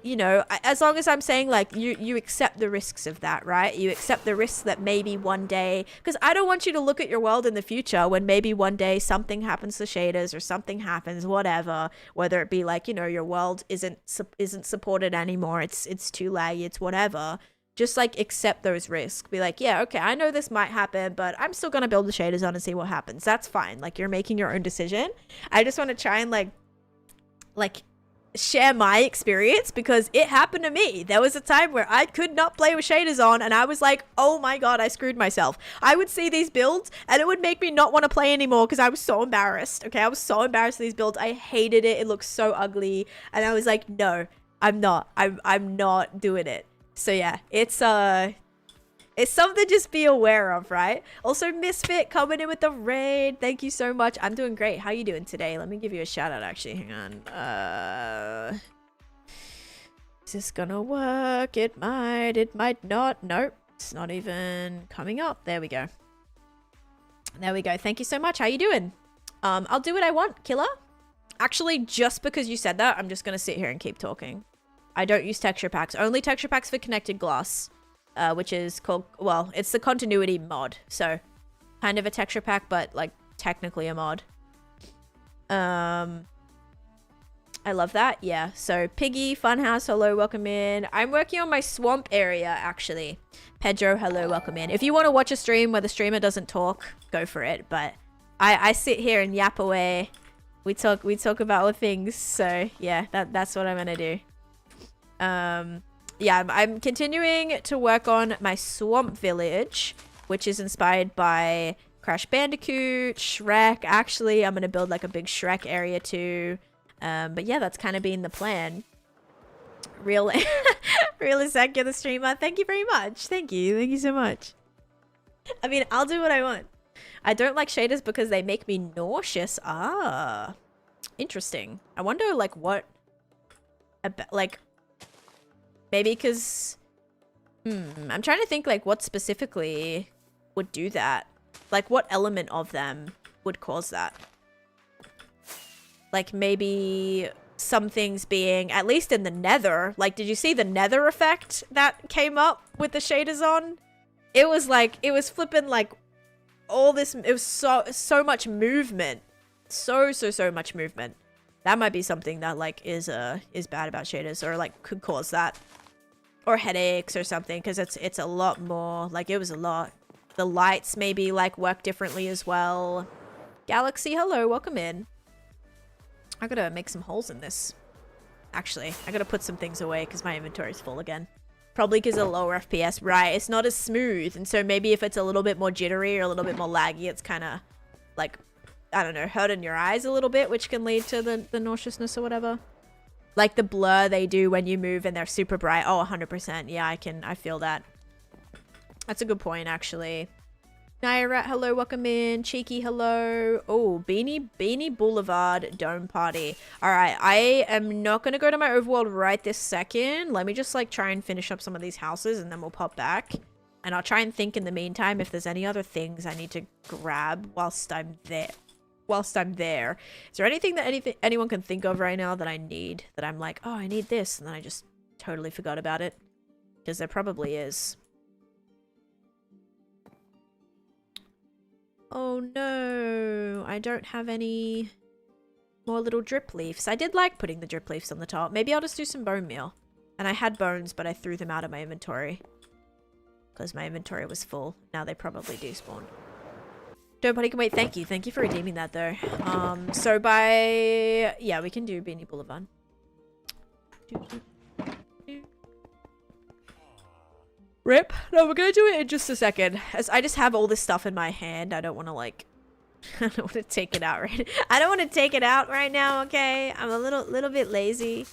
you know, as long as I'm saying like you accept the risks of that, right? You accept the risks that maybe one day, because I don't want you to look at your world in the future when maybe one day something happens to shaders or something happens, whatever, whether it be like, you know, your world isn't supported anymore. It's too laggy. It's whatever. Just like accept those risks. Be like, yeah, okay, I know this might happen, but I'm still gonna build the shaders on and see what happens. That's fine. Like you're making your own decision. I just want to try and like share my experience because it happened to me. There was a time where I could not play with shaders on and I was like, oh my god, I screwed myself. I would see these builds and it would make me not want to play anymore because I was so embarrassed. Okay, I was so embarrassed of these builds. I hated it. It looked so ugly and I was like, no, I'm not doing it. So yeah, it's something to just be aware of, right? Also, Misfit coming in with the raid. Thank you so much. I'm doing great. How you doing today? Let me give you a shout out, actually. Hang on. Is this gonna work? It might not. Nope. It's not even coming up. There we go. There we go. Thank you so much. How you doing? I'll do what I want, Killer. Actually, just because you said that, I'm just gonna sit here and keep talking. I don't use texture packs. Only texture packs for connected glass. Which is called, well, it's the continuity mod. So, kind of a texture pack, but like technically a mod. I love that. Yeah. So, Piggy, Funhouse, hello, welcome in. I'm working on my swamp area, actually. Pedro, hello, welcome in. If you want to watch a stream where the streamer doesn't talk, go for it. But I sit here and yap away. We talk about all things. So, yeah, that's what I'm gonna do. Yeah, I'm continuing to work on my swamp village, which is inspired by Crash Bandicoot, Shrek. Actually, I'm going to build like a big Shrek area too. But yeah, that's kind of been the plan. Real secular streamer. Thank you very much. Thank you so much. I mean, I'll do what I want. I don't like shaders because they make me nauseous. Ah, interesting. I wonder like what, like, maybe because, I'm trying to think like what specifically would do that. Like what element of them would cause that? Like maybe some things being, at least in the nether, like did you see the nether effect that came up with the shaders on? It was like, it was flipping like all this, it was so much movement. So much movement. That might be something that like is bad about shaders or like could cause that. Or headaches or something, because it's a lot more, like it was a lot. The lights maybe like work differently as well. Galaxy, hello, welcome in. I gotta make some holes in this. Actually, I gotta put some things away because my inventory is full again. Probably because of lower FPS, right? It's not as smooth, and so maybe if it's a little bit more jittery or a little bit more laggy, it's kind of like, I don't know, hurting your eyes a little bit, which can lead to the nauseousness or whatever. Like the blur they do when you move and they're super bright. Oh, 100%. Yeah, I feel that. That's a good point, actually. Naira, hello, welcome in. Cheeky, hello. Oh, Beanie Boulevard Dome Party. All right, I am not going to go to my overworld right this second. Let me just like try and finish up some of these houses and then we'll pop back. And I'll try and think in the meantime if there's any other things I need to grab whilst I'm there. Is there anything that anyone can think of right now that I need, that I'm like, oh, I need this, and then I just totally forgot about it? Because there probably is. Oh no, I don't have any more little drip leaves. I did like putting the drip leaves on the top. Maybe I'll just do some bone meal. And I had bones, but I threw them out of my inventory because my inventory was full. Now they probably despawn. Nobody can wait. Thank you for redeeming that though. So by, yeah, we can do Beanie Boulevard. Rip. No, we're gonna do it in just a second. As I just have all this stuff in my hand, I don't want to like, I don't want to take it out right. I don't want to take it out right now. Okay, I'm a little bit lazy.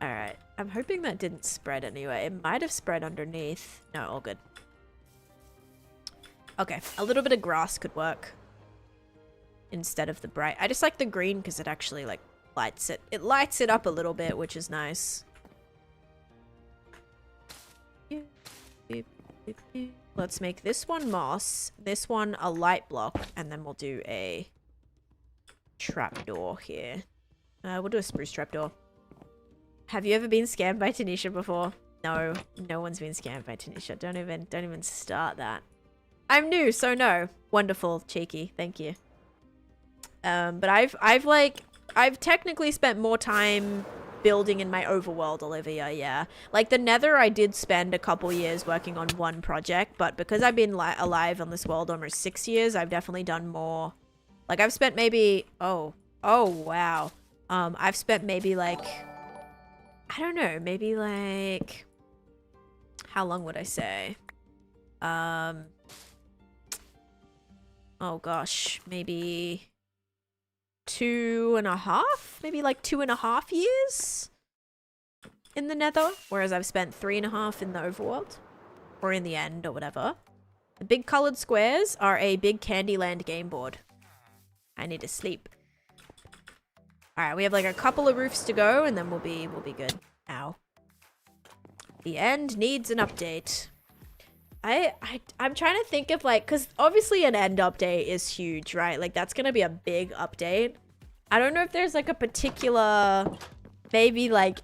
All right. I'm hoping that didn't spread anyway. It might have spread underneath. No, all good. Okay, a little bit of grass could work instead of the bright. I just like the green because it actually like lights it. It lights it up a little bit, which is nice. Let's make this one moss, this one a light block, and then we'll do a trapdoor here. We'll do a spruce trapdoor. Have you ever been scammed by Taneesha before? No, no one's been scammed by Taneesha. Don't even start that. I'm new, so no. Wonderful, cheeky. Thank you. But I've technically spent more time building in my overworld, Olivia, yeah. Like the Nether, I did spend a couple years working on one project, but because I've been alive on this world almost 6 years, I've definitely done more. Like I've spent maybe, oh wow. I've spent maybe like, I don't know, maybe like, how long would I say? Oh gosh, maybe 2.5? Maybe like 2.5 years in the Nether, whereas I've spent 3.5 in the overworld, or in the end, or whatever. The big colored squares are a big Candyland game board. I need to sleep. Alright, we have like a couple of roofs to go, and then we'll be good. Ow. The end needs an update. I'm trying to think of like, because obviously an end update is huge, right? Like that's gonna be a big update. I don't know if there's like a particular, maybe like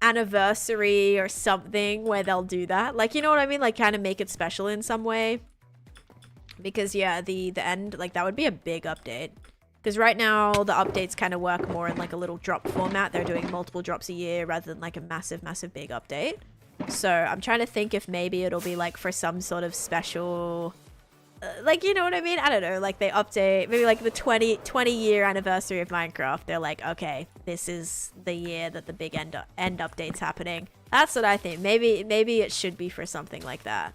anniversary or something where they'll do that. Like, you know what I mean? Like kind of make it special in some way. Because yeah, the end, like that would be a big update. Because right now the updates kind of work more in like a little drop format. They're doing multiple drops a year rather than like a massive big update. So I'm trying to think if maybe it'll be like for some sort of special, like, you know what I mean? I don't know, like they update, maybe like the 20 year anniversary of Minecraft. They're like, okay, this is the year that the big end update's happening. That's what I think. Maybe it should be for something like that.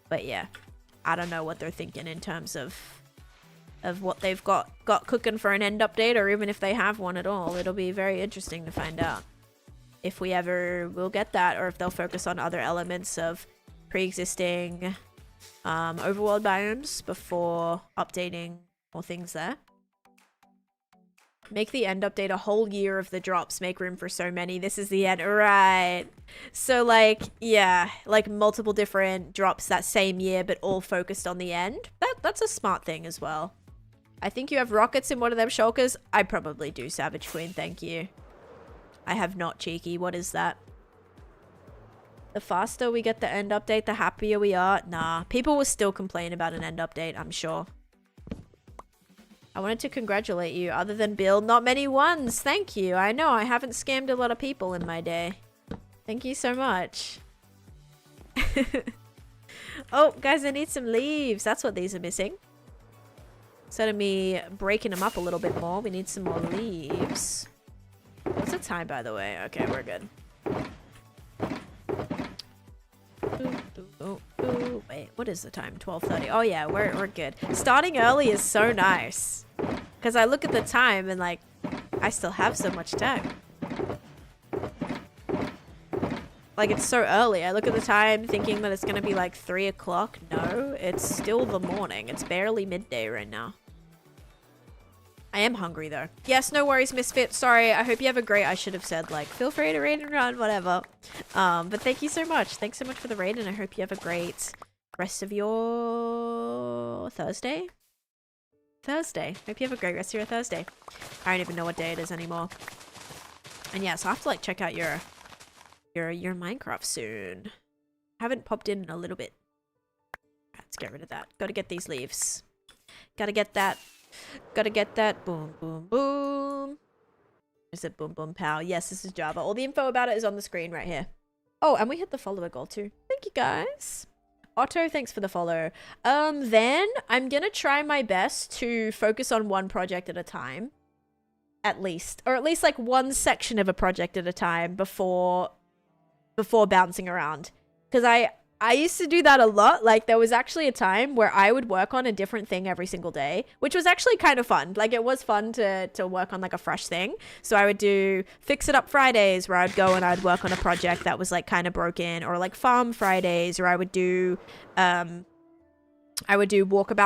But yeah, I don't know what they're thinking in terms of what they've got cooking for an end update, or even if they have one at all. It'll be very interesting to find out if we ever will get that, or if they'll focus on other elements of pre-existing overworld biomes before updating more things there. Make the end update a whole year of the drops. Make room for so many. This is the end. Right. So like, yeah, like multiple different drops that same year, but all focused on the end. That's a smart thing as well. I think you have rockets in one of them shulkers. I probably do, Savage Queen. Thank you. I have not, cheeky. What is that? The faster we get the end update, the happier we are. Nah, people will still complain about an end update, I'm sure. I wanted to congratulate you. Other than Bill, not many ones. Thank you. I know, I haven't scammed a lot of people in my day. Thank you so much. Oh, guys, I need some leaves. That's what these are missing. Instead of me breaking them up a little bit more, we need some more leaves. What's the time, by the way? Okay, we're good. Wait, what is the time? 12:30. Oh yeah, we're good. Starting early is so nice. Because I look at the time and like, I still have so much time. Like it's so early. I look at the time thinking that it's going to be like 3 o'clock. No, it's still the morning. It's barely midday right now. I am hungry though. Yes, no worries, Misfit. Sorry, I hope you have a great... I should have said like, feel free to raid and run, whatever. But thank you so much. Thanks so much for the raid, and I hope you have a great rest of your Thursday. Hope you have a great rest of your Thursday. I don't even know what day it is anymore. And yeah, so I have to like check out your Minecraft soon. I haven't popped in a little bit. Let's get rid of that. Gotta get these leaves. Gotta get that. Gotta get that. Boom, boom, boom. Is it boom, boom, pow? Yes, this is Java. All the info about it is on the screen right here. Oh, and we hit the follower goal too. Thank you, guys. Otto, thanks for the follow. Then I'm gonna try my best to focus on one project at a time. At least. Or at least like one section of a project at a time before bouncing around. Because I I used to do that a lot. Like there was actually a time where I would work on a different thing every single day, which was actually kind of fun. Like it was fun to work on like a fresh thing. So I would do Fix It Up Fridays where I'd go and I'd work on a project that was like kind of broken, or like Farm Fridays, or I would do Walkabout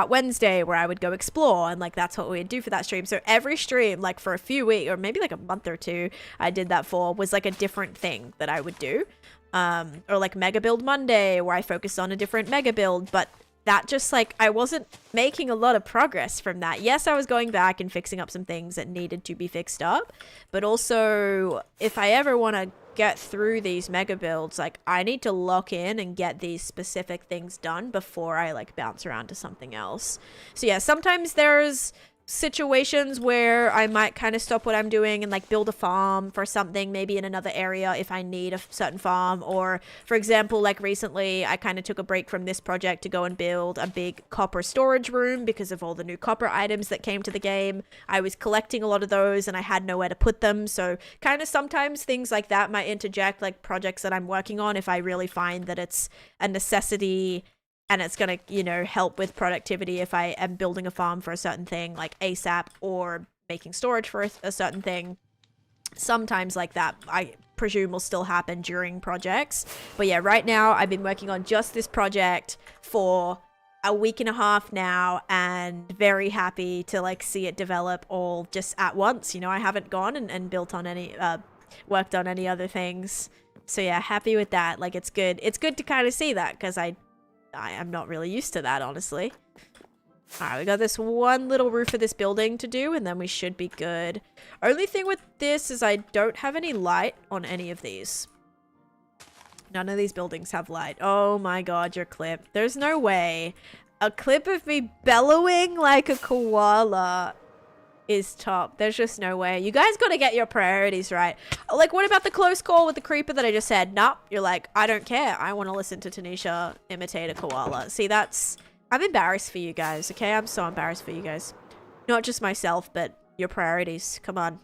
Wednesday where I would go explore, and like that's what we'd do for that stream. So every stream, like for a few weeks or maybe like a month or two, I did that for was like a different thing that I would do. Or like Mega Build Monday where I focused on a different Mega Build, but that just like I wasn't making a lot of progress from that. Yes, I was going back and fixing up some things that needed to be fixed up, but also if I ever want to get through these mega builds, like I need to lock in and get these specific things done before I like bounce around to something else. So yeah, sometimes there's situations where I might kind of stop what I'm doing and like build a farm for something maybe in another area if I need a certain farm. Or for example, like recently I kind of took a break from this project to go and build a big copper storage room because of all the new copper items that came to the game. I was collecting a lot of those and I had nowhere to put them, so kind of sometimes things like that might interject like projects that I'm working on if I really find that it's a necessity and it's going to, you know, help with productivity if I am building a farm for a certain thing, like ASAP, or making storage for a certain thing. Sometimes like that, I presume, will still happen during projects. But yeah, right now, I've been working on just this project for a week and a half now, and very happy to like see it develop all just at once. You know, I haven't gone and built on any, worked on any other things. So yeah, happy with that. Like, it's good. It's good to kind of see that, because I am not really used to that, honestly. Alright, we got this one little roof of this building to do, and then we should be good. Only thing with this is I don't have any light on any of these. None of these buildings have light. Oh my god, your clip. There's no way. A clip of me bellowing like a koala is top. There's just no way. You guys gotta get your priorities right. Like, what about the close call with the creeper that I just said? Nope. You're like, I don't care. I want to listen to Taneesha imitate a koala. See, that's... I'm embarrassed for you guys, okay? I'm so embarrassed for you guys. Not just myself, but your priorities. Come on.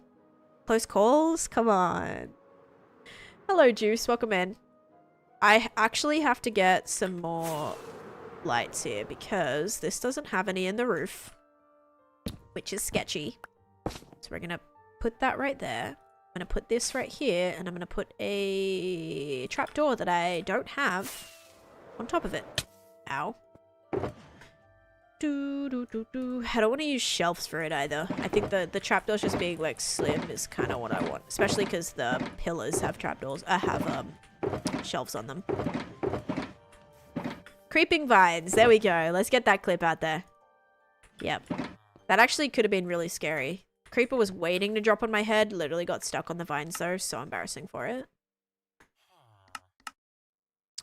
Close calls? Come on. Hello, Juice. Welcome in. I actually have to get some more lights here because this doesn't have any in the roof, which is sketchy. So we're gonna put that right there. I'm gonna put this right here, and I'm gonna put a trapdoor that I don't have on top of it. Ow. I don't want to use shelves for it either. I think the trapdoors just being like slim is kind of what I want, especially because the pillars have trapdoors. I have shelves on them. Creeping vines. There we go. Let's get that clip out there. Yep. That actually could have been really scary. Creeper was waiting to drop on my head. Literally got stuck on the vines though. So embarrassing for it.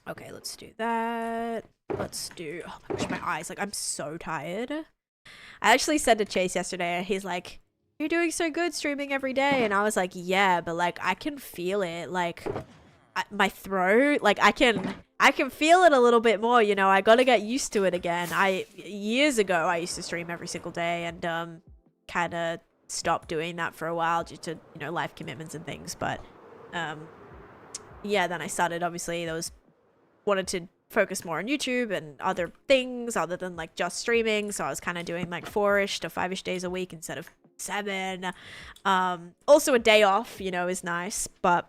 Okay, let's do that. Let's do... Oh my gosh, my eyes. Like, I'm so tired. I actually said to Chase yesterday, he's like, you're doing so good streaming every day. And I was like, yeah, but like, I can feel it. Like, my throat, like, I can feel it a little bit more, you know. I gotta get used to it again. Years ago, I used to stream every single day and kind of stopped doing that for a while due to, you know, life commitments and things. But, yeah, then I started, obviously, wanted to focus more on YouTube and other things other than like just streaming, so I was kind of doing like 4-ish to 5-ish days a week instead of 7. Also a day off, you know, is nice, but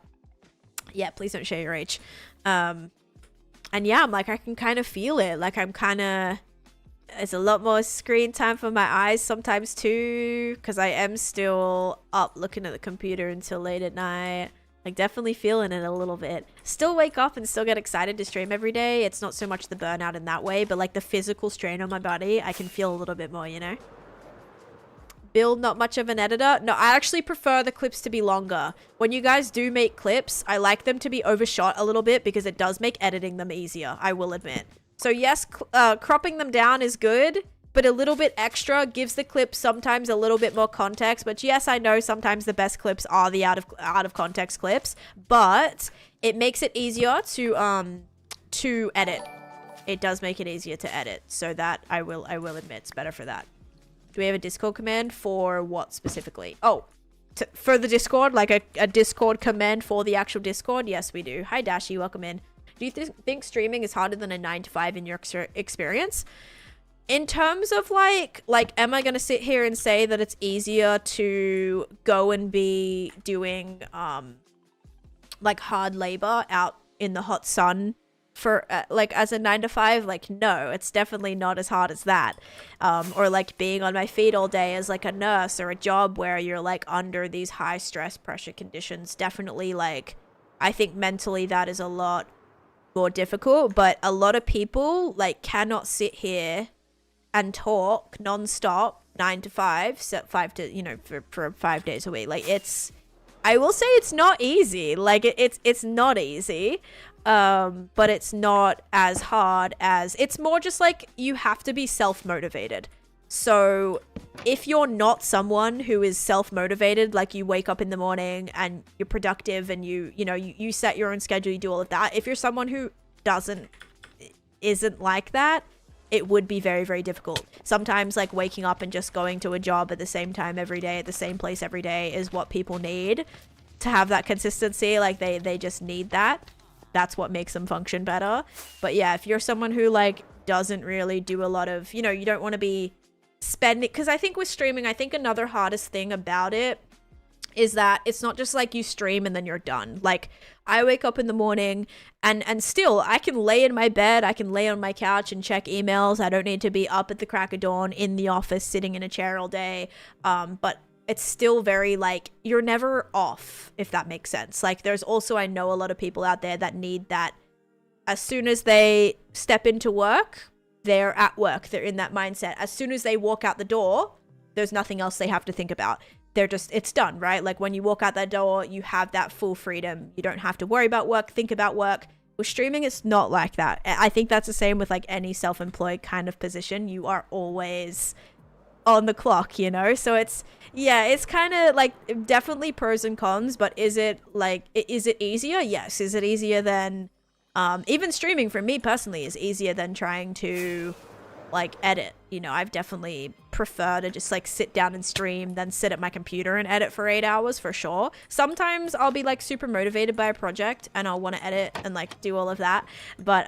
yeah, please don't share your age. And yeah, I'm like, I can kind of feel it, like I'm kind of, it's a lot more screen time for my eyes sometimes too, because I am still up looking at the computer until late at night. Like, definitely feeling it a little bit. Still wake up and still get excited to stream every day. It's not so much the burnout in that way, but like the physical strain on my body, I can feel a little bit more, you know? Build not much of an editor. No, I actually prefer the clips to be longer. When you guys do make clips, I like them to be overshot a little bit because it does make editing them easier, I will admit. So yes, cropping them down is good, but a little bit extra gives the clip sometimes a little bit more context. But yes, I know sometimes the best clips are the out of context clips, but it makes it easier to edit. It does make it easier to edit, so that I will admit it's better for that. Do we have a Discord command for what specifically? Oh, for the Discord, like a Discord command for the actual Discord? Yes, we do. Hi, Dashi, welcome in. Do you think streaming is harder than a 9 to 5 in your experience? In terms of like, am I going to sit here and say that it's easier to go and be doing, like hard labor out in the hot sun for like as a 9 to 5? Like, no, it's definitely not as hard as that. Or like being on my feet all day as like a nurse or a job where you're like under these high stress pressure conditions. Definitely, like, I think mentally that is a lot more difficult, but a lot of people like cannot sit here and talk non-stop 9 to 5, set 5 to, you know, for 5 days a week. Like, I will say it's not easy. Like, it's not easy, but it's not as hard as, it's more just like you have to be self-motivated. So if you're not someone who is self-motivated, like you wake up in the morning and you're productive and you know, you set your own schedule, you do all of that. If you're someone who isn't like that, it would be very, very difficult. Sometimes like waking up and just going to a job at the same time every day, at the same place every day is what people need to have that consistency. Like they just need that. That's what makes them function better. But yeah, if you're someone who like doesn't really do a lot of, you know, you don't want to be spending, because I think with streaming, I think another hardest thing about it is that it's not just like you stream and then you're done. Like, I wake up in the morning and still I can lay in my bed, I can lay on my couch and check emails. I don't need to be up at the crack of dawn in the office sitting in a chair all day. But it's still very like, you're never off, if that makes sense. Like, there's also, I know a lot of people out there that need that as soon as they step into work, they're at work, they're in that mindset. As soon as they walk out the door, there's nothing else they have to think about. They're just, it's done, right? Like, when you walk out that door, you have that full freedom. You don't have to worry about work, think about work. With streaming, it's not like that. I think that's the same with like any self-employed kind of position. You are always on the clock, you know? So it's, yeah, it's kind of like definitely pros and cons, but is it easier? Yes. Is it easier than, even streaming for me personally is easier than trying to like edit. You know, I've definitely prefer to just like sit down and stream than sit at my computer and edit for 8 hours, for sure. Sometimes I'll be like super motivated by a project and I'll want to edit and like do all of that. But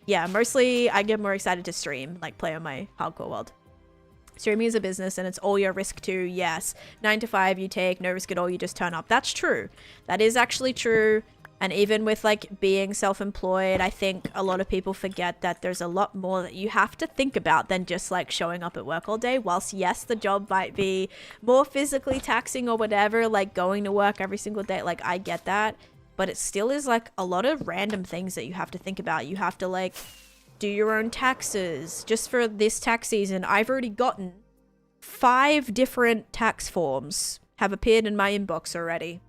yeah, mostly I get more excited to stream, like play on my hardcore world. Streaming is a business and it's all your risk too. Yes. 9 to 5 you take, no risk at all, you just turn up. That's true. That is actually true. And even with like being self-employed, I think a lot of people forget that there's a lot more that you have to think about than just like showing up at work all day. Whilst yes, the job might be more physically taxing or whatever, like going to work every single day, like I get that, but it still is like a lot of random things that you have to think about. You have to like do your own taxes. Just for this tax season, I've already gotten 5 different tax forms have appeared in my inbox already.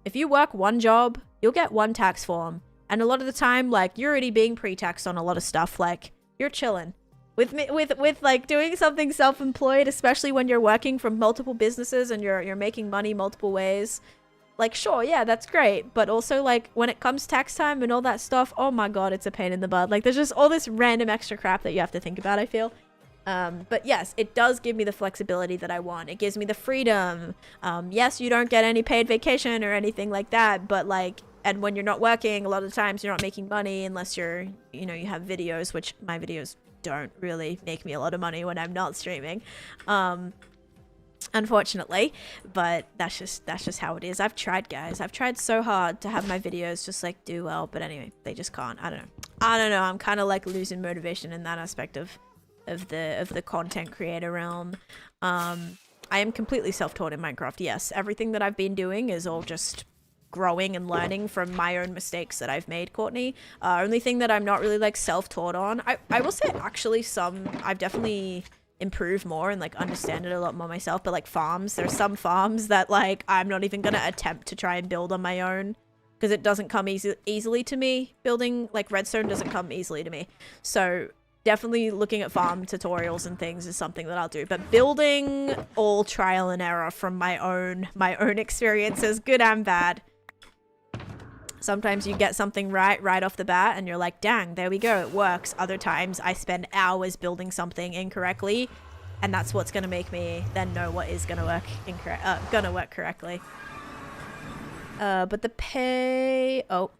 If you work one job, you'll get one tax form. And a lot of the time, like, you're already being pre-taxed on a lot of stuff. Like, you're chilling. With like doing something self-employed, especially when you're working from multiple businesses and you're making money multiple ways. Like, sure, yeah, that's great. But also, like, when it comes tax time and all that stuff, oh my god, it's a pain in the butt. Like, there's just all this random extra crap that you have to think about, I feel. But yes, it does give me the flexibility that I want. It gives me the freedom. Yes, you don't get any paid vacation or anything like that, but like, and when you're not working, a lot of times you're not making money unless you're, you know, you have videos, which my videos don't really make me a lot of money when I'm not streaming. Unfortunately, but that's just how it is. I've tried, guys. I've tried so hard to have my videos just like do well, but anyway, they just can't. I don't know. I'm kind of like losing motivation in that aspect of the content creator realm. I am completely self-taught in Minecraft. Yes, everything that I've been doing is all just growing and learning from my own mistakes that I've made, Courtney. Only thing that I'm not really like self-taught on, I will say actually I've definitely improved more and like understand it a lot more myself, but like farms, there's some farms that like I'm not even gonna attempt to try and build on my own because it doesn't come easily to me. Building like redstone doesn't come easily to me. So definitely looking at farm tutorials and things is something that I'll do, but building all trial and error from my own experiences, good and bad. Sometimes you get something right off the bat and you're like, dang, there we go, it works. Other times I spend hours building something incorrectly and that's what's going to make me then know what is going to work correctly. But the pay, oh,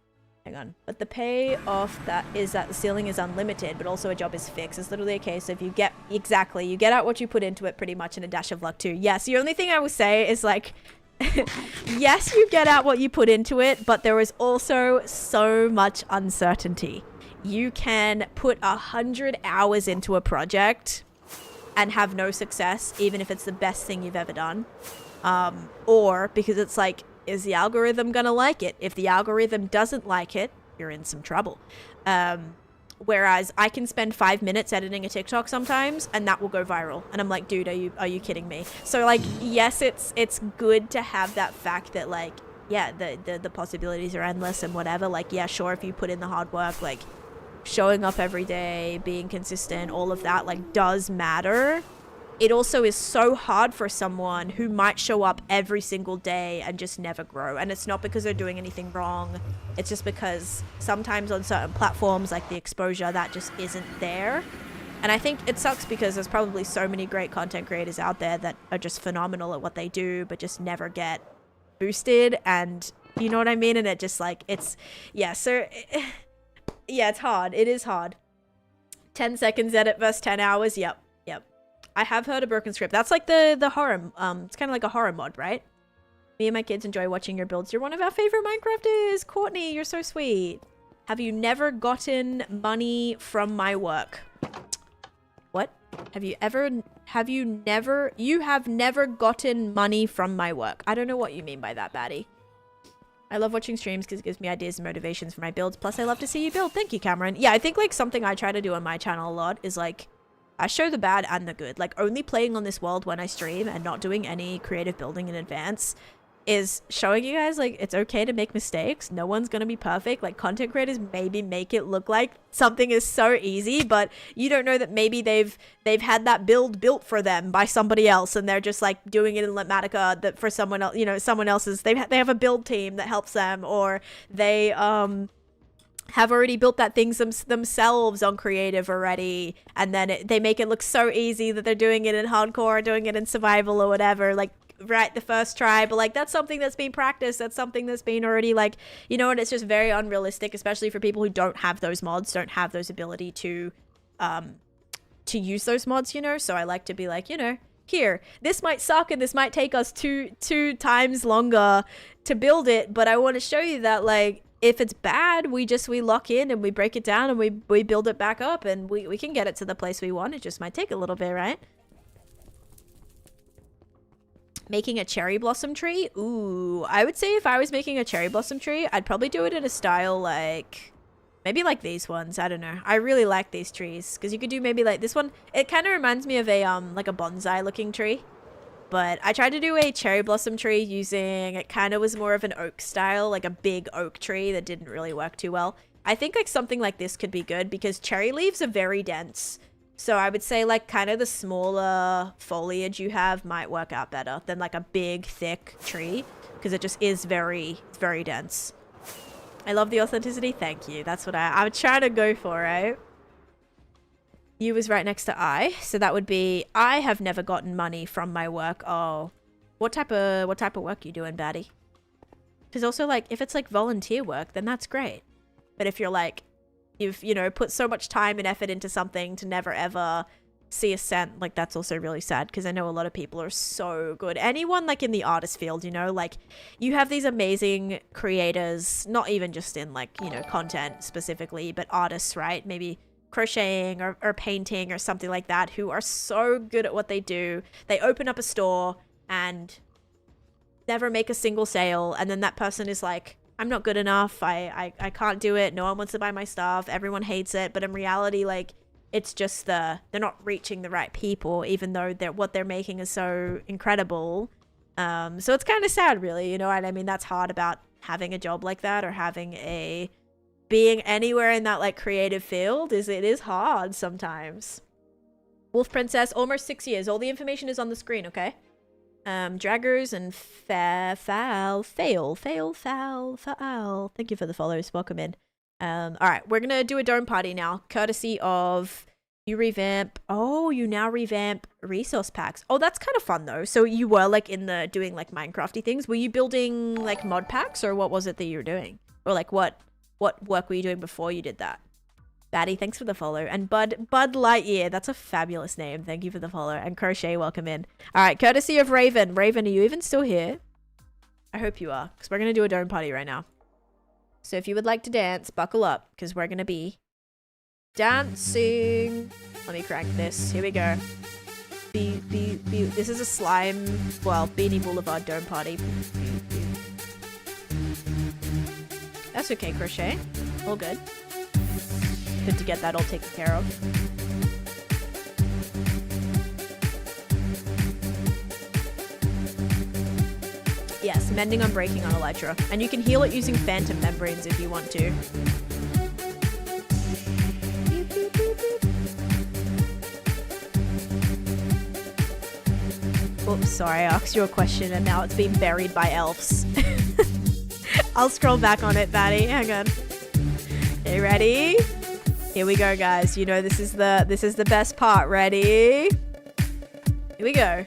Hang on. But the payoff that is that the ceiling is unlimited, but also a job is fixed. It's literally a case of you get out what you put into it pretty much, and a dash of luck too. Yes, the only thing I will say is like, yes, you get out what you put into it, but there is also so much uncertainty. You can put 100 hours into a project and have no success, even if it's the best thing you've ever done. Or because it's like, is the algorithm gonna like it? If the algorithm doesn't like it, you're in some trouble. Whereas I can spend 5 minutes editing a TikTok sometimes, and that will go viral. And I'm like, dude, are you kidding me? So like, yes, it's good to have that fact that like, yeah, the possibilities are endless and whatever. Like, yeah, sure, if you put in the hard work, like showing up every day, being consistent, all of that like does matter. It also is so hard for someone who might show up every single day and just never grow. And it's not because they're doing anything wrong. It's just because sometimes on certain platforms, like the exposure, that just isn't there. And I think it sucks because there's probably so many great content creators out there that are just phenomenal at what they do, but just never get boosted. And you know what I mean? And it just like, it's, yeah, so yeah, it's hard. It is hard. 10 seconds edit versus 10 hours. Yep. I have heard of Broken Script. That's like the horror, it's kind of like a horror mod, right? Me and my kids enjoy watching your builds. You're one of our favorite Minecrafters. Courtney, you're so sweet. Have you never gotten money from my work? What? You have never gotten money from my work. I don't know what you mean by that, baddie. I love watching streams because it gives me ideas and motivations for my builds. Plus, I love to see you build. Thank you, Cameron. Yeah, I think like something I try to do on my channel a lot is like, I show the bad and the good. Like only playing on this world when I stream and not doing any creative building in advance is showing you guys like it's okay to make mistakes. No one's gonna be perfect. Like content creators maybe make it look like something is so easy, but you don't know that maybe they've had that build built for them by somebody else and they're just like doing it in Litmatica that for someone else, you know, someone else's, they have a build team that helps them, or they have already built that thing themselves on creative already, and then they make it look so easy that they're doing it in hardcore or doing it in survival or whatever, like right the first try. But like that's something that's been practiced, that's something that's been already like, you know, and it's just very unrealistic, especially for people who don't have those mods, don't have those ability to use those mods, you know. So I like to be like, you know, here, this might suck and this might take us two times longer to build it, but I want to show you that like if it's bad, we lock in and we break it down and we build it back up, and we can get it to the place we want. It just might take a little bit, right? Making a cherry blossom tree? Ooh, I would say if I was making a cherry blossom tree, I'd probably do it in a style like, maybe like these ones. I don't know. I really like these trees because you could do maybe like this one. It kind of reminds me of a like a bonsai looking tree. But I tried to do a cherry blossom tree using, it kind of was more of an oak style, like a big oak tree that didn't really work too well. I think like something like this could be good because cherry leaves are very dense. So I would say like kind of the smaller foliage you have might work out better than like a big thick tree because it just is very dense. I love the authenticity. Thank you. That's what I'm trying to go for, right? You was right next to I, so that would be I have never gotten money from my work. Oh, what type of work you doing, baddie? Because also like if it's like volunteer work, then that's great. But if you're like, you've put so much time and effort into something to never ever see a cent, like that's also really sad because I know a lot of people are so good. Anyone like in the artist field, you know, like you have these amazing creators, not even just in like, you know, content specifically, but artists, right? Maybe crocheting or painting or something like that, who are so good at what they do. They open up a store and never make a single sale, and then that person is like, I'm not good enough, I can't do it, no one wants to buy my stuff, everyone hates it. But in reality, like it's just they're not reaching the right people, even though what they're making is so incredible. So it's kind of sad, really, you know what I mean? That's hard about having a job like that, or being anywhere in that like creative field. It is hard sometimes. Wolf Princess, almost 6 years. All the information is on the screen, okay? Draggers and foul. Thank you for the follows. Welcome in. All right, we're gonna do a dome party now, courtesy of you now revamp resource packs. Oh, that's kind of fun though. So you were like doing like Minecrafty things. Were you building like mod packs, or what was it that you were doing? Or like what What work were you doing before you did that? Batty, thanks for the follow. And Bud Lightyear, that's a fabulous name. Thank you for the follow. And Crochet, welcome in. All right, courtesy of Raven. Raven, are you even still here? I hope you are, because we're going to do a dome party right now. So if you would like to dance, buckle up, because we're going to be dancing. Let me crank this. Here we go. This is a slime, well, Beanie Boulevard dome party. That's okay, Crochet. All good. Good to get that all taken care of. Yes, mending on breaking on Elytra. And you can heal it using phantom membranes if you want to. Oops, sorry, I asked you a question and now it's been buried by elves. I'll scroll back on it, Batty. Hang on. Okay, ready? Here we go, guys. You know this is the best part. Ready? Here we go.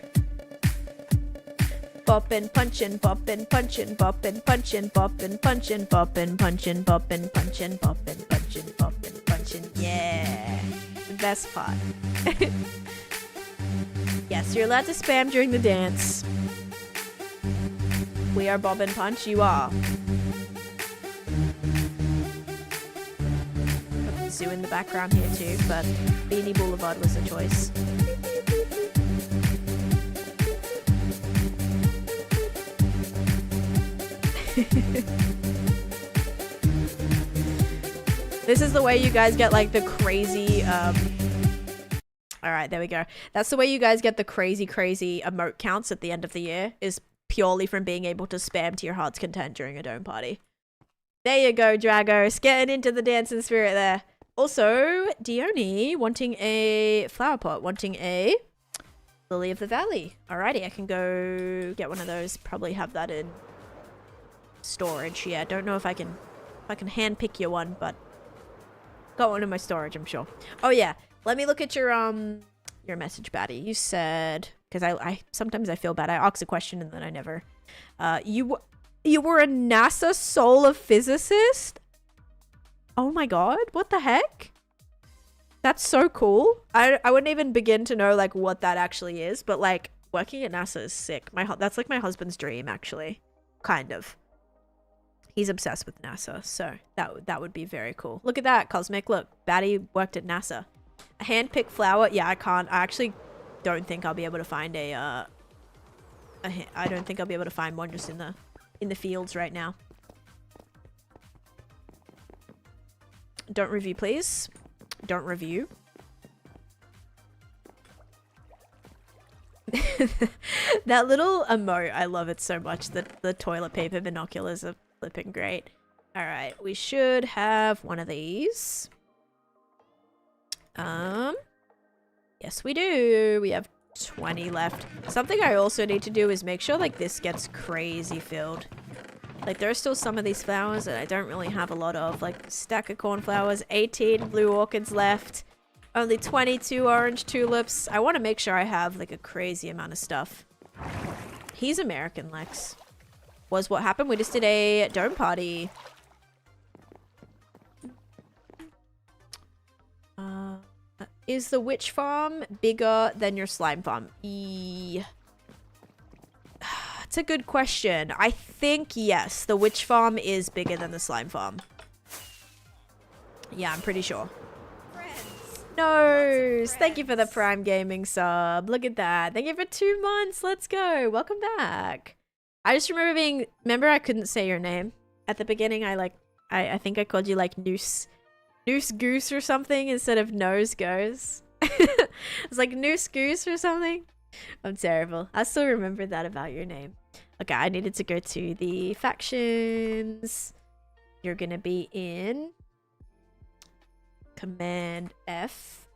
Boppin', punchin', boppin', punchin', boppin', punchin', boppin', punchin', boppin', punchin', boppin', punchin', boppin', punchin', boppin', punchin'. Yeah, the best part. Yes, you're allowed to spam during the dance. We are Bob and Punch. You are. Put the zoo in the background here too, but Beanie Boulevard was a choice. This is the way you guys get like the crazy all right, there we go. That's the way you guys get the crazy emote counts at the end of the year, is purely from being able to spam to your heart's content during a dome party. There you go, Dragos, getting into the dancing spirit there. Also, Dione wanting a flower pot, wanting a Lily of the Valley. Alrighty, I can go get one of those, probably have that in storage. Yeah, don't know if I can hand pick you one, but got one in my storage, I'm sure. Oh yeah, let me look at your message, Batty. You said, because I sometimes I feel bad. I ask a question and then I never. You were a NASA solar physicist? Oh my god, what the heck? That's so cool. I wouldn't even begin to know like what that actually is, but like working at NASA is sick. That's like my husband's dream, actually, kind of. He's obsessed with NASA, so that would be very cool. Look at that, Cosmic. Look, Batty worked at NASA. A hand-picked flower? Yeah, I can't. I actually don't think I'll be able to find I don't think I'll be able to find one just in the fields right now. Don't review, please. Don't review. That little emote, I love it so much. The toilet paper binoculars are flipping great. All right, we should have one of these. Yes, we do. We have 20 left. Something I also need to do is make sure like this gets crazy filled. Like there are still some of these flowers that I don't really have a lot of. Like stack of cornflowers, 18 blue orchids left, only 22 orange tulips. I want to make sure I have like a crazy amount of stuff. He's American, Lex. Was what happened. We just did a dome party. Is the witch farm bigger than your slime farm? It's a good question. I think yes. The witch farm is bigger than the slime farm. Yeah, I'm pretty sure. Nose, thank you for the Prime Gaming sub. Look at that. Thank you for 2 months. Let's go. Welcome back. I just remember I couldn't say your name. At the beginning, I think I called you like Noose Goose or something instead of Nose Goes. It's like Noose Goose or something. I'm terrible. I still remember that about your name. Okay, I needed to go to the factions. You're gonna be in Command F.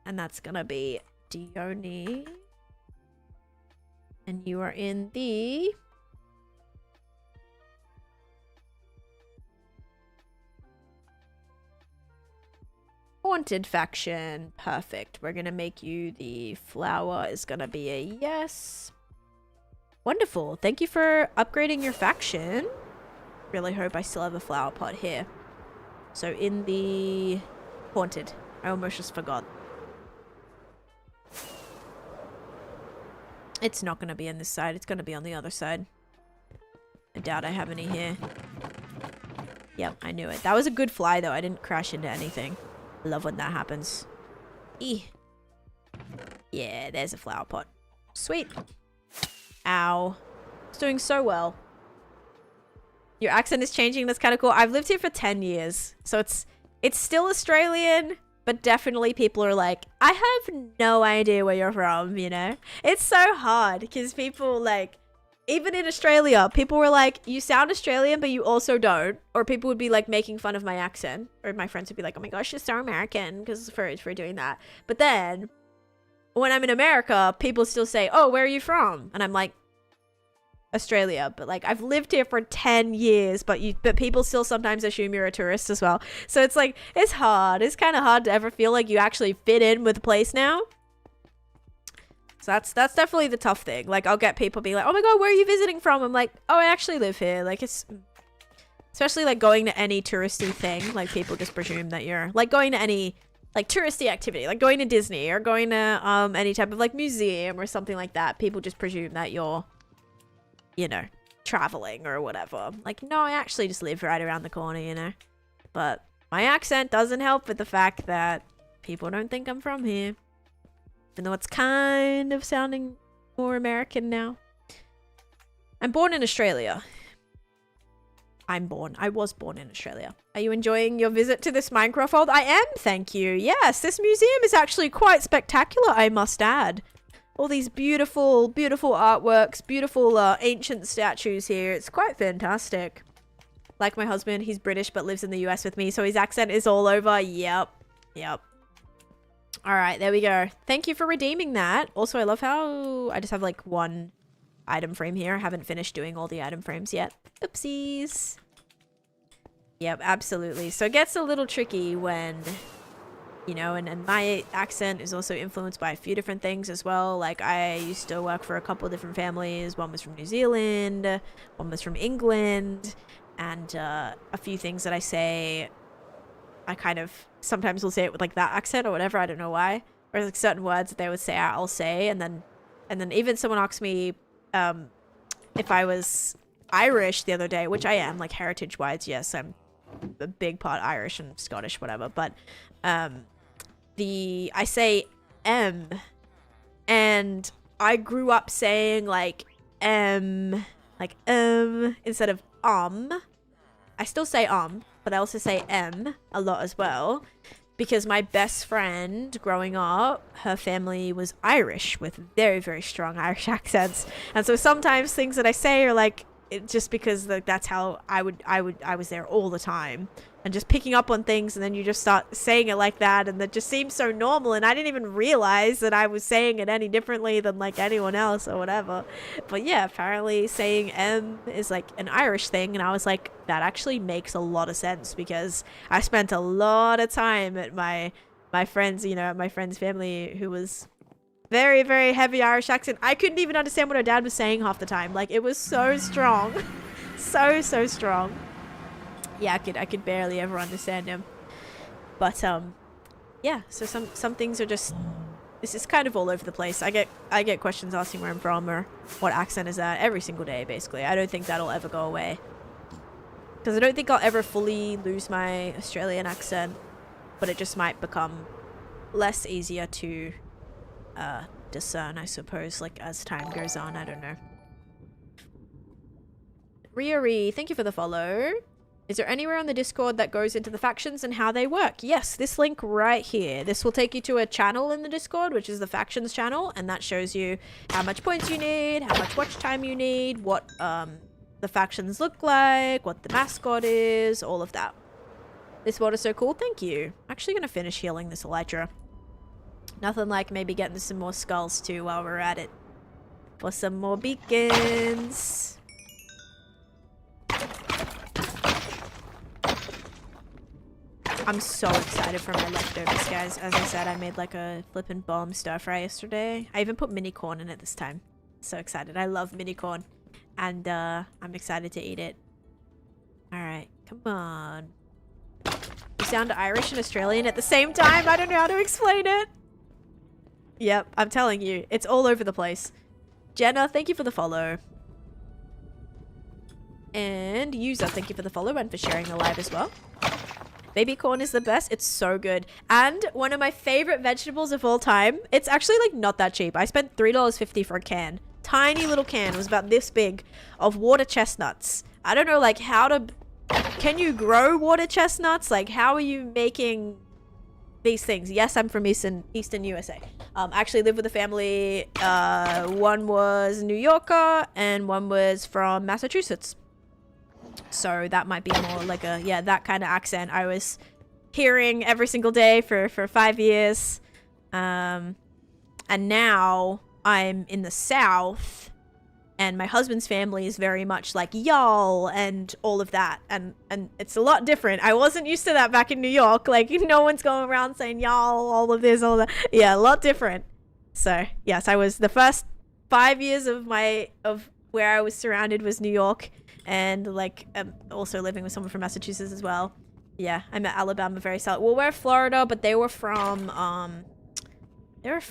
And that's gonna be Dione. And you are in the Haunted faction. Perfect. We're gonna make you the flower is gonna be a yes. Wonderful. Thank you for upgrading your faction. Really hope I still have a flower pot here. So in the haunted. I almost just forgot. It's not going to be on this side. It's going to be on the other side. I doubt I have any here. Yep, I knew it. That was a good fly, though. I didn't crash into anything. I love when that happens. Yeah, there's a flower pot. Sweet. Ow. It's doing so well. Your accent is changing. That's kind of cool. I've lived here for 10 years. So it's still Australian, but definitely people are like, I have no idea where you're from, you know? It's so hard because people like, even in Australia, people were like, you sound Australian, but you also don't. Or people would be like making fun of my accent. Or my friends would be like, oh my gosh, you're so American because for doing that. But then when I'm in America, people still say, oh, where are you from? And I'm like, Australia. But like, I've lived here for 10 years, but people still sometimes assume you're a tourist as well. So it's like, it's hard. It's kind of hard to ever feel like you actually fit in with the place now. So that's definitely the tough thing. Like, I'll get people being like, oh my god, where are you visiting from? I'm like, oh, I actually live here. Like, it's especially like going to any touristy thing, like people just presume that you're like going to any like touristy activity, like going to Disney or going to any type of like museum or something like that. People just presume that you're, you know, traveling or whatever. Like, no, I actually just live right around the corner, you know. But my accent doesn't help with the fact that people don't think I'm from here. Even though it's kind of sounding more American now. I'm born in Australia. I was born in Australia. Are you enjoying your visit to this Minecraft world? I am, thank you. Yes, this museum is actually quite spectacular, I must add. All these beautiful, beautiful artworks, beautiful ancient statues here. It's quite fantastic. Like my husband, he's British but lives in the US with me, so his accent is all over. Yep. All right, there we go. Thank you for redeeming that. Also, I love how I just have like one item frame here. I haven't finished doing all the item frames yet. Oopsies. Yep, absolutely. So it gets a little tricky when, you know, and my accent is also influenced by a few different things as well. Like, I used to work for a couple of different families. One was from New Zealand, one was from England, and a few things that I say, I kind of sometimes will say it with like that accent or whatever. I don't know why. Or like certain words that they would say, I'll say, and then even someone asked me if I was Irish the other day, which I am, like heritage wise. Yes, I'm a big part Irish and Scottish, whatever. But I say M, and I grew up saying like instead of I still say but I also say M a lot as well, because my best friend growing up, her family was Irish with very, very strong Irish accents. And so sometimes things that I say are like, just because like that's how I was there all the time, and just picking up on things, and then you just start saying it like that, and that just seems so normal, and I didn't even realize that I was saying it any differently than like anyone else or whatever. But yeah, apparently saying M is like an Irish thing, and I was like, that actually makes a lot of sense, because I spent a lot of time at my friends, you know, at my friend's family who was very, very heavy Irish accent. I couldn't even understand what her dad was saying half the time. Like, it was so strong. so strong. Yeah, I could barely ever understand him. But yeah, so some things are just, this is kind of all over the place. I get questions asking where I'm from or what accent is that every single day, basically. I don't think that'll ever go away, because I don't think I'll ever fully lose my Australian accent, but it just might become less easier to discern, I suppose, like as time goes on. I don't know. Riori, thank you for the follow. Is there anywhere on the Discord that goes into the factions and how they work? Yes, this link right here. This will take you to a channel in the Discord, which is the factions channel, and that shows you how much points you need, how much watch time you need, what the factions look like, what the mascot is, all of that. This water's so cool, thank you. I'm actually gonna finish healing this elytra. Nothing like maybe getting some more skulls too while we're at it. For some more beacons. I'm so excited for my leftovers, guys. As I said, I made like a flippin' bomb stir fry yesterday. I even put mini corn in it this time. So excited. I love mini corn. And I'm excited to eat it. Alright, come on. sound Irish and Australian at the same time. I don't know how to explain it. Yep, I'm telling you. It's all over the place. Jenna, thank you for the follow. And User, thank you for the follow and for sharing the live as well. Baby corn is the best. It's so good. And one of my favorite vegetables of all time. It's actually like not that cheap. I spent $3.50 for a can. Tiny little can. It was about this big of water chestnuts. I don't know like how to... Can you grow water chestnuts? Like how are you making these things? Yes, I'm from Eastern USA. I actually live with a family. One was New Yorker and one was from Massachusetts. So that might be more like a, yeah, that kind of accent I was hearing every single day for 5 years. And now I'm in the South and my husband's family is very much like y'all and all of that. And it's a lot different. I wasn't used to that back in New York. Like no one's going around saying y'all, all of this, all that. Yeah, a lot different. So yes, I was the first 5 years of where I was surrounded was New York. And like also living with someone from Massachusetts as well. Yeah, I'm at Alabama very south. Well, we're Florida, but they were from where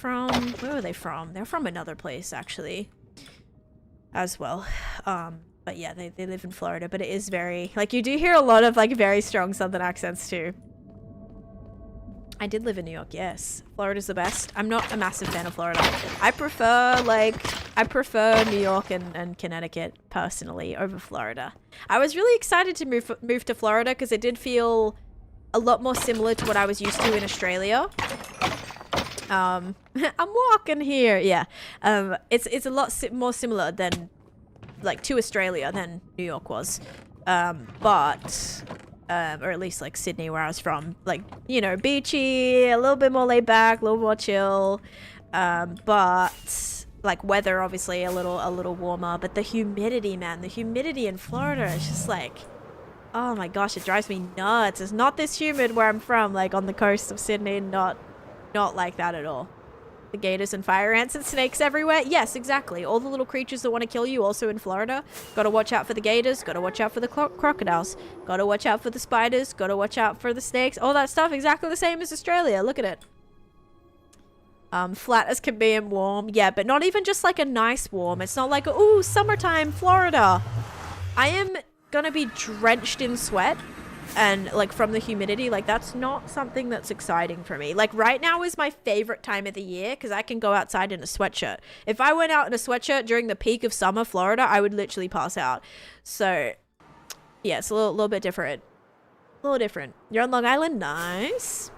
were they from? They're from another place actually as well. But yeah, they live in Florida, but it is very like you do hear a lot of like very strong southern accents too. I did live in New York, yes. Florida's the best. I'm not a massive fan of Florida. I prefer New York and Connecticut personally over Florida. I was really excited to move to Florida because it did feel a lot more similar to what I was used to in Australia. I'm walking here. Yeah. It's a lot more similar than like to Australia than New York was. Or at least like Sydney where I was from, like, you know, beachy, a little bit more laid back, a little more chill, but like weather obviously a little warmer. But the humidity, man, the humidity in Florida is just like, oh my gosh, it drives me nuts. It's not this humid where I'm from, like on the coast of Sydney. Not like that at all. The gators and fire ants and snakes everywhere. Yes, exactly. All the little creatures that want to kill you also in Florida. Gotta watch out for the gators. Gotta watch out for the crocodiles. Gotta watch out for the spiders. Gotta watch out for the snakes. All that stuff exactly the same as Australia. Look at it. Flat as can be and warm. Yeah, but not even just like a nice warm. It's not like, ooh, summertime Florida. I am gonna be drenched in sweat. And like from the humidity, like that's not something that's exciting for me. Like right now is my favorite time of the year because I can go outside in a sweatshirt. If I went out in a sweatshirt during the peak of summer Florida, I would literally pass out. So yeah, it's a little bit different. A little different. You're on Long Island? Nice.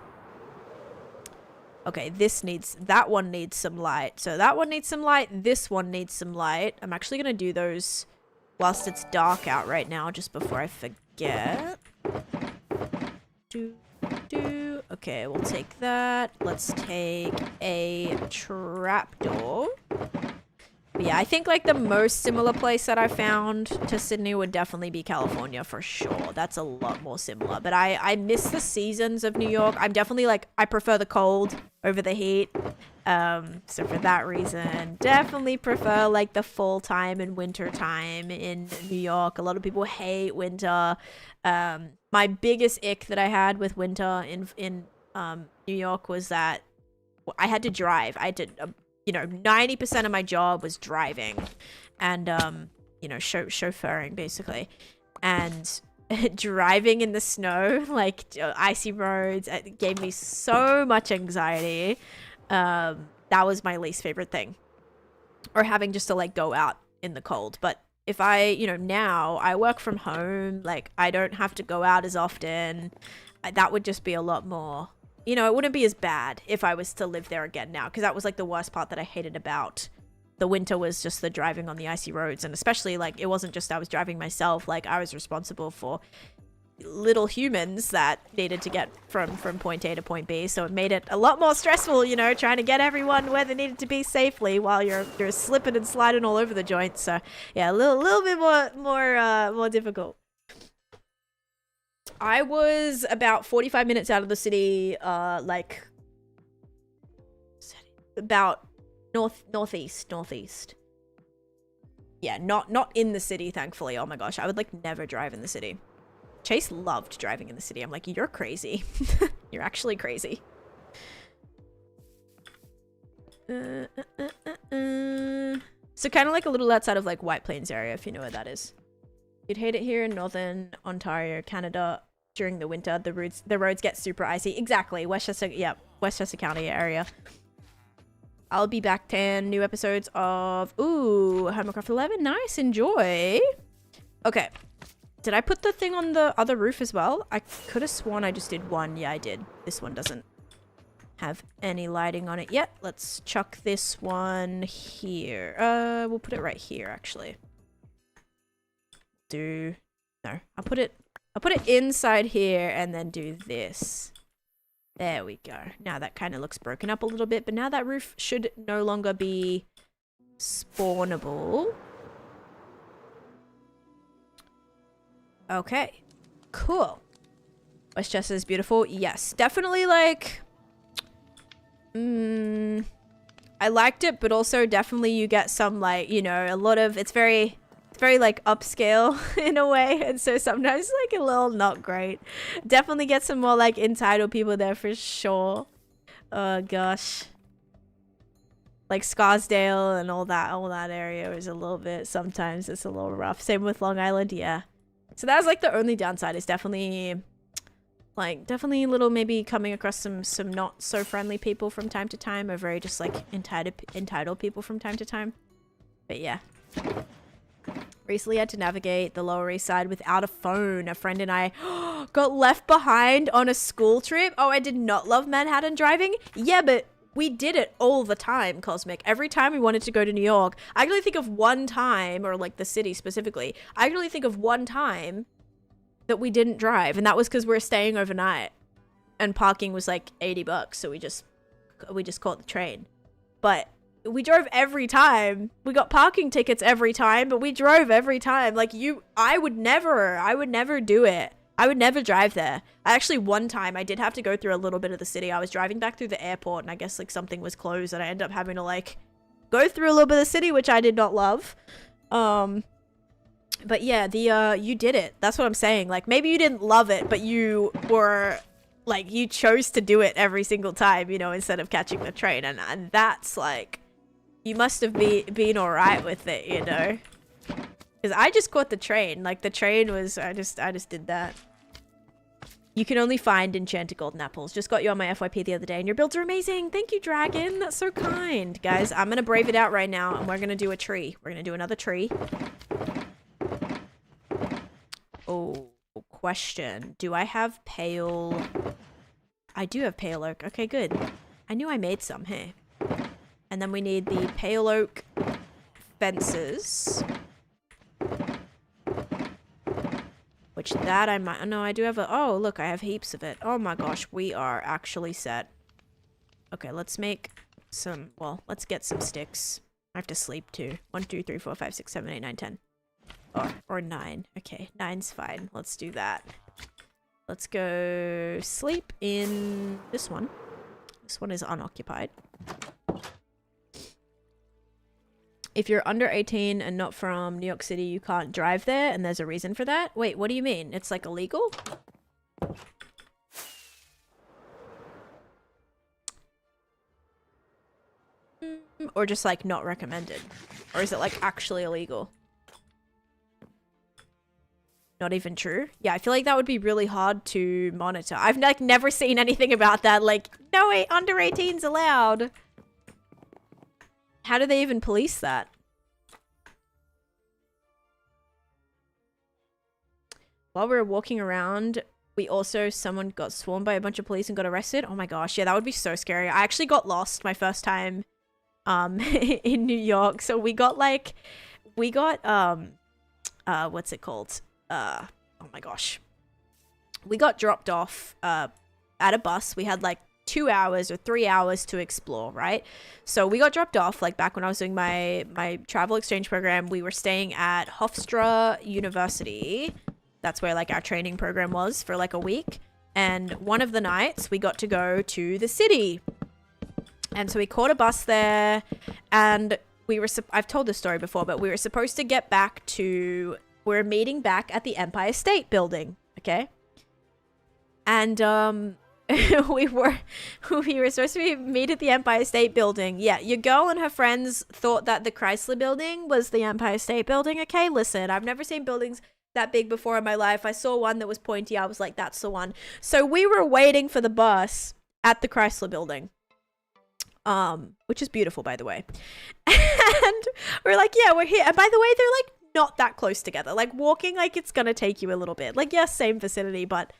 Okay, that one needs some light. So that one needs some light. This one needs some light. I'm actually gonna do those whilst it's dark out right now, just before I forget. Okay, we'll take that. Let's take a trapdoor. Yeah, I think like the most similar place that I found to Sydney would definitely be California for sure. That's a lot more similar. But I miss the seasons of New York. I'm definitely like, I prefer the cold over the heat. So for that reason, definitely prefer like the fall time and winter time in New York. A lot of people hate winter. My biggest ick that I had with winter in New York was that I had to drive. I did, you know, 90% of my job was driving and, you know, chauffeuring basically. And driving in the snow, like icy roads, it gave me so much anxiety. That was my least favorite thing. Or having just to like go out in the cold. But if I, you know, now I work from home, like I don't have to go out as often. That would just be a lot more, you know, it wouldn't be as bad if I was to live there again now. Because that was like the worst part that I hated about the winter was just the driving on the icy roads. And especially like, it wasn't just I was driving myself, like I was responsible for little humans that needed to get from point A to point B. So it made it a lot more stressful, you know, trying to get everyone where they needed to be safely while you're slipping and sliding all over the joints. So yeah, a little bit more difficult. I was about 45 minutes out of the city, like about northeast. Yeah, not in the city, thankfully. Oh my gosh, I would like never drive in the city. Chase loved driving in the city. I'm like, you're crazy. You're actually crazy. So kind of like a little outside of like White Plains area, if you know where that is. You'd hate it here in northern Ontario, Canada. During the winter, the roads get super icy. Exactly. Westchester, yeah, Westchester County area. I'll be back 10 new episodes of Hermitcraft 11. Nice, enjoy. Okay. Did I put the thing on the other roof as well? I could have sworn I just did one. Yeah, I did. This one doesn't have any lighting on it yet. Let's chuck this one here. We'll put it right here actually. No, I'll put it inside here and then do this. There we go. Now that kind of looks broken up a little bit, but now that roof should no longer be spawnable. Okay, cool. Westchester is beautiful. Yes, definitely like, I liked it, but also definitely you get some like, you know, a lot of, it's very like upscale in a way, and so sometimes like a little not great. Definitely get some more like entitled people there for sure. Oh gosh, like Scarsdale and all that area is a little bit, sometimes it's a little rough. Same with Long Island. Yeah, so that's like the only downside is definitely a little, maybe coming across some not so friendly people from time to time, or very just like entitled people from time to time. But yeah. Recently had to navigate the Lower East Side without a phone. A friend and I got left behind on a school trip. Oh, I did not love Manhattan driving. Yeah, but we did it all the time, Cosmic. Every time we wanted to go to New York, I can only think of one time, or like the city specifically, I can only think of one time that we didn't drive, and that was because we were staying overnight and parking was like $80, so we just caught the train. But we drove every time. We got parking tickets every time, but we drove every time. Like I would never do it. I would never drive there. Actually, one time I did have to go through a little bit of the city. I was driving back through the airport, and I guess like something was closed, and I ended up having to like go through a little bit of the city, which I did not love. But yeah, you did it. That's what I'm saying. Like, maybe you didn't love it, but you were like, you chose to do it every single time, you know, instead of catching the train. And that's like, you must have been all right with it, you know, because I just caught the train. Like, the train was, I just did that. You can only find enchanted golden apples. Just got you on my FYP the other day, and your builds are amazing. Thank you, Dragon. That's so kind. Guys, I'm gonna brave it out right now, and we're gonna do a tree. We're gonna do another tree. Oh, question. Do I have pale? I do have pale oak. Okay, good. I knew I made some. Hey. And then we need the pale oak fences. Which that I might... No, I do have a... Oh, look, I have heaps of it. Oh my gosh, we are actually set. Okay, let's make some... Well, let's get some sticks. I have to sleep too. 1, 2, 3, 4, 5, 6, 7, 8, 9, 10. Or 9. Okay, 9's fine. Let's do that. Let's go sleep in this one. This one is unoccupied. If you're under 18 and not from New York City, you can't drive there, and there's a reason for that. Wait, what do you mean? It's like illegal? Or just like not recommended? Or is it like actually illegal? Not even true? Yeah, I feel like that would be really hard to monitor. I've like never seen anything about that. Like, no, wait, under 18's allowed. How do they even police that? While we were walking around, someone got swarmed by a bunch of police and got arrested. Oh my gosh, yeah, that would be so scary. I actually got lost my first time in New York. So we got what's it called? Oh my gosh. We got dropped off at a bus. We had like 2 hours or 3 hours to explore, right? So we got dropped off like back when I was doing my travel exchange program. We were staying at Hofstra University. That's where like our training program was for like a week. And one of the nights we got to go to the city. And so we caught a bus there, and we were, I've told this story before, but we were supposed to get back to, we're meeting back at the Empire State Building. Okay. And we were supposed to meet at the Empire State Building. Yeah, your girl and her friends thought that the Chrysler Building was the Empire State Building. Okay, listen, I've never seen buildings that big before in my life. I saw one that was pointy. I was like, that's the one. So we were waiting for the bus at the Chrysler Building, which is beautiful, by the way. And we're like, yeah, we're here. And by the way, they're like not that close together. Like walking, like it's gonna take you a little bit. Like, yes, same vicinity, but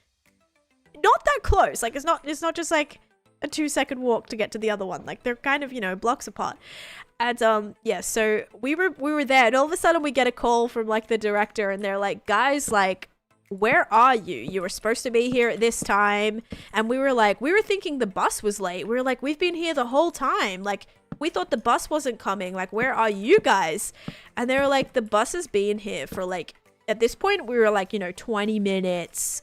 not that close. Like it's not just like a 2-second walk to get to the other one. Like they're kind of, you know, blocks apart. And yeah, so we were there, and all of a sudden we get a call from like the director, and they're like, guys, like, where are you? You were supposed to be here at this time. And we were like, we were thinking the bus was late. We were like, we've been here the whole time. Like, we thought the bus wasn't coming. Like, where are you guys? And they were like, the bus has been here for like, at this point we were like, you know, 20 minutes,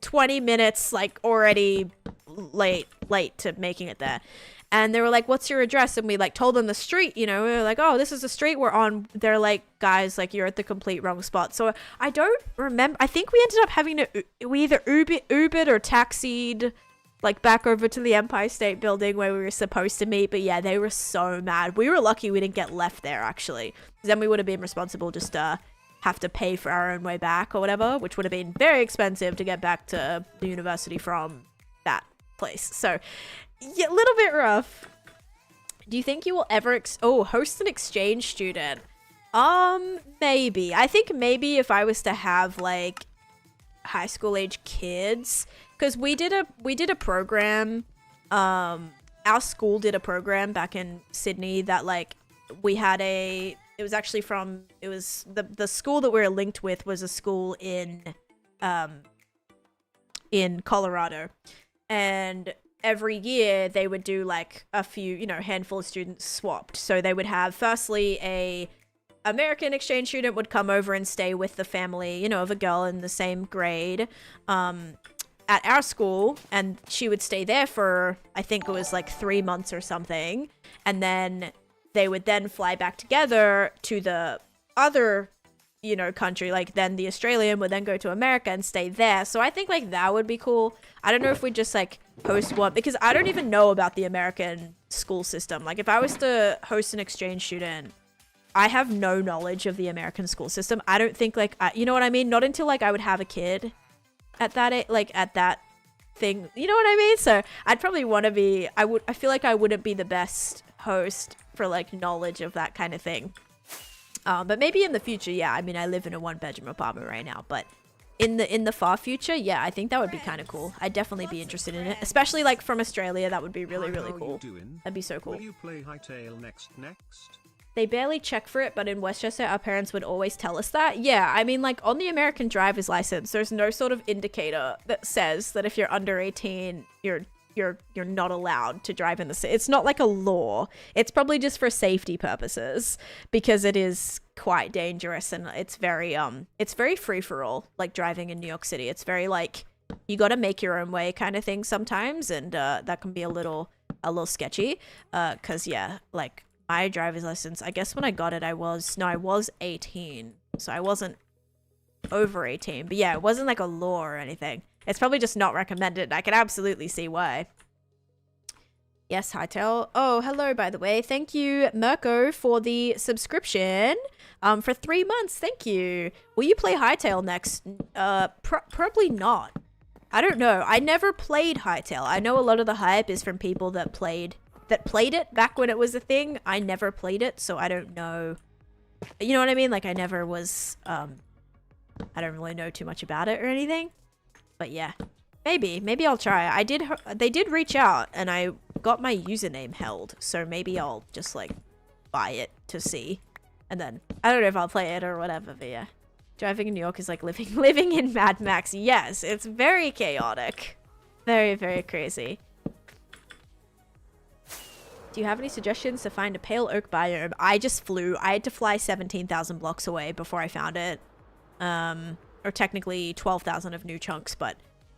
20 minutes, like already late to making it there. And they were like, what's your address? And we like told them the street, you know, we were like, oh, this is the street we're on. They're like, guys, like you're at the complete wrong spot. So I don't remember. I think we ended up having to, we either Ubered or taxied like back over to the Empire State Building where we were supposed to meet. But yeah, they were so mad. We were lucky we didn't get left there actually. Then we would have been responsible just to have to pay for our own way back or whatever, which would have been very expensive to get back to the university from that place. So yeah, a little bit rough. Do you think you will ever host an exchange student? Maybe. I think maybe if I was to have like high school age kids, because we did a program, our school did a program back in Sydney that like we had it was actually from, it was the school that we were linked with was a school in Colorado, and every year they would do like a few, you know, handful of students swapped. So they would have firstly a American exchange student would come over and stay with the family, you know, of a girl in the same grade at our school, and she would stay there for, I think it was like 3 months or something, and then they would then fly back together to the other, you know, country. Like then the Australian would then go to America and stay there. So I think like that would be cool. I don't know if we just like host one, because I don't even know about the American school system. Like if I was to host an exchange student, I have no knowledge of the American school system. I don't think like, you know what I mean? Not until like I would have a kid at that, like at that thing, you know what I mean? So I'd probably want to be, I feel like I wouldn't be the best host for like knowledge of that kind of thing. But maybe in the future, yeah. I mean, I live in a 1-bedroom apartment right now, but in the far future, yeah, I think that would be kind of cool. I'd definitely be interested in it, especially like from Australia. That would be really, really cool. That'd be so cool.
Will you play Hightail next?
They barely check for it, but in Westchester, our parents would always tell us that. Yeah, I mean, like on the American driver's license, there's no sort of indicator that says that if you're under 18, you're not allowed to drive in the city. It's not like a law. It's probably just for safety purposes, because it is quite dangerous, and it's very free for all, like driving in New York City. It's very like you got to make your own way kind of thing sometimes, and that can be a little sketchy, cuz yeah, like my driver's license, I guess when I got it I was 18, so I wasn't over 18, but yeah, it wasn't like a law or anything. It's probably just not recommended. I can absolutely see why. Yes, Hightail. Oh, hello, by the way. Thank you, Mirko, for the subscription for 3 months. Thank you. Will you play Hightail next? Probably not. I don't know. I never played Hightail. I know a lot of the hype is from people that played it back when it was a thing. I never played it, so I don't know. You know what I mean? Like, I never was... I don't really know too much about it or anything. But yeah, maybe I'll try. They did reach out, and I got my username held, so maybe I'll just like buy it to see, and then I don't know if I'll play it or whatever. But yeah, driving in New York is like living in Mad Max. Yes, it's very chaotic, very, very crazy. Do you have any suggestions to find a pale oak biome? I just flew. I had to fly 17,000 blocks away before I found it. Or technically 12,000 of new chunks, but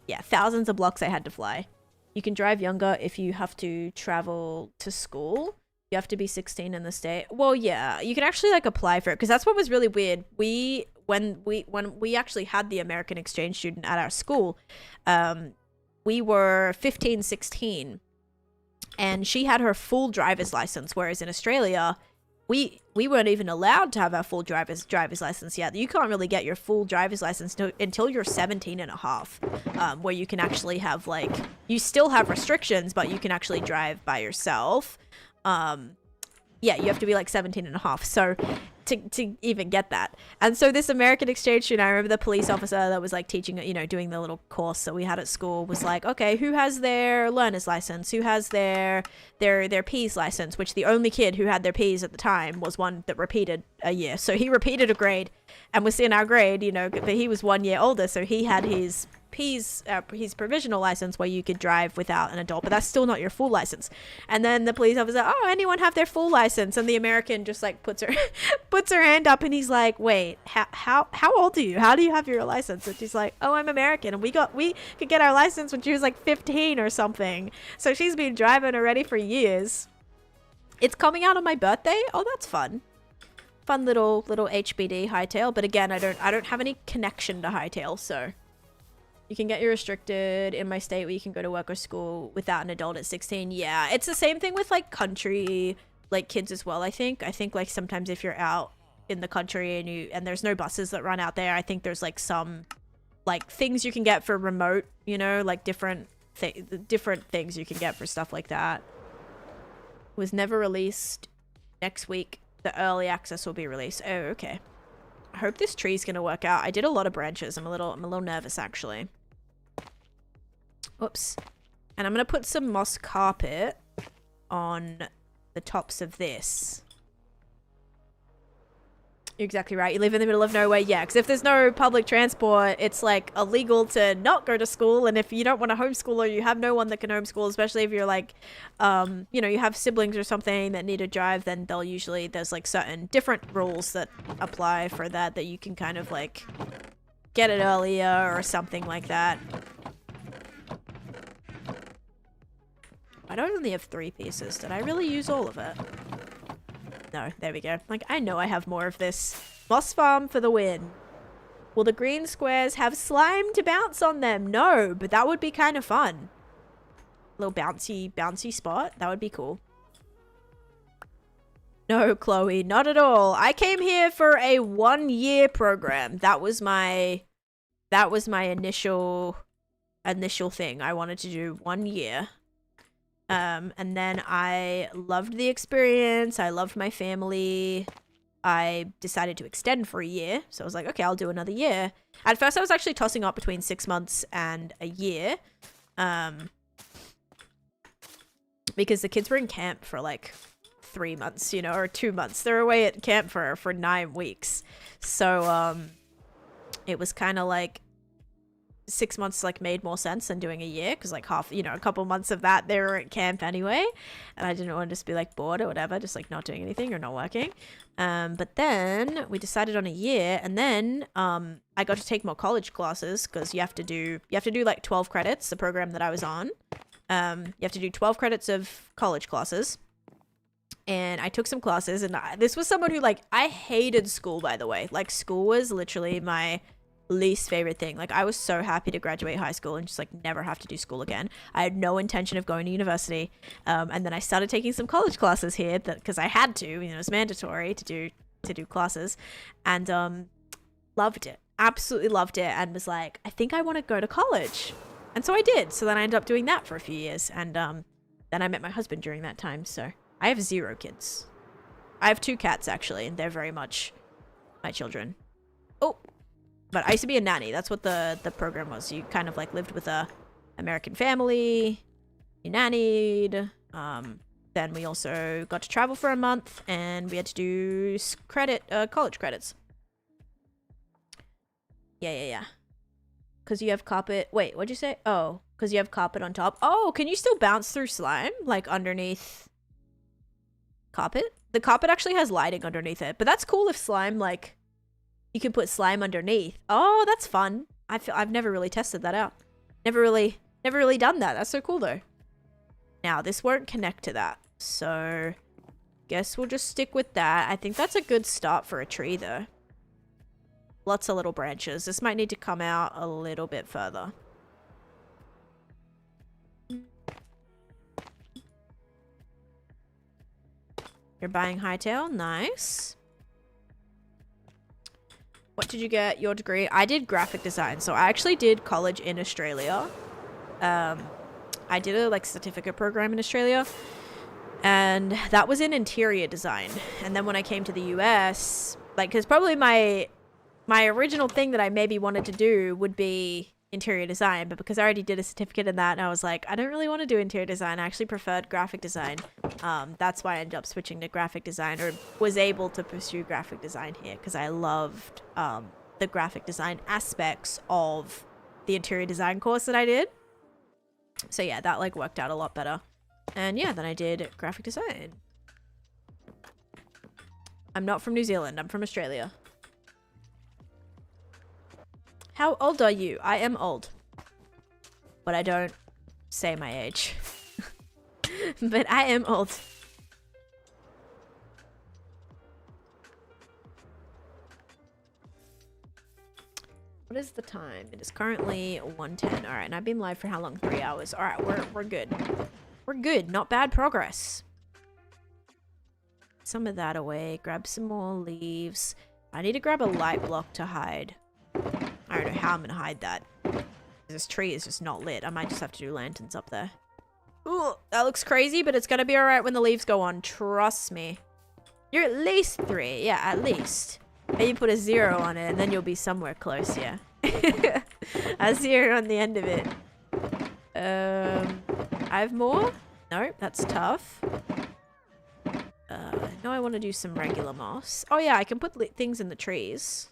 yeah, thousands of blocks I had to fly. You can drive younger if you have to travel to school. You have to be 16 in the state. Well, yeah, you can actually like apply for it, because that's what was really weird. We when we actually had the American exchange student at our school, we were 15, 16, and she had her full driver's license, whereas in Australia, we weren't even allowed to have our full driver's license yet. You can't really get your full driver's license until you're 17 and a half, where you can actually have, like, you still have restrictions, but you can actually drive by yourself. Yeah, you have to be like 17 and a half. So to even get that. And so this American exchange student, I remember the police officer that was like teaching, you know, doing the little course that we had at school was like, okay, who has their learner's license? Who has their P's license? Which the only kid who had their P's at the time was one that repeated a year. So he repeated a grade and was in our grade, you know, but he was 1 year older. So he had his P's, his provisional license where you could drive without an adult, but that's still not your full license. And then the police officer, oh, anyone have their full license? And the American just like puts her hand up, and he's like, wait, how old are you? How do you have your license? And she's like, oh, I'm American, and we could get our license when she was like 15 or something. So she's been driving already for years. It's coming out on my birthday. Oh, that's fun. Fun little HBD hightail. But again, I don't have any connection to hightail, so you can get your restricted in my state where you can go to work or school without an adult at 16. Yeah, it's the same thing with like country like kids as well. I think like sometimes if you're out in the country and there's no buses that run out there, I think there's like some like things you can get for remote, you know, like different things you can get for stuff like that. Was never released. Next week the early access will be released. Oh, okay. I hope this tree's gonna work out. I did a lot of branches. I'm a little nervous actually. Oops. And I'm gonna put some moss carpet on the tops of this. You're exactly right. You live in the middle of nowhere. Yeah, because if there's no public transport, it's like illegal to not go to school. And if you don't want to homeschool or you have no one that can homeschool, especially if you're like, you know, you have siblings or something that need to drive, then there's like certain different rules that apply for that you can kind of like get it earlier or something like that. I don't only have 3 pieces. Did I really use all of it? No, there we go. Like, I know I have more of this. Moss farm for the win. Will the green squares have slime to bounce on them? No, but that would be kind of fun. Little bouncy spot. That would be cool. No, Chloe, not at all. I came here for a 1-year program. That was my initial thing. I wanted to do 1 year. And then I loved the experience. I loved my family. I decided to extend for a year. So I was like, okay, I'll do another year. At first I was actually tossing up between 6 months and a year. Because the kids were in camp for like 3 months, you know, or 2 months. They're away at camp for 9 weeks. So, it was kind of like 6 months like made more sense than doing a year, because like half, you know, a couple months of that they were at camp anyway, and I didn't want to just be like bored or whatever, just like not doing anything or not working. But then we decided on a year, and then I got to take more college classes, because you have to do like 12 credits. The program that I was on, you have to do 12 credits of college classes. And I took some classes, and this was someone who, like, I hated school, by the way. Like, school was literally my least favorite thing. Like, I was so happy to graduate high school and just like never have to do school again. I had no intention of going to university, and then I started taking some college classes here because I had to, you know, it's mandatory to do classes, and loved it, absolutely loved it, and was like, I think I want to go to college. And so I did. So then I ended up doing that for a few years, and then I met my husband during that time. So I have 0 kids. I have 2 cats actually, and they're very much my children. Oh, but I used to be a nanny. That's what the program was. You kind of like lived with a American family. You nannied. Then we also got to travel for a month, and we had to do college credits. Yeah. Because you have carpet. Wait, what'd you say? Oh, because you have carpet on top. Oh, can you still bounce through slime like underneath carpet? The carpet actually has lighting underneath it, but that's cool if slime like. You can put slime underneath. Oh, that's fun. I've never really tested that out. Never really done that. That's so cool though. Now this won't connect to that, so guess we'll just stick with that. I think that's a good start for a tree though. Lots of little branches. This might need to come out a little bit further. You're buying hightail? Nice. What did you get your degree? I did graphic design. So I actually did college in Australia. I did a like certificate program in Australia. And that was in interior design. And then when I came to the US, like, because probably my original thing that I maybe wanted to do would be interior design, but because I already did a certificate in that, and I was like, I don't really want to do interior design. I actually preferred graphic design. That's why I ended up switching to graphic design, or was able to pursue graphic design here, because I loved the graphic design aspects of the interior design course that I did. So yeah, that like worked out a lot better. And yeah, then I did graphic design. I'm not from New Zealand. I'm from Australia. How old are you? I am old. But I don't say my age. But I am old. What is the time? It is currently 1:10. Alright, and I've been live for how long? 3 hours. Alright, we're good. We're good. Not bad progress. Some of that away. Grab some more leaves. I need to grab a light block to hide. I don't know how I'm gonna hide that. This tree is just not lit. I might just have to do lanterns up there. Ooh, that looks crazy, but it's gonna be alright when the leaves go on. Trust me. You're at least 3. Yeah, at least. Maybe put a 0 on it, and then you'll be somewhere close, yeah. A 0 on the end of it. I have more? No, that's tough. No, I want to do some regular moss. Oh yeah, I can put things in the trees.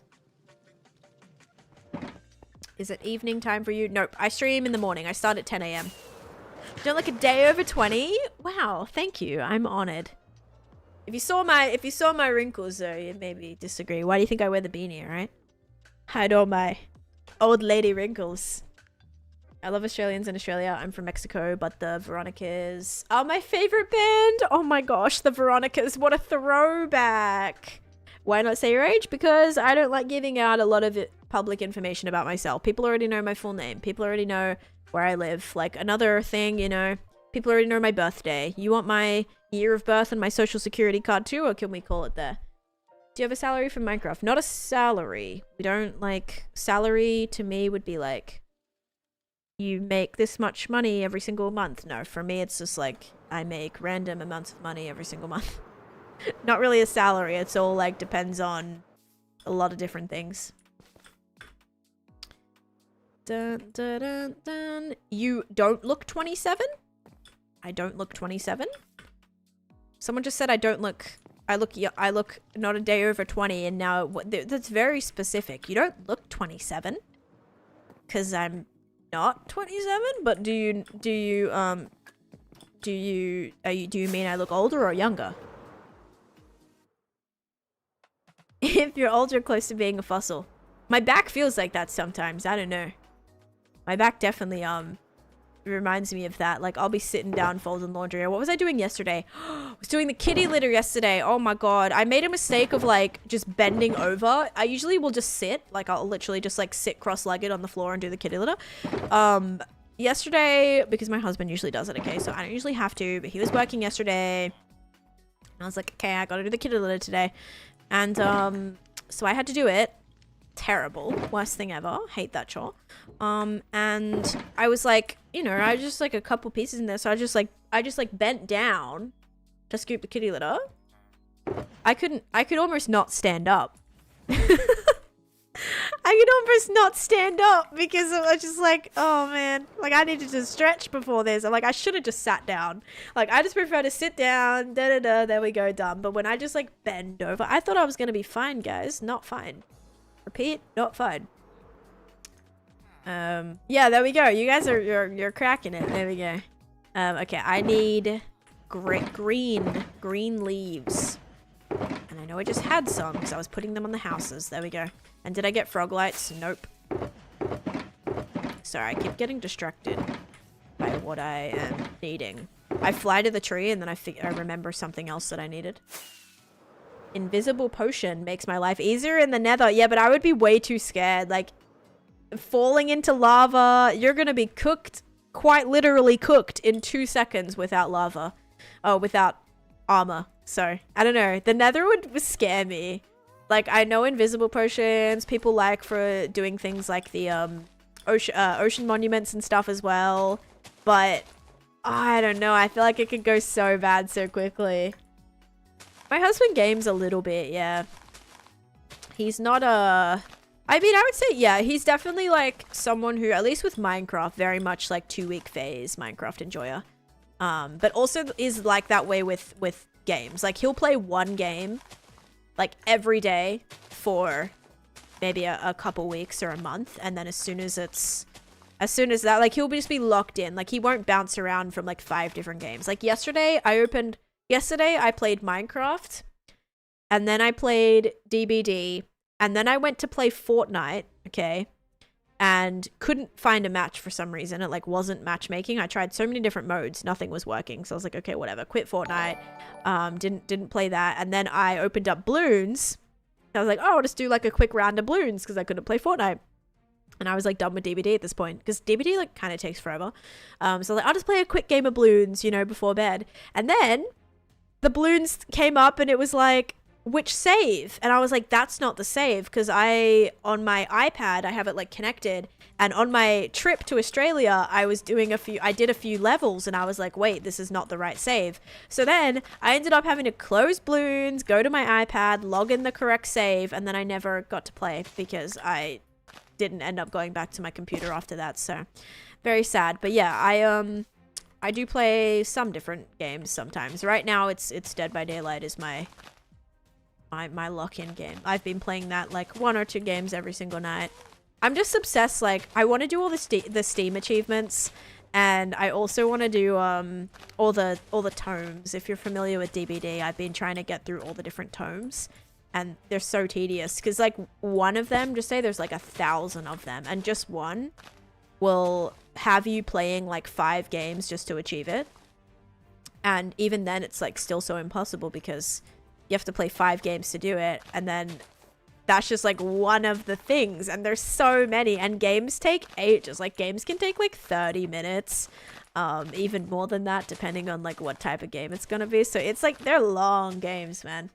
Is it evening time for you? Nope, I stream in the morning. I start at 10 a.m. Don't like a day over 20? Wow, thank you. I'm honored. If you saw my wrinkles though, you'd maybe disagree. Why do you think I wear the beanie, right? Hide all my old lady wrinkles. I love Australians in Australia. I'm from Mexico, but the Veronicas are my favorite band. Oh my gosh, the Veronicas. What a throwback. Why not say your age? Because I don't like giving out a lot of public information about myself. People already know my full name. People already know where I live. Like another thing, you know, people already know my birthday. You want my year of birth and my social security card too, or can we call it there? Do you have a salary from Minecraft? Not a salary. We don't like, salary to me would be like, you make this much money every single month. No, for me it's just like I make random amounts of money every single month. Not really a salary. It's all like depends on a lot of different things. Dun, dun, dun, dun. You don't look 27? I don't look 27. Someone just said I don't look. I look not a day over 20, and now that's very specific. You don't look 27 because I'm not 27. But do you mean I look older or younger? If you're older, close to being a fossil. My back feels like that sometimes. I don't know. My back definitely reminds me of that. Like I'll be sitting down folding laundry. Or what was I doing yesterday? I was doing the kitty litter yesterday. Oh my god. I made a mistake of like just bending over. I usually will just sit. Like I'll literally just like sit cross-legged on the floor and do the kitty litter. Yesterday, because my husband usually does it, okay? So I don't usually have to, but he was working yesterday. And I was like, okay, I gotta do the kitty litter today. And so I had to do it. Terrible. Worst thing ever. Hate that chore. And I was like, you know, I just like a couple pieces in there. So I just like bent down to scoop the kitty litter. I could almost not stand up. I could almost not stand up because I was just like, oh man, like I needed to stretch before this. Like I should have just sat down. Like I just prefer to sit down, there we go, done. But when I just like bend over, I thought I was gonna be fine, guys. Not fine. Repeat, not fine. Yeah, there we go. You guys are you're cracking it. There we go. Okay, I need green leaves. And I know I just had some because I was putting them on the houses. There we go. And did I get frog lights? Nope. Sorry, I keep getting distracted by what I am needing. I fly to the tree and then I remember something else that I needed. invisible potion makes my life easier in the nether. Yeah, but I would be way too scared. Like, falling into lava, you're gonna be cooked, quite literally cooked in 2 seconds without lava. Oh, without armor. So, I don't know. The nether would scare me. Like, I know invisible potions, people like for doing things like the ocean monuments and stuff as well. But, I don't know. I feel like it could go so bad so quickly. My husband games a little bit, yeah. He's not a... I mean, I would say, yeah, he's definitely like someone who, at least with Minecraft, very much like 2-week phase Minecraft enjoyer. But also is like that way with games. Like, he'll play one game like every day for maybe a couple weeks or a month, and then as soon as that, like, he'll just be locked in. Like, he won't bounce around from like 5 different games. Like, yesterday I played Minecraft, and then I played DBD, and then I went to play Fortnite, okay, and couldn't find a match for some reason. It like wasn't matchmaking. I tried so many different modes, nothing was working. So I was like, okay, whatever, quit Fortnite. Didn't play that. And then I opened up Bloons. I was like, oh, I'll just do like a quick round of Bloons because I couldn't play Fortnite. And I was like done with DBD at this point because DBD like kind of takes forever. So like, I'll just play a quick game of Bloons, you know, before bed. And then the Bloons came up and it was like, which save? And I was like, that's not the save, because on my iPad I have it like connected, and on my trip to Australia I did a few levels, and I was like, wait, this is not the right save. So then I ended up having to close Bloons, go to my iPad, log in the correct save, and then I never got to play because I didn't end up going back to my computer after that. So very sad. But yeah, I do play some different games sometimes. Right now it's Dead by Daylight is my lock-in game. I've been playing that like 1 or 2 games every single night. I'm just obsessed. Like, I want to do all the Steam achievements, and I also want to do all the tomes. If you're familiar with DBD, I've been trying to get through all the different tomes, and they're so tedious because like one of them, just say there's like 1,000 of them, and just one will have you playing like 5 games just to achieve it. And even then it's like still so impossible because you have to play 5 games to do it, and then that's just like one of the things, and there's so many, and games take ages. Like, games can take like 30 minutes, even more than that depending on like what type of game it's gonna be. So it's like, they're long games, man.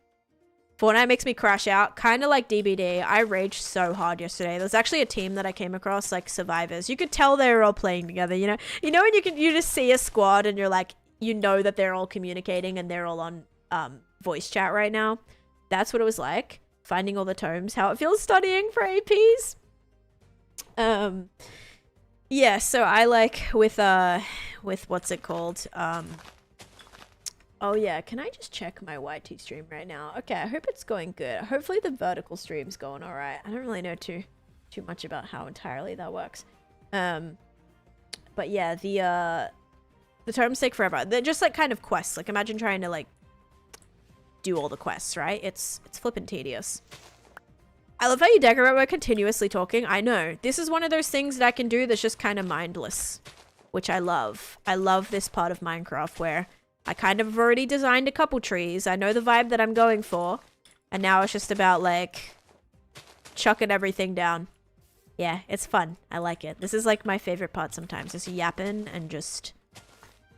Fortnite makes me crash out, kind of like DBD. I raged so hard yesterday. There's actually a team that I came across, like survivors. You could tell they were all playing together, you know when you just see a squad and you're like, you know that they're all communicating and they're all on voice chat right now. That's what it was like, finding all the tomes, how it feels studying for APs. Yeah, so I like with what's it called, oh yeah, can I just check my YT stream right now? Okay, I hope it's going good. Hopefully the vertical stream's going all right. I don't really know too much about how entirely that works. But yeah, the tomes take forever. They're just like kind of quests. Like, imagine trying to like do all the quests, right? It's flippin' tedious. I love how you decorate by continuously talking. I know. This is one of those things that I can do that's just kind of mindless, which I love. I love this part of Minecraft where I kind of have already designed a couple trees. I know the vibe that I'm going for, and now it's just about like chucking everything down. Yeah, it's fun. I like it. This is like my favorite part sometimes, just yapping and just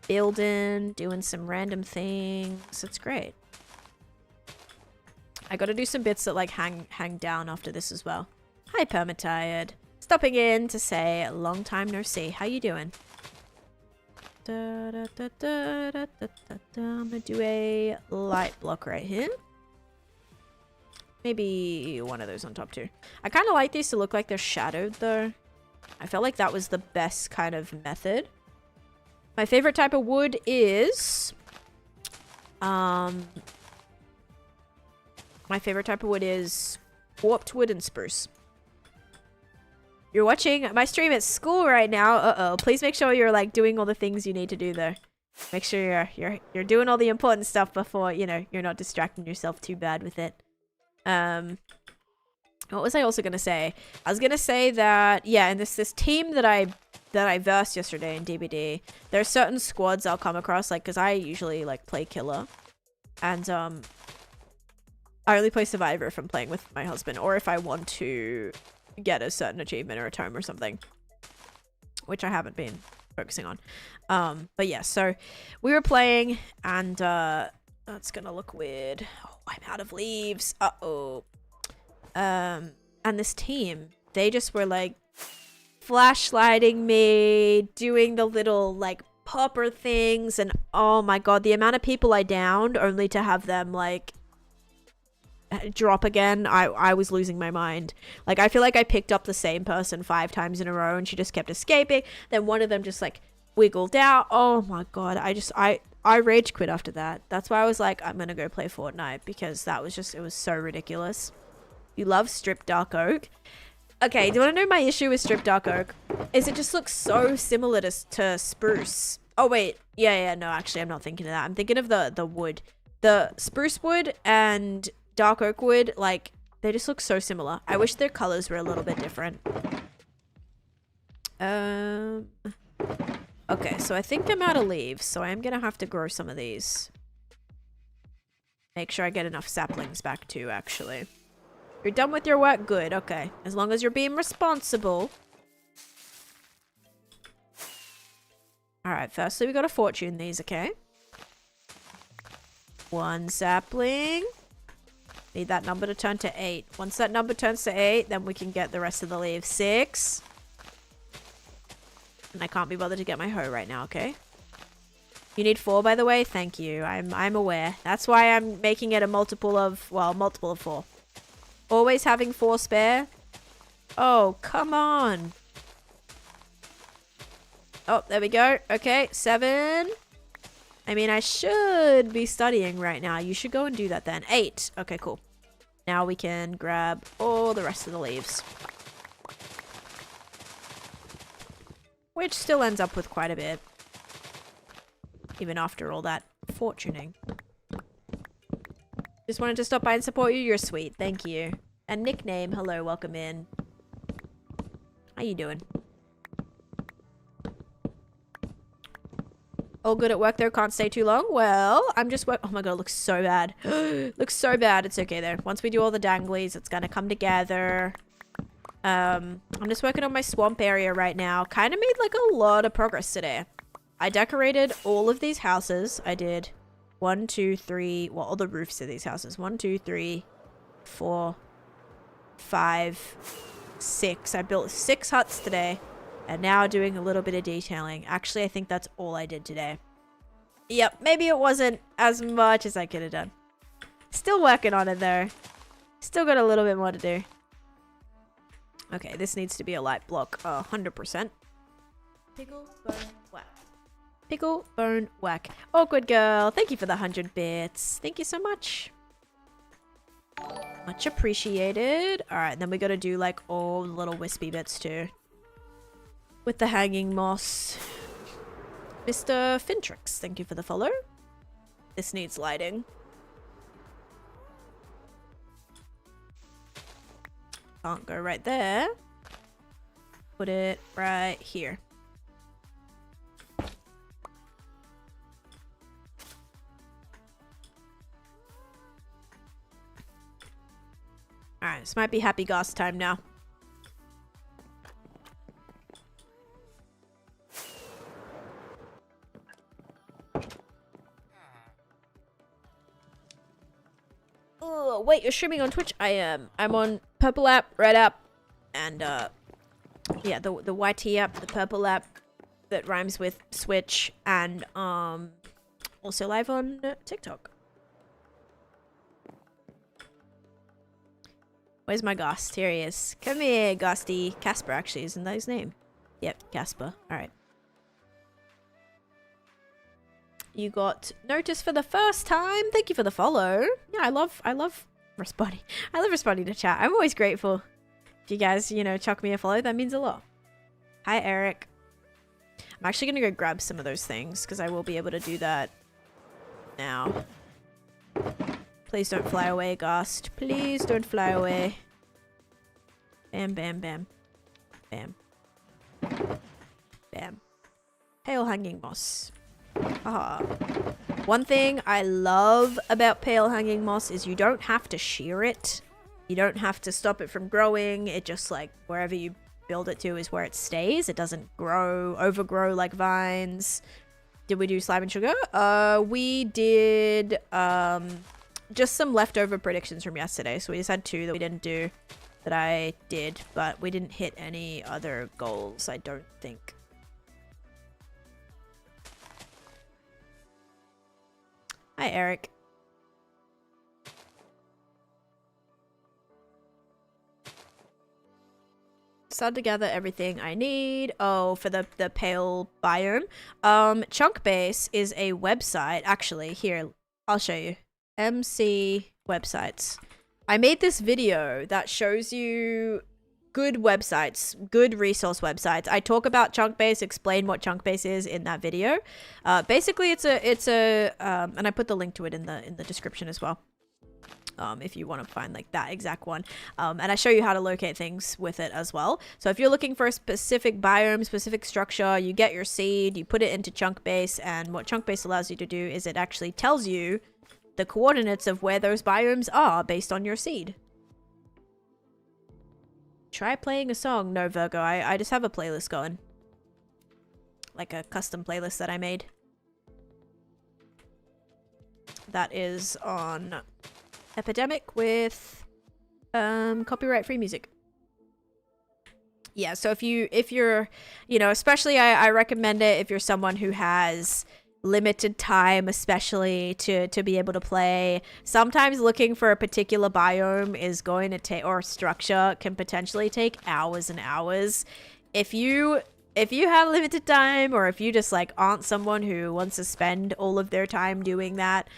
building, doing some random things. It's great. I gotta do some bits that like hang down after this as well. Hi, Permatired. Stopping in to say long time no see. How you doing? I'm gonna do a light block right here. Maybe one of those on top too. I kind of like these to look like they're shadowed though. I felt like that was the best kind of method. My favorite type of wood is my favorite type of wood is warped wood and spruce. You're watching my stream at school right now. Uh-oh. Please make sure you're like doing all the things you need to do there. Make sure you're doing all the important stuff before, you know, you're not distracting yourself too bad with it. What was I also gonna say? I was gonna say that, yeah, in this team that I versed yesterday in DBD, there are certain squads I'll come across, like, because I usually like play killer, and I only play Survivor if I'm playing with my husband or if I want to get a certain achievement or a tome or something, which I haven't been focusing on. But yeah, so we were playing and that's gonna look weird. Oh, I'm out of leaves. Uh-oh. And this team, they just were like flashlighting me, doing the little like popper things, and oh my god, the amount of people I downed only to have them like drop again. I was losing my mind. Like, I feel like I picked up the same person 5 times in a row and she just kept escaping. Then one of them just like wiggled out. Oh my god, I rage quit after that. That's why I was like, I'm gonna go play Fortnite, because that was just, it was so ridiculous. You love Strip Dark Oak? Okay, do you want to know my issue with Strip Dark Oak? Is it just looks so similar to Spruce. Oh wait, yeah, no, actually I'm not thinking of that. I'm thinking of the wood. The Spruce wood and Dark Oak wood, like, they just look so similar. I wish their colors were a little bit different. Okay, so I think I'm out of leaves, so I am gonna have to grow some of these. Make sure I get enough saplings back too, actually. You're done with your work? Good, okay. As long as you're being responsible. Alright, firstly we gotta fortune these, okay? 1 sapling. Need that number to turn to 8. Once that number turns to 8, then we can get the rest of the leaves. 6. And I can't be bothered to get my hoe right now, okay? You need 4, by the way? Thank you. I'm aware. That's why I'm making it a multiple of, well, multiple of 4. Always having 4 spare? Oh, come on. Oh, there we go. Okay, 7. I mean, I should be studying right now. You should go and do that then. 8. Okay, cool. Now we can grab all the rest of the leaves. Which still ends up with quite a bit. Even after all that fortuning. Just wanted to stop by and support you. You're sweet. Thank you. And nickname. Hello, welcome in. How you doing? All good at work though, can't stay too long. Well, I'm just oh my god, it looks so bad. Looks so bad. It's okay though. Once we do all the danglies, it's gonna come together. I'm just working on my swamp area right now. Kind of made like a lot of progress today. I decorated all of these houses. I did 1, 2, 3, well, all the roofs of these houses. 1, 2, 3, 4, 5, 6. I built 6 huts today. And now doing a little bit of detailing. Actually, I think that's all I did today. Yep, maybe it wasn't as much as I could have done. Still working on it though. Still got a little bit more to do. Okay, this needs to be a light block. 100%. Pickle, bone, whack. Pickle, bone, whack. Awkward girl. Thank you for the 100 bits. Thank you so much. Much appreciated. Alright, then we gotta do like all the little wispy bits too. With the hanging moss. Mr. Fintrix, thank you for the follow. This needs lighting. Can't go right there. Put it right here. Alright, this might be happy goss time now. Oh, wait, you're streaming on Twitch? I am. I'm on Purple app, Red app, and yeah, the YT app, the Purple app that rhymes with Switch, and also live on TikTok. Where's my Ghost? Here he is. Come here, Ghosty. Casper, actually, isn't that his name? Yep, Casper. Alright. You got notice for the first time. Thank you for the follow. Yeah, I love responding. I love responding to chat. I'm always grateful. If you guys, you know, chuck me a follow, that means a lot. Hi, Eric. I'm actually going to go grab some of those things because I will be able to do that now. Please don't fly away, Ghost. Please don't fly away. Bam, bam, bam. Bam. Bam. Hail hanging moss. Haha. One thing I love about pale hanging moss is you don't have to shear it. You don't have to stop it from growing. It just like wherever you build it to is where it stays. It doesn't overgrow like vines. Did we do slime and sugar? We did just some leftover predictions from yesterday. So we just had 2 that we didn't do that I did, but we didn't hit any other goals, I don't think. Hi, Eric. Started to gather everything I need. Oh, for the pale biome. Chunk Base is a website. Actually, here, I'll show you. MC websites. I made this video that shows you good websites, good resource websites. I talk about Chunk Base, explain what Chunk Base is in that video. Basically, it's a and I put the link to it in the description as well. If you want to find like that exact one. And I show you how to locate things with it as well. So if you're looking for a specific biome, specific structure, you get your seed, you put it into Chunk Base, and what Chunk Base allows you to do is it actually tells you the coordinates of where those biomes are based on your seed. Try playing a song. No, Virgo, I just have a playlist going. Like a custom playlist that I made. That is on Epidemic with copyright free music. Yeah, so if you're, you know, especially I recommend it if you're someone who has limited time, especially to be able to play. Sometimes looking for a particular biome is going to take, or structure can potentially take hours and hours. If you have limited time, or if you just like aren't someone who wants to spend all of their time doing that,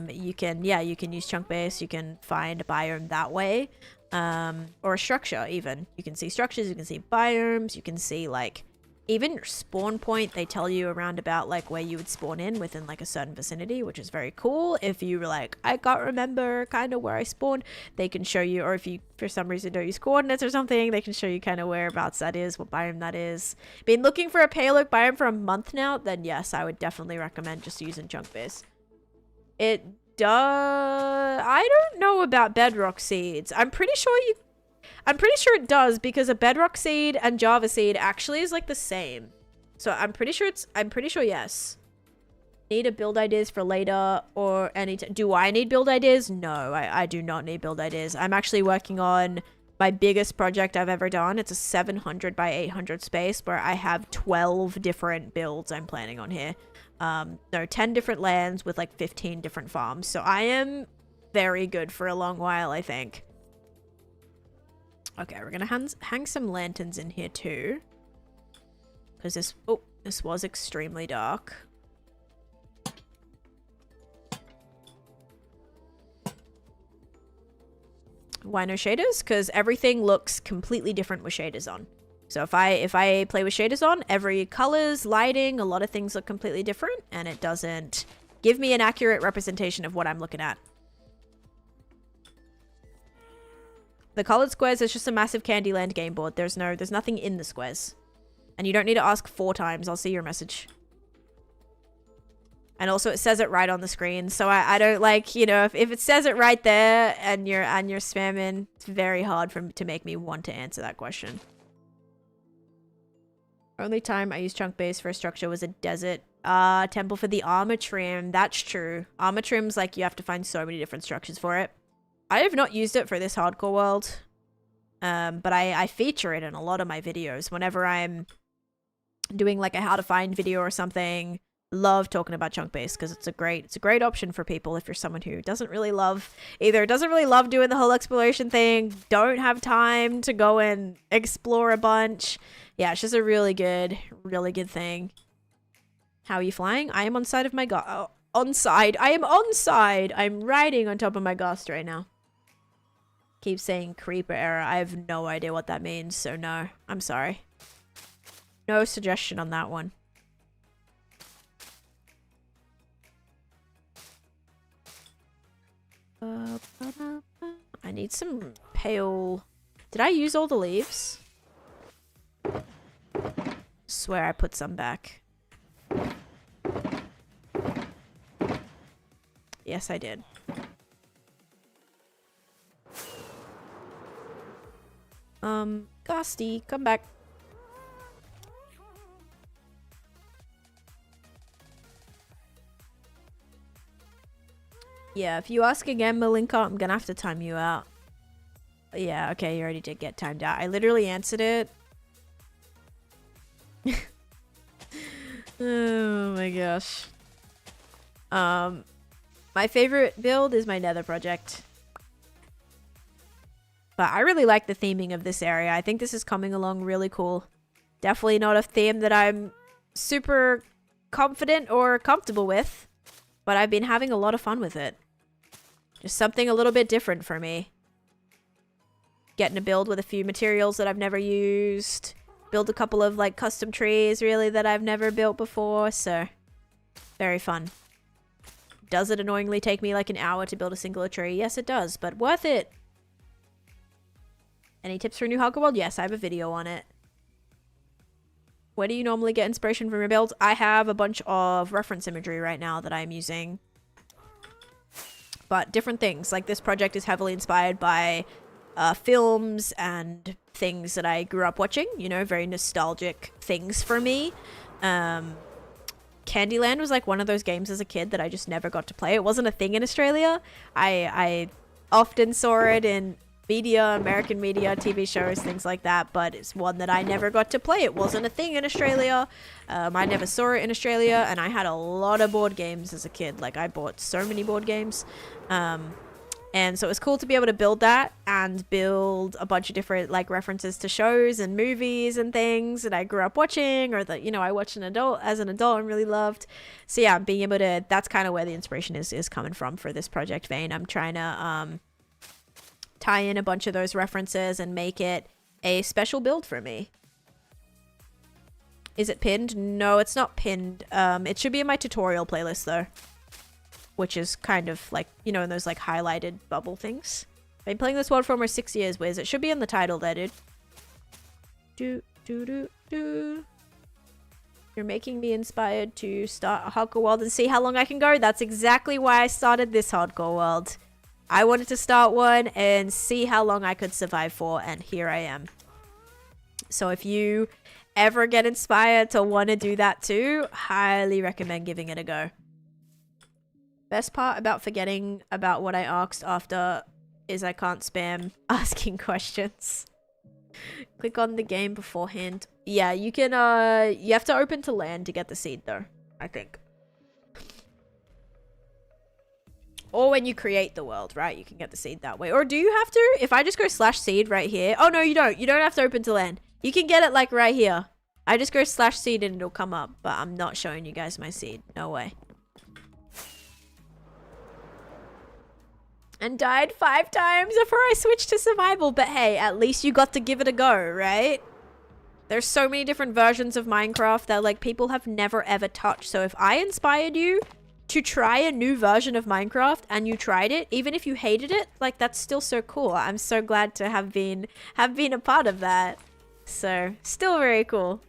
you can use Chunk Base. You can find a biome that way, or a structure. Even you can see structures, you can see biomes, you can see like even your spawn point. They tell you around about like where you would spawn in within like a certain vicinity, which is very cool. If you were like, I can't remember kind of where I spawned, they can show you. Or if you for some reason don't use coordinates or something, they can show you kind of whereabouts that is, what biome that is. Been looking for a pale oak biome for a month now, then yes, I would definitely recommend just using Chunk Base. It does. I don't know about bedrock seeds. I'm pretty sure it does, because a bedrock seed and Java seed actually is like the same. So I'm pretty sure yes. Need a build ideas for later or any do I need build ideas? No, I do not need build ideas. I'm actually working on my biggest project I've ever done. It's a 700 by 800 space where I have 12 different builds I'm planning on here. No, 10 different lands with like 15 different farms. So I am very good for a long while, I think. Okay, we're gonna hang some lanterns in here too, because this was extremely dark. Why no shaders? Because everything looks completely different with shaders on. So if I play with shaders on, every colors, lighting, a lot of things look completely different, and it doesn't give me an accurate representation of what I'm looking at. The colored squares is just a massive Candyland game board. There's nothing in the squares. And you don't need to ask 4 times. I'll see your message. And also it says it right on the screen. So I don't like, you know, if it says it right there and you're spamming, it's very hard to make me want to answer that question. Only time I used Chunk Base for a structure was a desert temple for the armor trim. That's true. Armor trim's like you have to find so many different structures for it. I have not used it for this hardcore world, but I feature it in a lot of my videos. Whenever I'm doing like a how to find video or something, love talking about Chunk Base because it's a great option for people if you're someone who doesn't really love doing the whole exploration thing, don't have time to go and explore a bunch. Yeah, it's just a really good thing. How are you flying? I am on side of my I am on side. I'm riding on top of my ghost right now. Keep saying creeper error. I have no idea what that means, so no. I'm sorry. No suggestion on that one. I need some pale... Did I use all the leaves? Swear I put some back. Yes, I did. Ghosty, come back. Yeah, if you ask again, Malinka, I'm gonna have to time you out. Yeah, okay, you already did get timed out. I literally answered it. Oh my gosh. My favorite build is my Nether project. But I really like the theming of this area. I think this is coming along really cool. Definitely not a theme that I'm super confident or comfortable with, but I've been having a lot of fun with it. Just something a little bit different for me. Getting to build with a few materials that I've never used. Build a couple of like custom trees really that I've never built before, so very fun. Does it annoyingly take me like an hour to build a singular tree? Yes, it does, but worth it. Any tips for a new Hardcore World? Yes, I have a video on it. Where do you normally get inspiration from your builds? I have a bunch of reference imagery right now that I'm using. But different things. Like this project is heavily inspired by films and things that I grew up watching. You know, very nostalgic things for me. Candyland was like one of those games as a kid that I just never got to play. It wasn't a thing in Australia. I often saw it in media, American media, TV shows, things like that, but it's one that I never got to play. It wasn't a thing in Australia. I never saw it in Australia, and I had a lot of board games as a kid. Like, I bought so many board games. And so it was cool to be able to build that and build a bunch of different like references to shows and movies and things that I grew up watching or that, you know, I watched as an adult and really loved. So yeah, being able to, that's kind of where the inspiration is coming from for this project vein. I'm trying to tie in a bunch of those references and make it a special build for me. Is it pinned? No, it's not pinned. It should be in my tutorial playlist though. Which is kind of like, you know, in those like highlighted bubble things. I've been playing this world for almost 6 years, Wiz. It should be in the title there, dude. You're making me inspired to start a hardcore world and see how long I can go. That's exactly why I started this hardcore world. I wanted to start one and see how long I could survive for, and here I am. So if you ever get inspired to want to do that too, highly recommend giving it a go. Best part about forgetting about what I asked after is I can't spam asking questions. Click on the game beforehand. Yeah, you can, you have to open to land to get the seed though, I think. Or when you create the world, right? You can get the seed that way. Or do you have to? If I just go /seed right here. Oh, no, you don't. You don't have to open to land. You can get it like right here. I just go /seed and it'll come up. But I'm not showing you guys my seed. No way. And died 5 times before I switched to survival. But hey, at least you got to give it a go, right? There's so many different versions of Minecraft that like people have never ever touched. So if I inspired you to try a new version of Minecraft and you tried it, even if you hated it, like that's still so cool. I'm so glad to have been a part of that. So still very cool.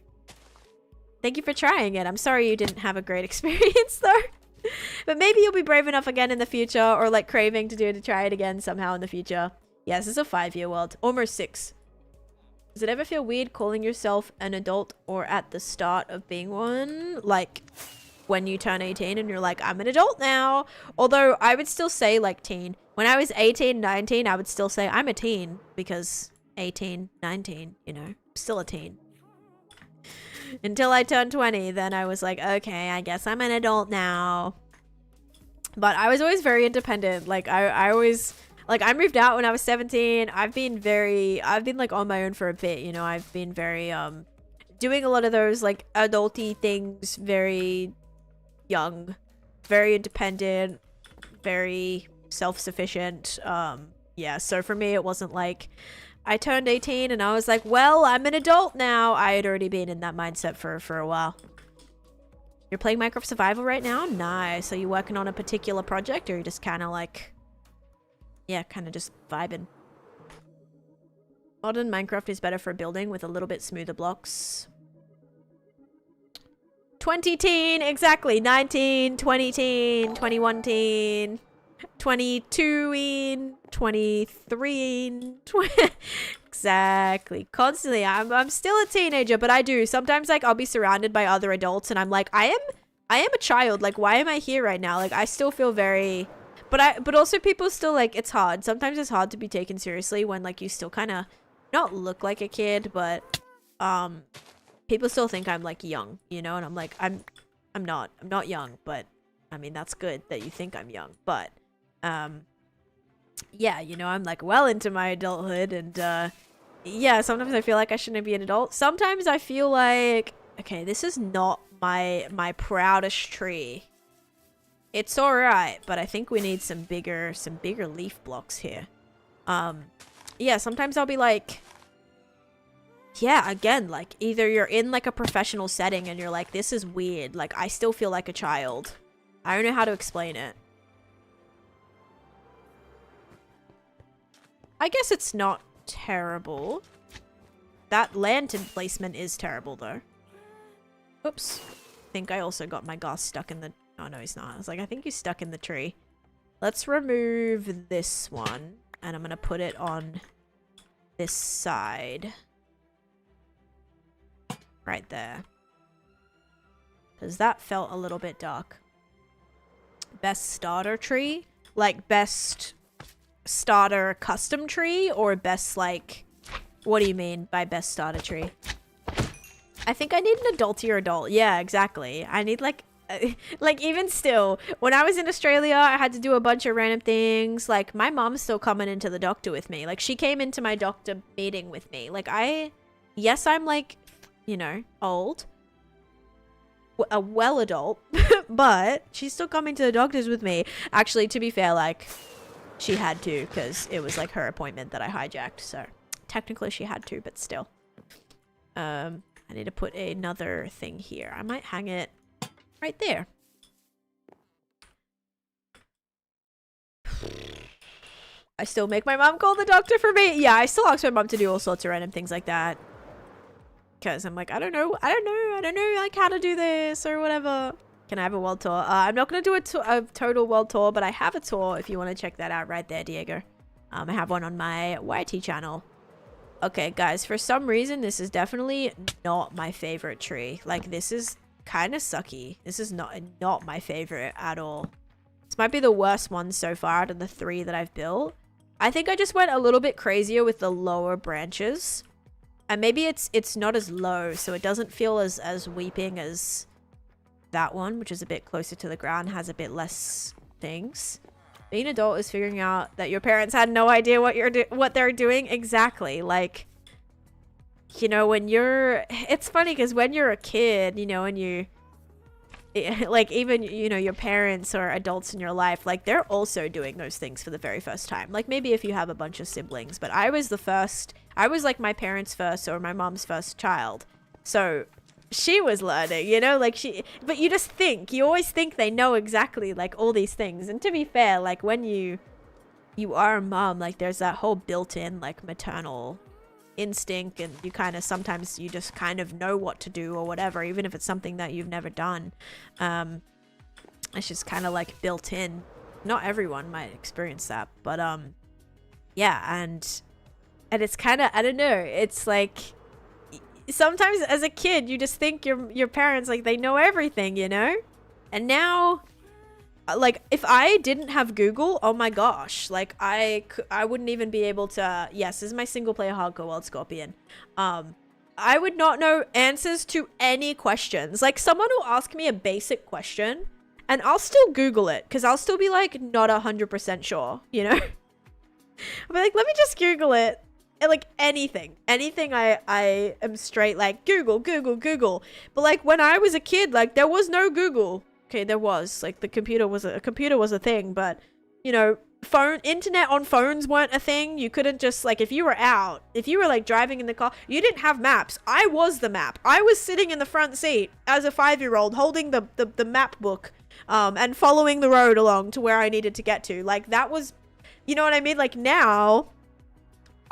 Thank you for trying it. I'm sorry you didn't have a great experience though. But maybe you'll be brave enough again in the future, or like craving to try it again somehow in the future. Yes, this is a 5-year world. Almost 6. Does it ever feel weird calling yourself an adult or at the start of being one? Like when you turn 18 and you're like, I'm an adult now. Although I would still say like teen. When I was 18, 19, I would still say I'm a teen because 18, 19, you know, still a teen. Until I turned 20, then I was like, okay, I guess I'm an adult now. But I was always very independent. Like I always, like I moved out when I was 17. I've been like on my own for a bit, you know. I've been very, doing a lot of those like adulty things very young, very independent, very self-sufficient. Yeah, so for me, it wasn't like I turned 18 and I was like, well, I'm an adult now. I had already been in that mindset for a while. You're playing Minecraft Survival right now? Nice. Are you working on a particular project or are you just kind of like, yeah, kind of just vibing? Modern Minecraft is better for building with a little bit smoother blocks. 20 teen, exactly. 19, 20 teen, 21 teen. 22-ing, 23-ing, exactly. Constantly. I'm still a teenager, but I do. Sometimes like I'll be surrounded by other adults and I'm like, I am a child. Like, why am I here right now? Like, I still feel very, but also people still like, it's hard. Sometimes it's hard to be taken seriously when like you still kind of not look like a kid, but people still think I'm like young, you know? And I'm like, I'm not young, but I mean, that's good that you think I'm young, but yeah, you know, I'm like well into my adulthood and yeah, sometimes I feel like I shouldn't be an adult. Sometimes I feel like, okay, this is not my proudest tree. It's all right, but I think we need some bigger leaf blocks here. Yeah, sometimes I'll be like, yeah, again, like either you're in like a professional setting and you're like, this is weird. Like I still feel like a child. I don't know how to explain it. I guess it's not terrible. That lantern placement is terrible though. Oops. I think I also got my glass stuck in the... Oh no, he's not. I was like, I think he's stuck in the tree. Let's remove this one. And I'm going to put it on this side. Right there. Because that felt a little bit dark. Best starter tree? Like best starter custom tree? Or best like... What do you mean by best starter tree? I think I need an adultier adult. Yeah, exactly. I need like even still, when I was in Australia, I had to do a bunch of random things. Like my mom's still coming into the doctor with me. Like she came into my doctor meeting with me. Like yes, I'm like, you know, old, a well adult, but she's still coming to the doctors with me. Actually, to be fair, like she had to because it was like her appointment that I hijacked. So technically she had to, but still. I need to put another thing here. I might hang it right there. I still make my mom call the doctor for me. Yeah, I still ask my mom to do all sorts of random things like that. Because I'm like, I don't know, like how to do this or whatever. Can I have a world tour? I'm not going to do a total world tour, but I have a tour if you want to check that out right there, Diego. I have one on my YT channel. Okay, guys, for some reason, this is definitely not my favorite tree. Like, this is kind of sucky. This is not my favorite at all. This might be the worst one so far out of the 3 that I've built. I think I just went a little bit crazier with the lower branches. And maybe it's not as low, so it doesn't feel as weeping as that one, which is a bit closer to the ground, has a bit less things. Being an adult is figuring out that your parents had no idea what they're doing. Exactly. Like, you know, when you're... It's funny because when you're a kid, you know, and you... Like, even, you know, your parents or adults in your life, like, they're also doing those things for the very first time. Like, maybe if you have a bunch of siblings. But I was the first... I was, like, my parents' first or my mom's first child. So... she was learning, you know, like but you just think, you always think they know exactly like all these things. And to be fair, like when you are a mom, like there's that whole built-in like maternal instinct, and you kind of sometimes you just kind of know what to do or whatever, even if it's something that you've never done. It's just kind of like built in. Not everyone might experience that, but yeah, and it's kind of, I don't know, it's like sometimes as a kid you just think your parents, like, they know everything, you know. And now, like, if I didn't have Google, oh my gosh, like I wouldn't even be able to... Yes, this is my single player hardcore world Scorpion. I would not know answers to any questions. Like, someone will ask me a basic question and I'll still Google it because I'll still be like not 100% sure, you know. I'll be like, let me just Google it. Like anything I am straight like Google. But like when I was a kid, like there was no Google. Okay, there was, like, the computer was a thing, but you know, internet on phones weren't a thing. You couldn't just, like, if you were like driving in the car, you didn't have maps. I was the map. I was sitting in the front seat as a 5-year-old holding the map book and following the road along to where I needed to get to. Like, that was, you know what I mean? Like, now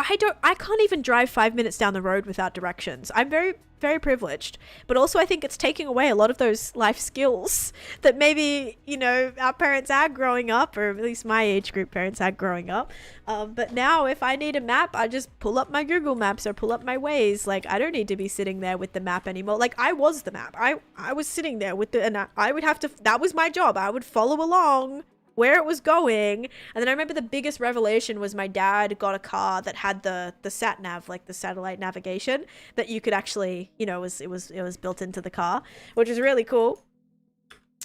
I can't even drive 5 minutes down the road without directions. I'm very, very privileged. But also I think it's taking away a lot of those life skills that maybe, you know, our parents had growing up, or at least my age group parents had growing up. But now if I need a map, I just pull up my Google Maps or pull up my Waze. Like, I don't need to be sitting there with the map anymore. Like, I was the map. I was sitting there with the, and I would have to, that was my job. I would follow along where it was going. And then I remember the biggest revelation was my dad got a car that had the sat nav, like the satellite navigation, that you could actually, you know, it was built into the car, which is really cool.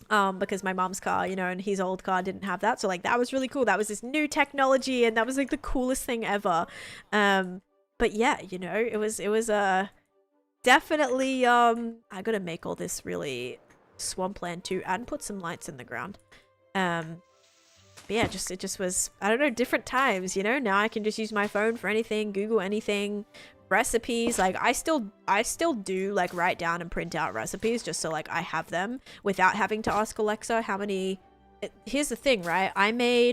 Because my mom's car, you know, and his old car didn't have that. So like, that was really cool. That was this new technology, and that was like the coolest thing ever. But yeah, you know, it was definitely, I gotta make all this really swampland too, and put some lights in the ground. But yeah, it just was, I don't know, different times, you know. Now I can just use my phone for anything, Google anything, recipes. Like I still do like write down and print out recipes just so like I have them without having to ask Alexa how many. Here's the thing, right?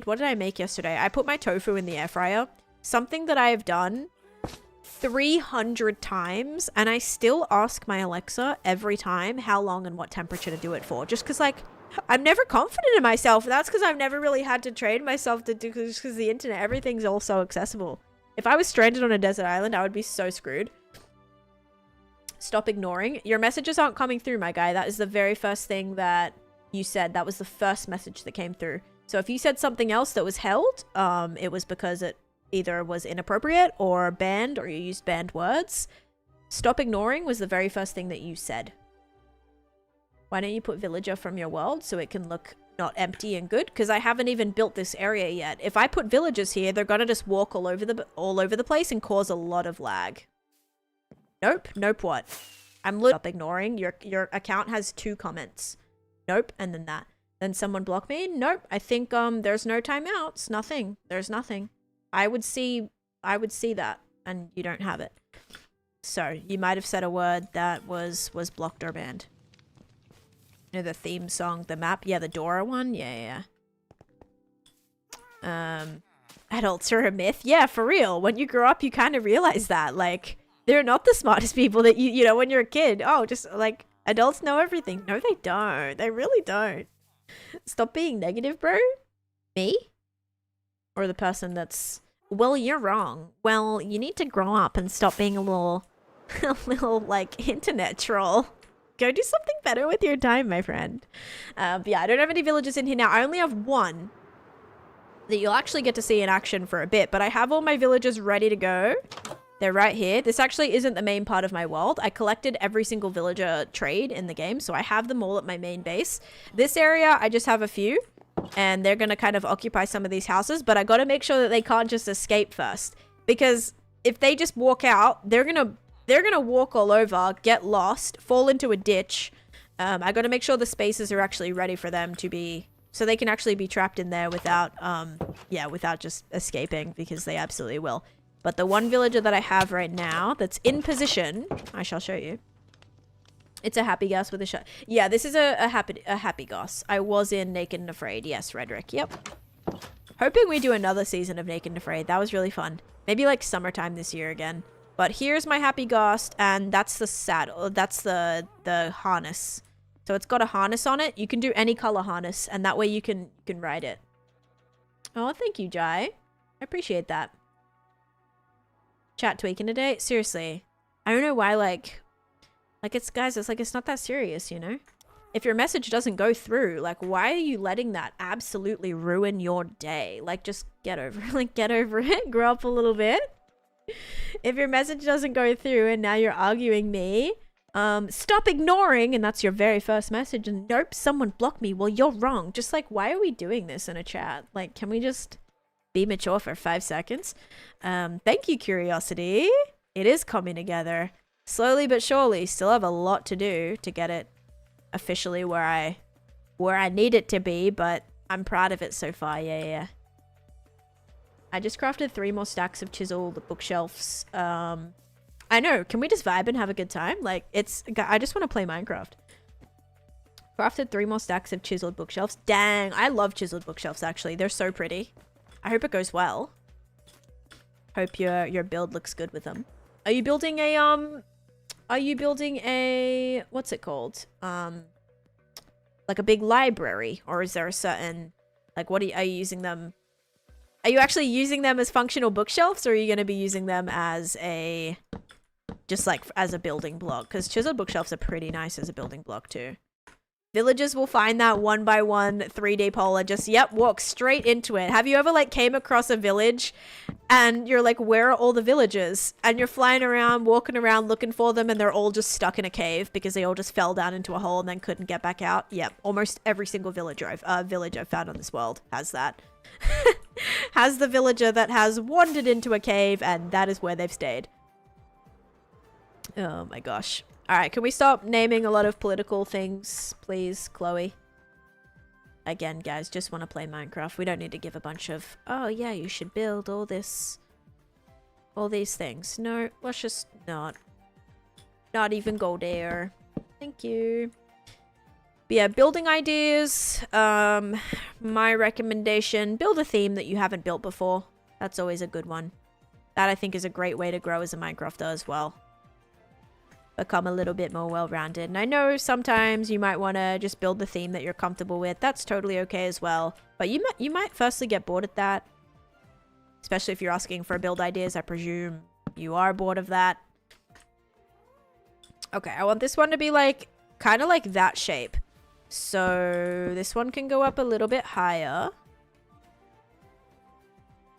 What did I make yesterday? I put my tofu in the air fryer, something that I have done 300 times, and I still ask my Alexa every time how long and what temperature to do it for, just because like I'm never confident in myself. That's because I've never really had to train myself to do, because the internet, everything's all so accessible. If I was stranded on a desert island, I would be so screwed. Stop ignoring. Your messages aren't coming through, my guy. That is the very first thing that you said. That was the first message that came through. So if you said something else that was held, it was because it either was inappropriate or banned, or you used banned words. Stop ignoring was the very first thing that you said. Why don't you put villager from your world so it can look not empty and good? Because I haven't even built this area yet. If I put villagers here, they're gonna just walk all over the place and cause a lot of lag. Nope. Nope. What? I'm stop ignoring. Your account has 2 comments. Nope. And then that. Then someone blocked me. Nope. I think there's no timeouts. Nothing. There's nothing. I would see that, and you don't have it. So you might have said a word that was blocked or banned. You know, the theme song, the map. Yeah, the Dora one. Yeah. Adults are a myth. Yeah, for real. When you grow up, you kind of realize that. Like, they're not the smartest people that you know when you're a kid. Oh, just like, adults know everything. No, they don't. They really don't. Stop being negative, bro. Me? Or the person that's, well, you're wrong. Well, you need to grow up and stop being a little like internet troll. Go do something better with your time, my friend. But yeah, I don't have any villagers in here now. I only have 1 that you'll actually get to see in action for a bit, but I have all my villagers ready to go. They're right here. This actually isn't the main part of my world. I collected every single villager trade in the game, so I have them all at my main base. This area, I just have a few, and they're going to kind of occupy some of these houses, but I got to make sure that they can't just escape first, because if they just walk out, they're going to walk all over, get lost, fall into a ditch. I got to make sure the spaces are actually ready for them to be, so they can actually be trapped in there without, without just escaping, because they absolutely will. But the one villager that I have right now that's in position, I shall show you. It's a happy goss with a shot. Yeah, this is a happy goss. I was in Naked and Afraid. Yes, Redrick. Yep. Hoping we do another season of Naked and Afraid. That was really fun. Maybe like summertime this year again. But here's my happy ghost, and that's the saddle. That's the harness. So it's got a harness on it. You can do any color harness, and that way you can ride it. Oh, thank you, Jai. I appreciate that. Chat tweaking today? Seriously. I don't know why, like it's, guys, it's like, it's not that serious, you know? If your message doesn't go through, like, why are you letting that absolutely ruin your day? Like, just get over it. Like, get over it. Grow up a little bit. If your message doesn't go through and now you're arguing me, stop ignoring, and that's your very first message, and nope, someone blocked me. Well, you're wrong. Just like, why are we doing this in a chat? Like, can we just be mature for 5 seconds? Thank you, Curiosity. It is coming together. Slowly but surely. Still have a lot to do to get it officially where I need it to be, but I'm proud of it so far. Yeah. I just crafted 3 more stacks of chiseled bookshelves. I know. Can we just vibe and have a good time? Like, I just want to play Minecraft. Crafted 3 more stacks of chiseled bookshelves. Dang, I love chiseled bookshelves, actually. They're so pretty. I hope it goes well. Hope your build looks good with them. Are you building a what's it called? Like a big library, or is there a certain, like, what are you using them? Are you actually using them as functional bookshelves, or are you going to be using them as a, just like as a building block? Because chiseled bookshelves are pretty nice as a building block too. Villagers will find that 1x1 3D polar, just, yep, walk straight into it. Have you ever, like, came across a village and you're like, where are all the villagers? And you're flying around, walking around, looking for them, and they're all just stuck in a cave because they all just fell down into a hole and then couldn't get back out? Yep, almost every single village I've found on this world has that. Has the villager that has wandered into a cave, and that is where they've stayed. Oh my gosh. Alright, can we stop naming a lot of political things, please, Chloe? Again, guys, just want to play Minecraft. We don't need to give a bunch of, oh yeah, you should build all this, all these things. No, let's just not even go there. Thank you. But yeah, building ideas. My recommendation, build a theme that you haven't built before. That's always a good one. That, I think, is a great way to grow as a Minecrafter as well. Become a little bit more well-rounded. And I know sometimes you might want to just build the theme that you're comfortable with. That's totally okay as well. But you might firstly get bored at that. Especially if you're asking for build ideas. I presume you are bored of that. Okay, I want this one to be like, kind of like that shape. So this one can go up a little bit higher.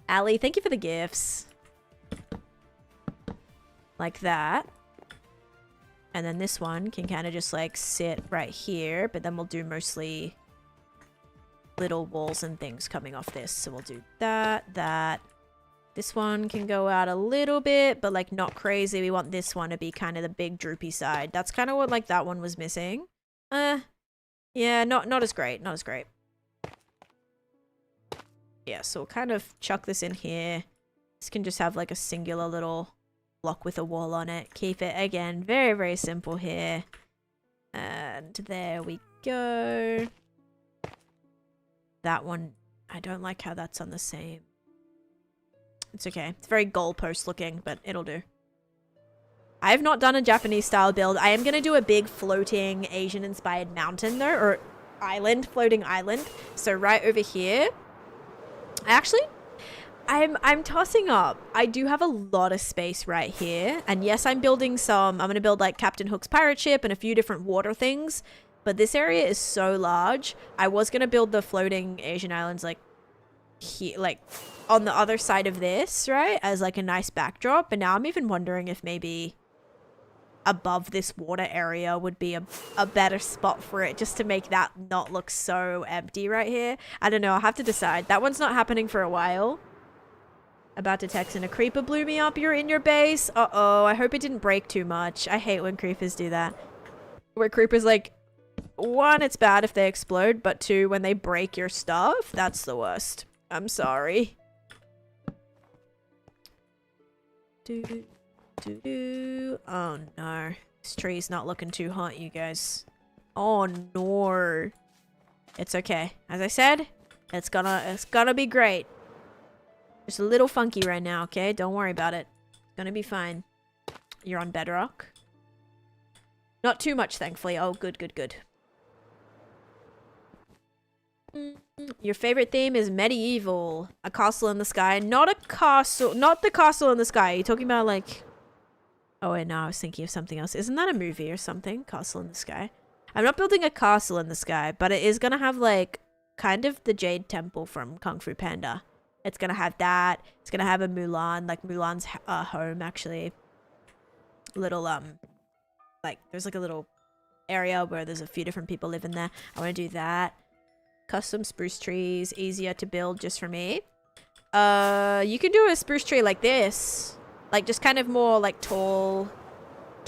Ali, thank you for the gifts. Like that. And then this one can kind of just like sit right here, but then we'll do mostly little walls and things coming off this. So we'll do that. This one can go out a little bit, but like not crazy. We want this one to be kind of the big droopy side. That's kind of what like that one was missing. Yeah, not as great. Not as great. Yeah, so we'll kind of chuck this in here. This can just have like a singular little block with a wall on it. Keep it, again, very, very simple here. And there we go. That one, I don't like how that's on the same. It's okay. It's very goalpost looking, but it'll do. I have not done a Japanese style build. I am going to do a big floating Asian inspired mountain though, or island, floating island. So right over here. I'm tossing up. I do have a lot of space right here. And yes, I'm building I'm going to build like Captain Hook's pirate ship and a few different water things. But this area is so large. I was going to build the floating Asian islands like here, like on the other side of this, right? As like a nice backdrop. But now I'm even wondering if maybe above this water area would be a better spot for it, just to make that not look so empty right here. I don't know. I'll have to decide. That one's not happening for a while. About to text in, a creeper blew me up. You're in your base. Uh-oh. I hope it didn't break too much. I hate when creepers do that. Where creepers, like, one, it's bad if they explode, but two, when they break your stuff, that's the worst. I'm sorry. Oh no. This tree's not looking too hot, you guys. Oh no. It's okay. As I said, it's gonna be great. Just a little funky right now, okay? Don't worry about it. It's gonna be fine. You're on bedrock. Not too much, thankfully. Oh, good, good, good. Your favorite theme is medieval. A castle in the sky. Not a castle. Not the castle in the sky. Are you talking about like... Oh, wait, no. I was thinking of something else. Isn't that a movie or something? Castle in the sky. I'm not building a castle in the sky, but it is gonna have like kind of the Jade Temple from Kung Fu Panda. It's gonna have that. It's gonna have a Mulan, like Mulan's home, actually. Little, like, there's like a little area where there's a few different people living there. I want to do that. Custom spruce trees, easier to build just for me. You can do a spruce tree like this. Like, just kind of more, like, tall,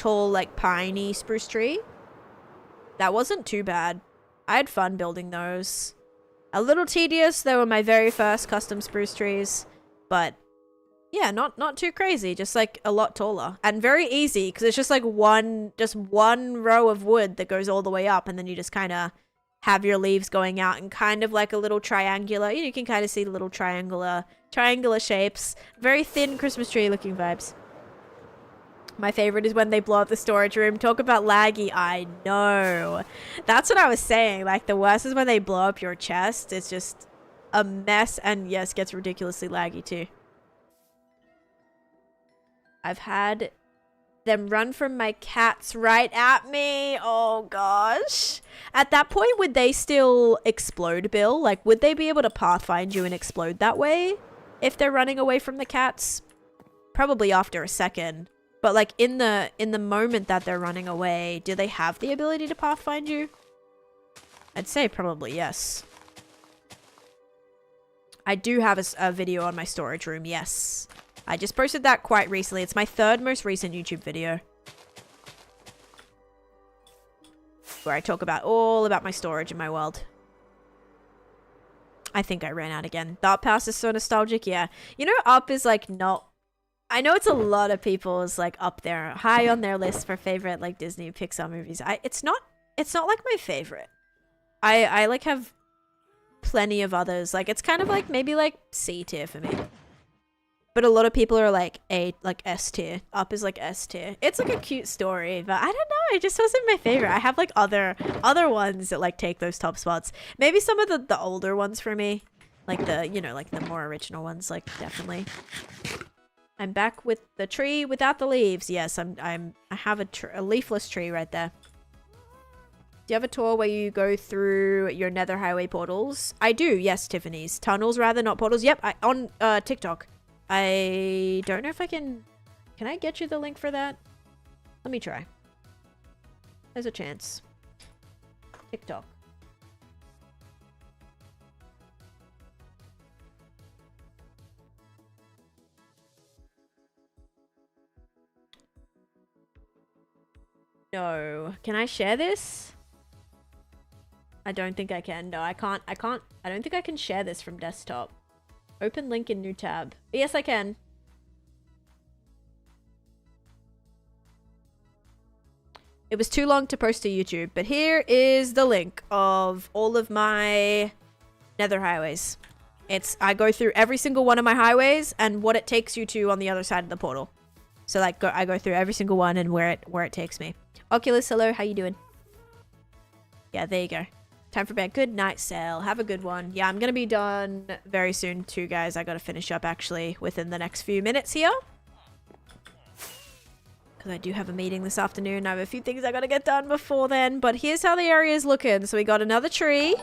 like, piney spruce tree. That wasn't too bad. I had fun building those. A little tedious. They were my very first custom spruce trees. But, yeah, not too crazy. Just, like, a lot taller. And very easy, because it's just, like, one row of wood that goes all the way up. And then you just kind of have your leaves going out and kind of like a little triangular. You can kind of see the little triangular Triangular shapes. Very thin Christmas tree looking vibes. My favorite is when they blow up the storage room. Talk about laggy. I know. That's what I was saying. Like, the worst is when they blow up your chest. It's just a mess. And yes, gets ridiculously laggy too. I've had them run from my cats right at me. Oh gosh. At that point, would they still explode, Bill? Like, would they be able to pathfind you and explode that way? If they're running away from the cats? Probably after a second. But like in the moment that they're running away, do they have the ability to pathfind you? I'd say probably yes. I do have a video on my storage room, yes. I just posted that quite recently. It's my third most recent YouTube video. Where I talk about all about my storage in my world. I think I ran out again. The Up House is so nostalgic, yeah. You know, Up is like not... I know it's a lot of people's like up there, high on their list for favorite like Disney Pixar movies. It's not like my favorite. I like have plenty of others. Like it's kind of like maybe like C tier for me. But a lot of people are like S tier. Up is like S tier. It's like a cute story, but I don't know. It just wasn't my favorite. I have like other ones that like take those top spots. Maybe some of the older ones for me, like the like the more original ones, like definitely. I'm back with the tree without the leaves. Yes, I have a leafless tree right there. Do you have a tour where you go through your Nether Highway portals? I do, yes, Tiffany's. Tunnels rather, not portals. Yep, on TikTok. I don't know if I can... Can I get you the link for that? Let me try. There's a chance. TikTok. No. Can I share this? I don't think I can. No, I can't. I don't think I can share this from desktop. Open link in new tab. Yes, I can. It was too long to post to YouTube, but here is the link of all of my Nether highways. I go through every single one of my highways and what it takes you to on the other side of the portal. So like I go through every single one and where it takes me. Oculus, hello, how you doing? Yeah, there you go. Time for bed. Good night, Sale. Have a good one. Yeah, I'm gonna be done very soon too, guys. I gotta finish up actually within the next few minutes here. Because I do have a meeting this afternoon. I have a few things I gotta get done before then. But here's how the area is looking. So we got another tree.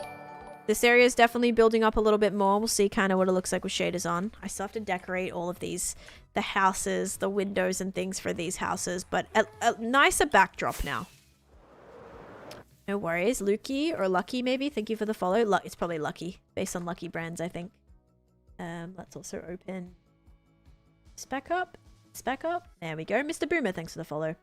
This area is definitely building up a little bit more. We'll see kind of what it looks like with shaders on. I still have to decorate all of these. The houses, the windows and things for these houses. But a nicer backdrop now. No worries. Lukey or Lucky maybe. Thank you for the follow. It's probably Lucky. Based on Lucky Brands, I think. Let's also open this back up. This back up. There we go. Mr. Boomer, thanks for the follow.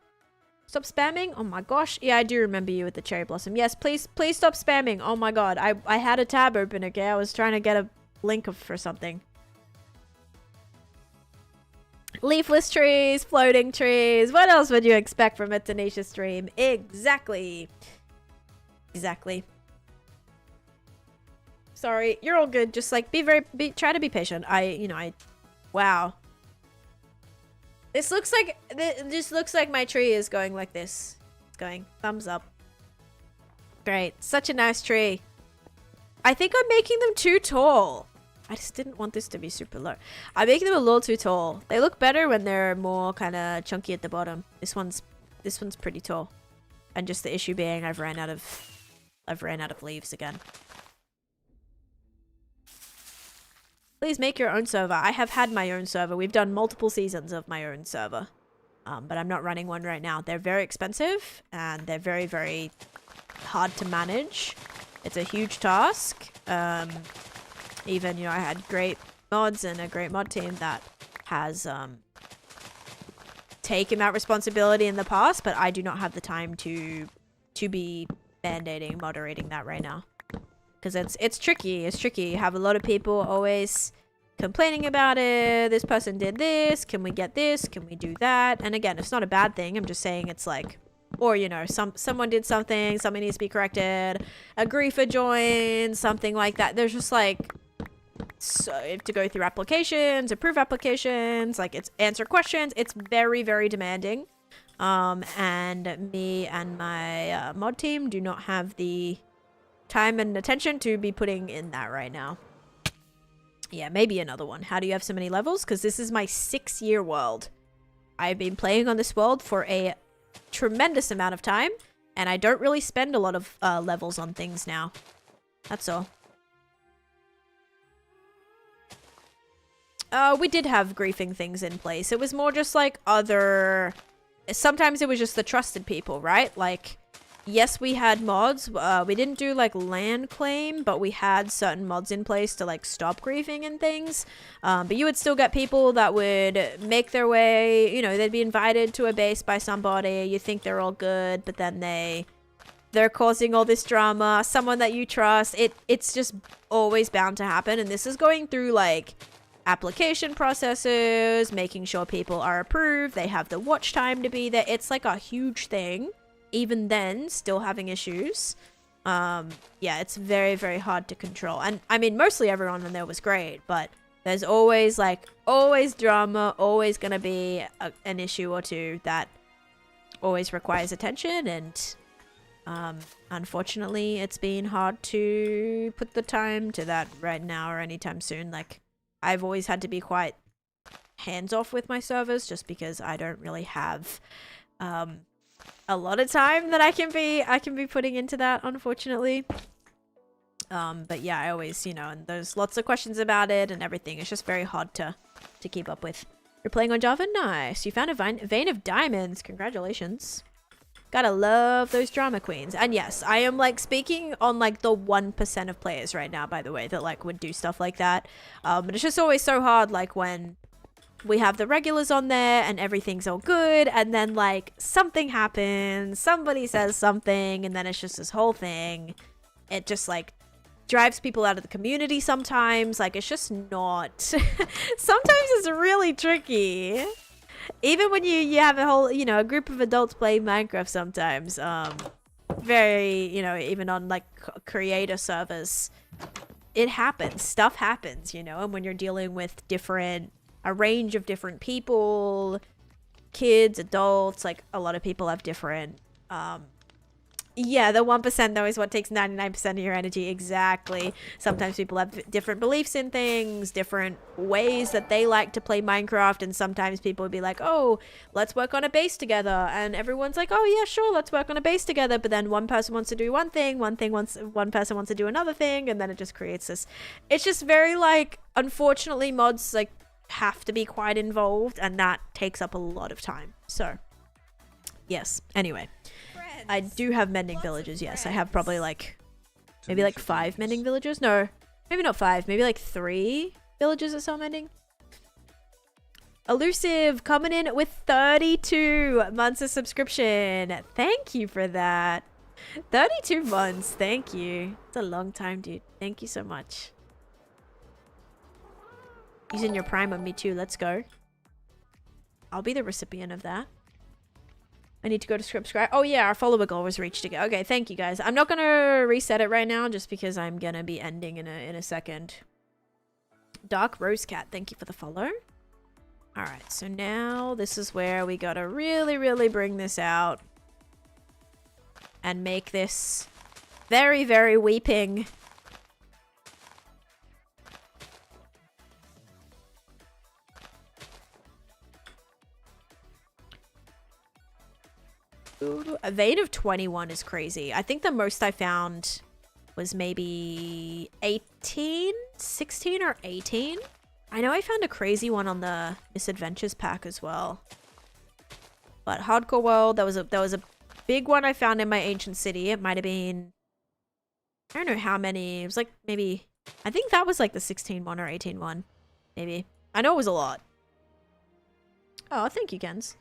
Stop spamming. Oh my gosh. Yeah, I do remember you with the cherry blossom. Yes, please stop spamming. Oh my god. I had a tab open, okay? I was trying to get a link for something. Leafless trees, floating trees. What else would you expect from a Taneesha stream? Exactly. Exactly. Sorry, you're all good. Just like try to be patient. Wow. This looks like my tree is going like this. It's going thumbs up. Great. Such a nice tree. I think I'm making them too tall. I just didn't want this to be super low. I'm making them a little too tall. They look better when they're more kind of chunky at the bottom. This one's pretty tall. And just the issue being I've ran out of leaves again. Please make your own server. I have had my own server. We've done multiple seasons of my own server. But I'm not running one right now. They're very expensive and they're very, very hard to manage. It's a huge task. Even, I had great mods and a great mod team that has taken that responsibility in the past, but I do not have the time to be band-aiding, moderating that right now. Because it's tricky. It's tricky. You have a lot of people always complaining about it. This person did this. Can we get this? Can we do that? And again, it's not a bad thing. I'm just saying it's like, or someone did something. Something needs to be corrected. A griefer joined. Something like that. There's just like So you have to go through applications, approve applications, like it's answer questions. It's very, very demanding. And me and my mod team do not have the time and attention to be putting in that right now. Yeah, maybe another one. How do you have so many levels? Because this is my 6-year world. I've been playing on this world for a tremendous amount of time, and I don't really spend a lot of levels on things now. That's all. We did have griefing things in place. It was more just like other... Sometimes it was just the trusted people, right? Like, yes, we had mods. We didn't do like land claim, but we had certain mods in place to like stop griefing and things. But you would still get people that would make their way, you know, they'd be invited to a base by somebody. You think they're all good, but then they're causing all this drama. Someone that you trust. It's just always bound to happen. And this is going through like application processes, making sure people are approved, they have the watch time to be there. It's like a huge thing. Even then, still having issues. Yeah, it's very, very hard to control. And I mean, mostly everyone in there was great, but there's always like, always drama, always gonna be an issue or two that always requires attention. And unfortunately, it's been hard to put the time to that right now or anytime soon. Like, I've always had to be quite hands-off with my servers just because I don't really have a lot of time that I can be putting into that, unfortunately. But yeah, I always, you know, and there's lots of questions about it and everything. It's just very hard to keep up with. You're playing on Java? Nice. You found a vein of diamonds. Congratulations. Gotta love those drama queens. And yes, I am like speaking on like the 1% of players right now, by the way, that like would do stuff like that. But it's just always so hard, like when we have the regulars on there and everything's all good, and then like something happens, somebody says something, and then it's just this whole thing. It just like drives people out of the community sometimes. Like, it's just not... Sometimes it's really tricky. Even when you have a whole, you know, a group of adults play Minecraft sometimes, very, you know, even on like creator servers, it happens. Stuff happens, you know, and when you're dealing with a range of different people, kids, adults, like a lot of people have different, yeah, the 1% though is what takes 99% of your energy. Exactly. Sometimes people have different beliefs in things, different ways that they like to play Minecraft, and sometimes people would be like, oh, let's work on a base together, and everyone's like, oh yeah, sure, let's work on a base together, but then one person wants to do one person wants to do another thing, and then it just creates this... It's just very like, unfortunately, mods like have to be quite involved, and that takes up a lot of time. So yes, anyway, I do have mending villages. Yes, I have probably like maybe like 5 mending villages. No, maybe not 5, maybe like 3 villages that sell mending. Elusive coming in with 32 months of subscription. Thank you for that. 32 months. Thank you. It's a long time, dude. Thank you so much. Using your Prime on me too. Let's go. I'll be the recipient of that. I need to go to subscribe. Oh yeah, our follower goal was reached again. Okay, thank you guys. I'm not gonna reset it right now just because I'm gonna be ending in a second. Dark Rose Cat, thank you for the follow. Alright, so now this is where we gotta really, really bring this out. And make this very, very weeping. A vein of 21 is crazy. I think the most I found was maybe 18, 16 or 18. I know I found a crazy one on the Misadventures pack as well. But Hardcore World, there was a big one I found in my ancient city. It might have been, I don't know how many. It was like maybe, I think that was like the 16 one or 18 one. Maybe. I know it was a lot. Oh, thank you, Kens.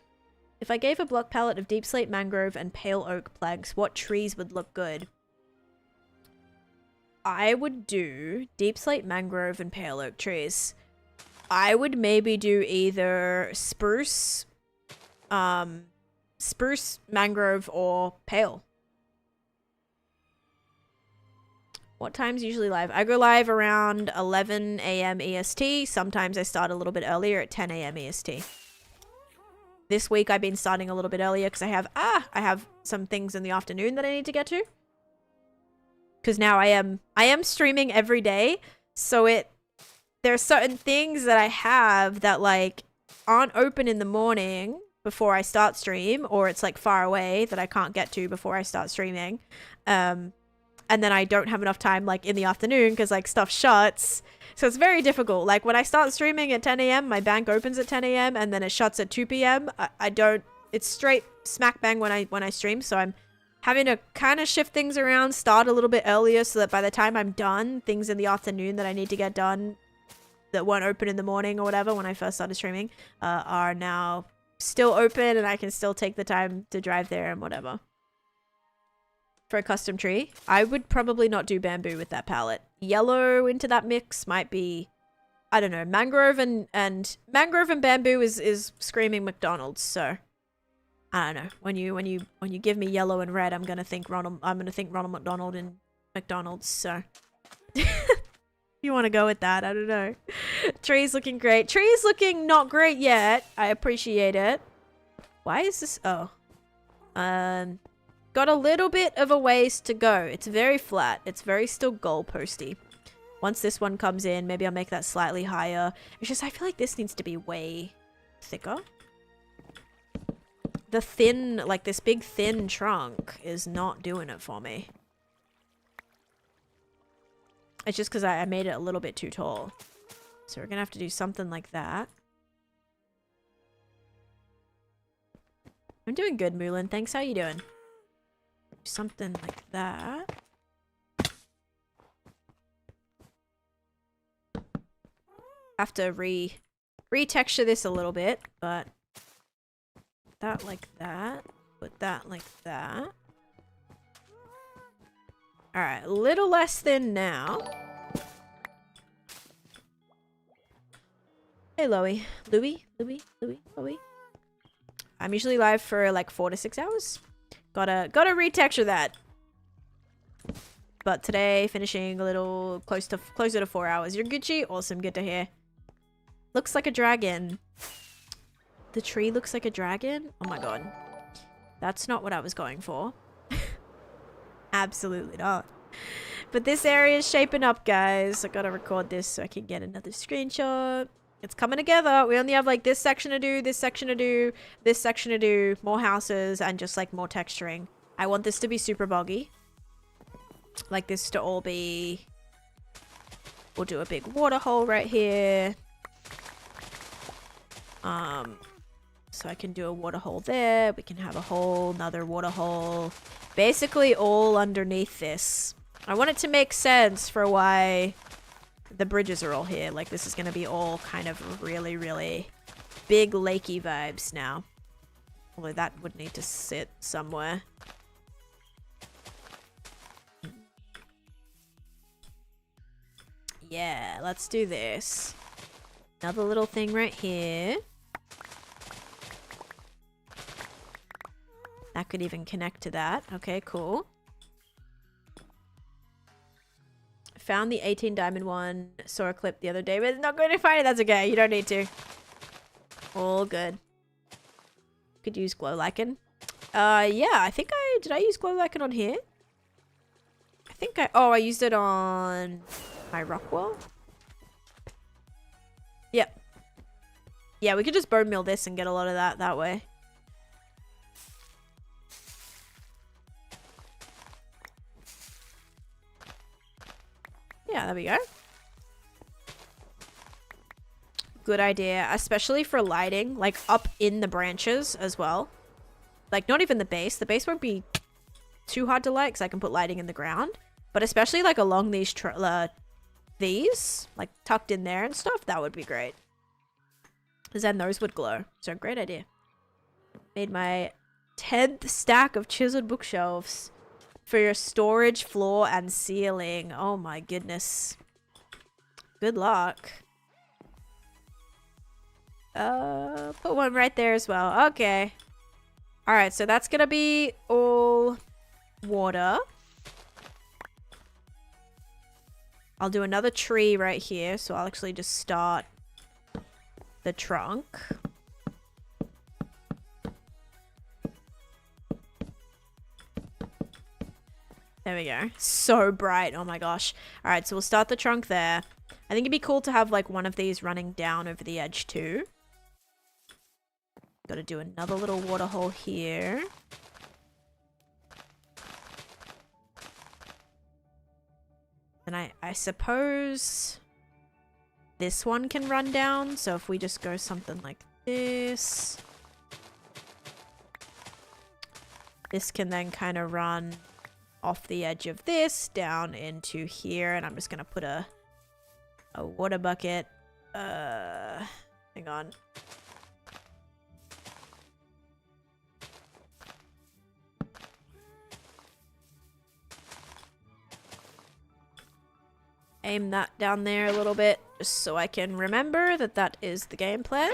If I gave a block palette of deep slate mangrove and pale oak planks, what trees would look good? I would do deep slate mangrove and pale oak trees. I would maybe do either spruce, mangrove, or pale. What time's usually live? I go live around 11 a.m. EST. Sometimes I start a little bit earlier at 10 a.m. EST. This week I've been starting a little bit earlier because I have some things in the afternoon that I need to get to. Because now I am streaming every day, so there are certain things that I have that like aren't open in the morning before I start stream, or it's like far away that I can't get to before I start streaming. And then I don't have enough time like in the afternoon because like stuff shuts. So it's very difficult. Like when I start streaming at 10 a.m., my bank opens at 10 a.m. and then it shuts at 2 p.m. It's straight smack bang when I stream. So I'm having to kind of shift things around, start a little bit earlier so that by the time I'm done, things in the afternoon that I need to get done that weren't open in the morning or whatever when I first started streaming are now still open, and I can still take the time to drive there and whatever. For a custom tree, I would probably not do bamboo with that palette. Yellow into that mix might be, I don't know, mangrove and bamboo is screaming McDonald's. So I don't know. When you give me yellow and red, I'm gonna think Ronald McDonald and McDonald's. So you want to go with that? I don't know. Tree's looking great. Tree's looking not great yet. I appreciate it. Why is this? Oh, got a little bit of a ways to go. It's very flat. It's very still goalposty. Once this one comes in, maybe I'll make that slightly higher. It's just I feel like this needs to be way thicker. The thin, like this big thin trunk is not doing it for me. It's just because I made it a little bit too tall. So we're going to have to do something like that. I'm doing good, Moulin. Thanks. How you doing? Something like that. Have to retexture this a little bit, but that like that. Put that like that. Alright, a little less thin now. Hey, Louie. Louie? I'm usually live for like 4 to 6 hours. Gotta retexture that. But today, finishing a little closer to 4 hours. You're Gucci? Awesome, good to hear. Looks like a dragon. The tree looks like a dragon? Oh my god. That's not what I was going for. Absolutely not. But this area is shaping up, guys. I gotta record this so I can get another screenshot. It's coming together. We only have like this section to do, this section to do, this section to do, more houses, and just like more texturing. I want this to be super boggy. Like this to all be... We'll do a big water hole right here. So I can do a water hole there. We can have a whole another water hole. Basically all underneath this. I want it to make sense for why the bridges are all here. Like this is going to be all kind of really, really big lakey vibes now. Although that would need to sit somewhere. Yeah, let's do this. Another little thing right here. That could even connect to that. Okay, cool. Found the 18 diamond one. Saw a clip the other day, but not going to find it. That's okay. You don't need to. All good. Could use glow lichen. Yeah, I think did I use glow lichen on here? I think I used it on my rock wall. Yep. Yeah, we could just bone meal this and get a lot of that way. Yeah, there we go. Good idea, especially for lighting, like up in the branches as well. Like not even the base. The base won't be too hard to light because I can put lighting in the ground. But especially like along these, like tucked in there and stuff, that would be great. Because then those would glow. So great idea. Made my 10th stack of chiseled bookshelves. For your storage, floor, and ceiling. Oh my goodness. Good luck. Put one right there as well. Okay. Alright, so that's gonna be all water. I'll do another tree right here. So I'll actually just start the trunk. There we go. So bright. Oh my gosh. All right, so we'll start the trunk there. I think it'd be cool to have like one of these running down over the edge too. Got to do another little water hole here. And I suppose this one can run down. So if we just go something like this. This can then kind of run off the edge of this down into here. And I'm just going to put a water bucket. Hang on. Aim that down there a little bit just so I can remember that that is the game plan.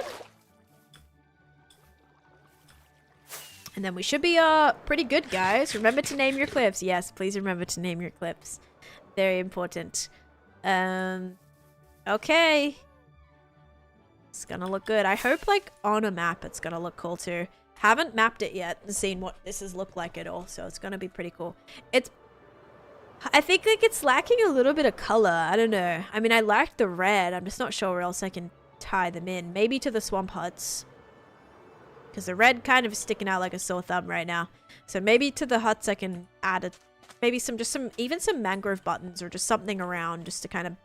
And then we should be pretty good, guys. Remember to name your clips. Yes, please remember to name your clips. Very important. Okay. It's gonna look good. I hope like on a map it's gonna look cool too. Haven't mapped it yet and seen what this has looked like at all, so it's gonna be pretty cool. I think like it's lacking a little bit of color. I don't know. I mean, I like the red. I'm just not sure where else I can tie them in. Maybe to the swamp huts. Because the red kind of is sticking out like a sore thumb right now. So maybe to the huts I can add maybe even some mangrove buttons or just something around just to kind of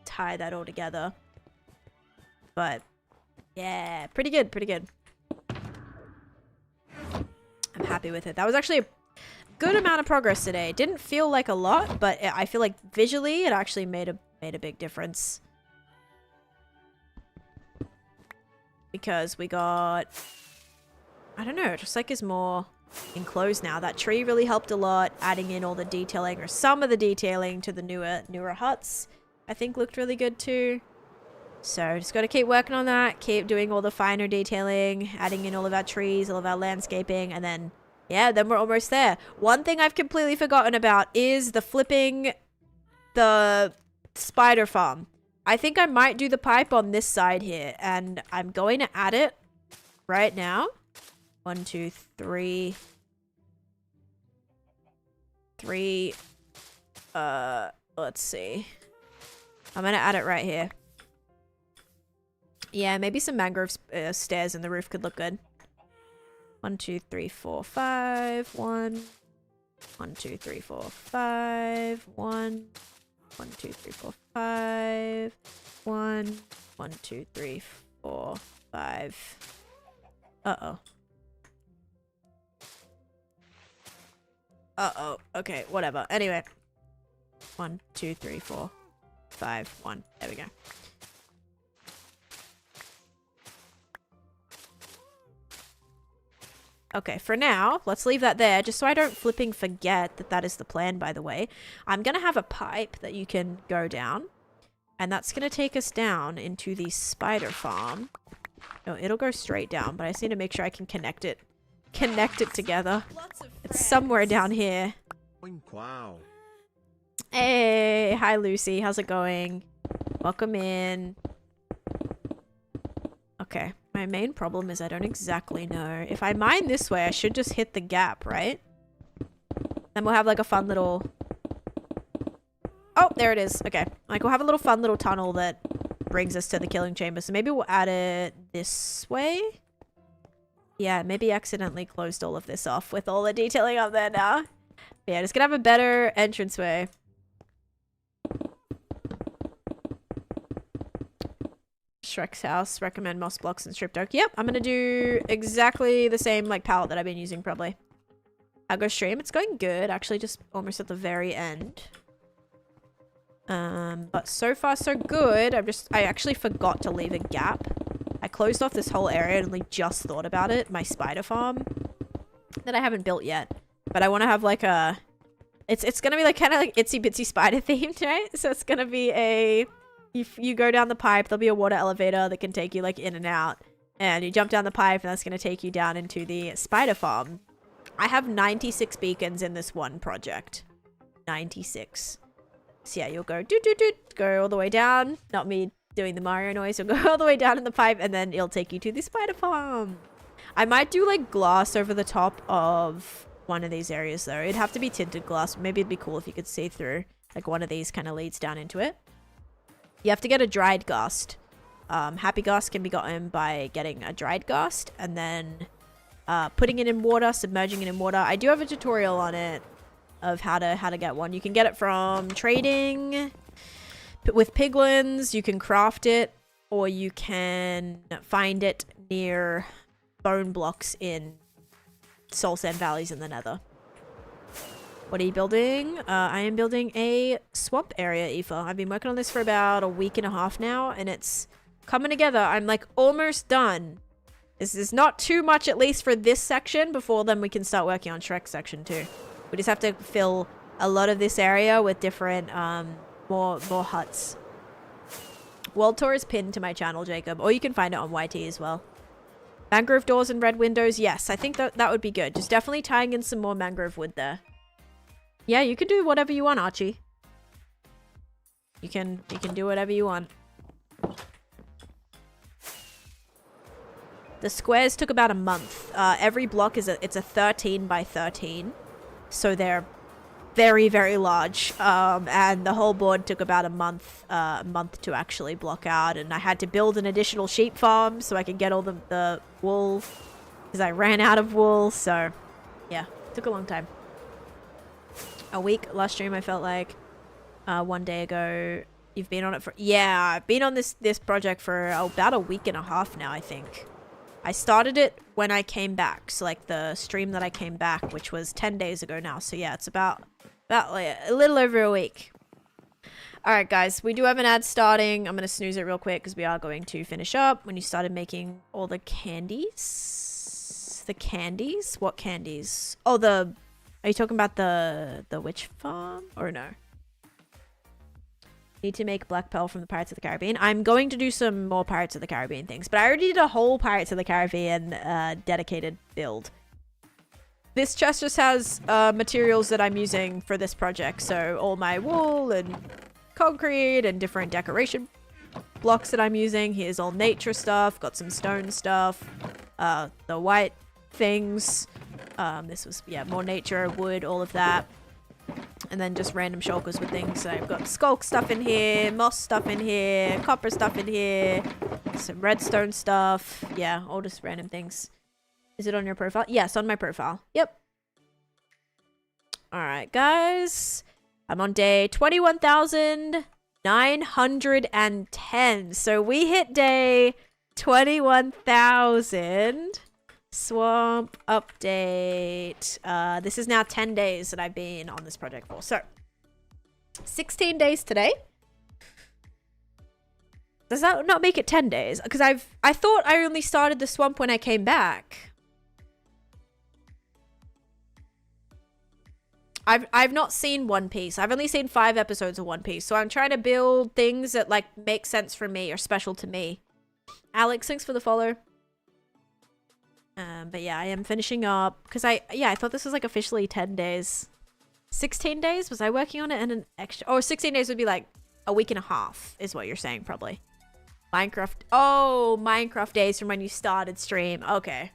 tie that all together. But yeah, pretty good, pretty good. I'm happy with it. That was actually a good amount of progress today. Didn't feel like a lot, but I feel like visually it actually made a big difference. Because we got, I don't know, just like is more enclosed now. That tree really helped a lot, adding in all the detailing or some of the detailing to the newer huts. I think looked really good too. So just got to keep working on that, keep doing all the finer detailing, adding in all of our trees, all of our landscaping, and then yeah, then we're almost there. One thing I've completely forgotten about is the flipping the spider farm. I think I might do the pipe on this side here, and I'm going to add it right now. 1, 2, 3. 3. Let's see. I'm going to add it right here. Yeah, maybe some mangrove stairs in the roof could look good. 1, 2, 3, 4, 5. 1. 1, 2, 3, 4, 5. 1. 1, 2, 3, 4, 5. 1. 1, 2, 3, 4, 5. Uh-oh. Uh-oh. Okay, whatever. Anyway. 1, 2, 3, 4, 5. 1. There we go. Okay, for now, let's leave that there, just so I don't flipping forget that that is the plan, by the way. I'm going to have a pipe that you can go down, and that's going to take us down into the spider farm. No, it'll go straight down, but I just need to make sure I can connect it together. It's somewhere down here.
Wow.
Hey, hi Lucy, how's it going? Welcome in. Okay. My main problem is I don't exactly know. If I mine this way, I should just hit the gap, right? Then we'll have like a fun little... Oh, there it is. Okay. Like we'll have a little fun little tunnel that brings us to the killing chamber. So maybe we'll add it this way. Yeah, maybe accidentally closed all of this off with all the detailing up there now. But yeah, just gonna have a better entranceway. Shrek's house. Recommend moss blocks and stripped oak. Yep, I'm gonna do exactly the same like palette that I've been using probably. I'll go stream. It's going good. Actually, just almost at the very end. But so far so good. I actually forgot to leave a gap. I closed off this whole area and only just thought about it. My spider farm that I haven't built yet. But I want to have like a... It's gonna be like kind of like itsy bitsy spider themed, right? So it's gonna be a... If you go down the pipe, there'll be a water elevator that can take you like in and out. And you jump down the pipe and that's going to take you down into the spider farm. I have 96 beacons in this one project. 96. So yeah, you'll go doot doot doot, go all the way down. Not me doing the Mario noise. You'll go all the way down in the pipe, and then it'll take you to the spider farm. I might do like glass over the top of one of these areas though. It'd have to be tinted glass. Maybe it'd be cool if you could see through. Like one of these kind of leads down into it. You have to get a dried ghast. Happy ghast can be gotten by getting a dried ghast and then putting it in water, submerging it in water. I do have a tutorial on it of how to get one. You can get it from trading with piglins. You can craft it, or you can find it near bone blocks in soul sand valleys in the nether. What are you building? I am building a swamp area, Aoife. I've been working on this for about a week and a half now, and it's coming together. I'm like almost done. This is not too much, at least for this section. Before then we can start working on Shrek's section too. We just have to fill a lot of this area with different more huts. World tour is pinned to my channel, Jacob, or you can find it on YT as well. Mangrove doors and red windows. Yes, I think that would be good. Just definitely tying in some more mangrove wood there. Yeah, you can do whatever you want, Archie. You can do whatever you want. The squares took about a month. Every block it's a 13 by 13, so they're very, very large. And the whole board took about a month to actually block out. And I had to build an additional sheep farm so I could get all the wool, because I ran out of wool. So yeah, took a long time. A week. Last stream I felt like 1 day ago. You've been on it for... Yeah, I've been on this project for about a week and a half now, I think. I started it when I came back. So like the stream that I came back, which was 10 days ago now. So yeah, it's about like a little over a week. All right, guys, we do have an ad starting. I'm going to snooze it real quick because we are going to finish up. When you started making all the candies. The candies? What candies? Oh, are you talking about the witch farm? Or no? Need to make Black Pearl from the Pirates of the Caribbean. I'm going to do some more Pirates of the Caribbean things, but I already did a whole Pirates of the Caribbean dedicated build. This chest just has materials that I'm using for this project. So all my wool and concrete and different decoration blocks that I'm using. Here's all nature stuff. Got some stone stuff. The white things. This was, yeah, more nature, wood, all of that. And then just random shulkers with things. So I've got skulk stuff in here, moss stuff in here, copper stuff in here, some redstone stuff. Yeah, all just random things. Is it on your profile? Yes, on my profile. Yep. Alright, guys. I'm on day 21,910. So we hit day 21,000. Swamp update. This is now 10 days that I've been on this project for. So 16 days today. Does that not make it 10 days? Because I thought I only started the swamp when I came back. I've not seen One Piece. I've only seen 5 episodes of One Piece. So I'm trying to build things that like make sense for me or special to me. Alex, thanks for the follow. But yeah, I am finishing up because I thought this was like officially 10 days. 16 days? Was I working on it and an extra? Oh, 16 days would be like a week and a half is what you're saying probably. Minecraft. Oh, Minecraft days from when you started stream. Okay.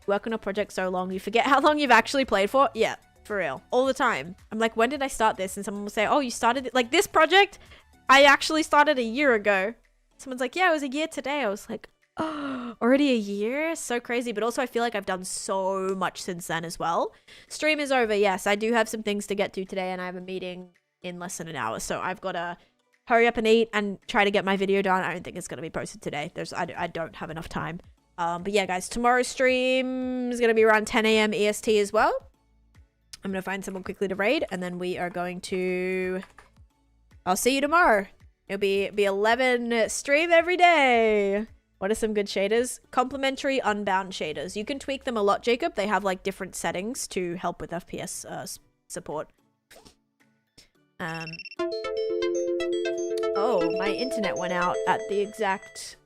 Work on a project so long, you forget how long you've actually played for? Yeah, for real. All the time. I'm like, when did I start this? And someone will say, oh, you started it. Like this project, I actually started a year ago. Someone's like, yeah, it was a year today. I was like, oh, already a year? So crazy. But also I feel like I've done so much since then as well. Stream is over. Yes, I do have some things to get to today and I have a meeting in less than an hour. So I've got to hurry up and eat and try to get my video done. I don't think it's going to be posted today. I don't have enough time. But yeah, guys, tomorrow's stream is going to be around 10 a.m. EST as well. I'm going to find someone quickly to raid and then we are going to... I'll see you tomorrow. It'll be 11 stream every day. What are some good shaders? Complementary unbound shaders. You can tweak them a lot, Jacob. They have like different settings to help with FPS support. Oh, my internet went out at the exact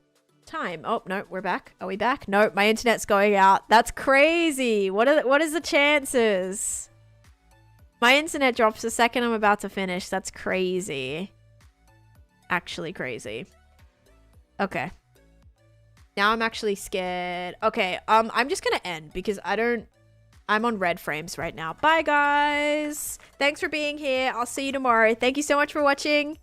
time. Oh, no, we're back. Are we back? No, my internet's going out. That's crazy. What is the chances? My internet drops the second I'm about to finish. That's crazy. Actually crazy. Okay. Now I'm actually scared. Okay, I'm just gonna end because I'm on red frames right now. Bye, guys. Thanks for being here. I'll see you tomorrow. Thank you so much for watching.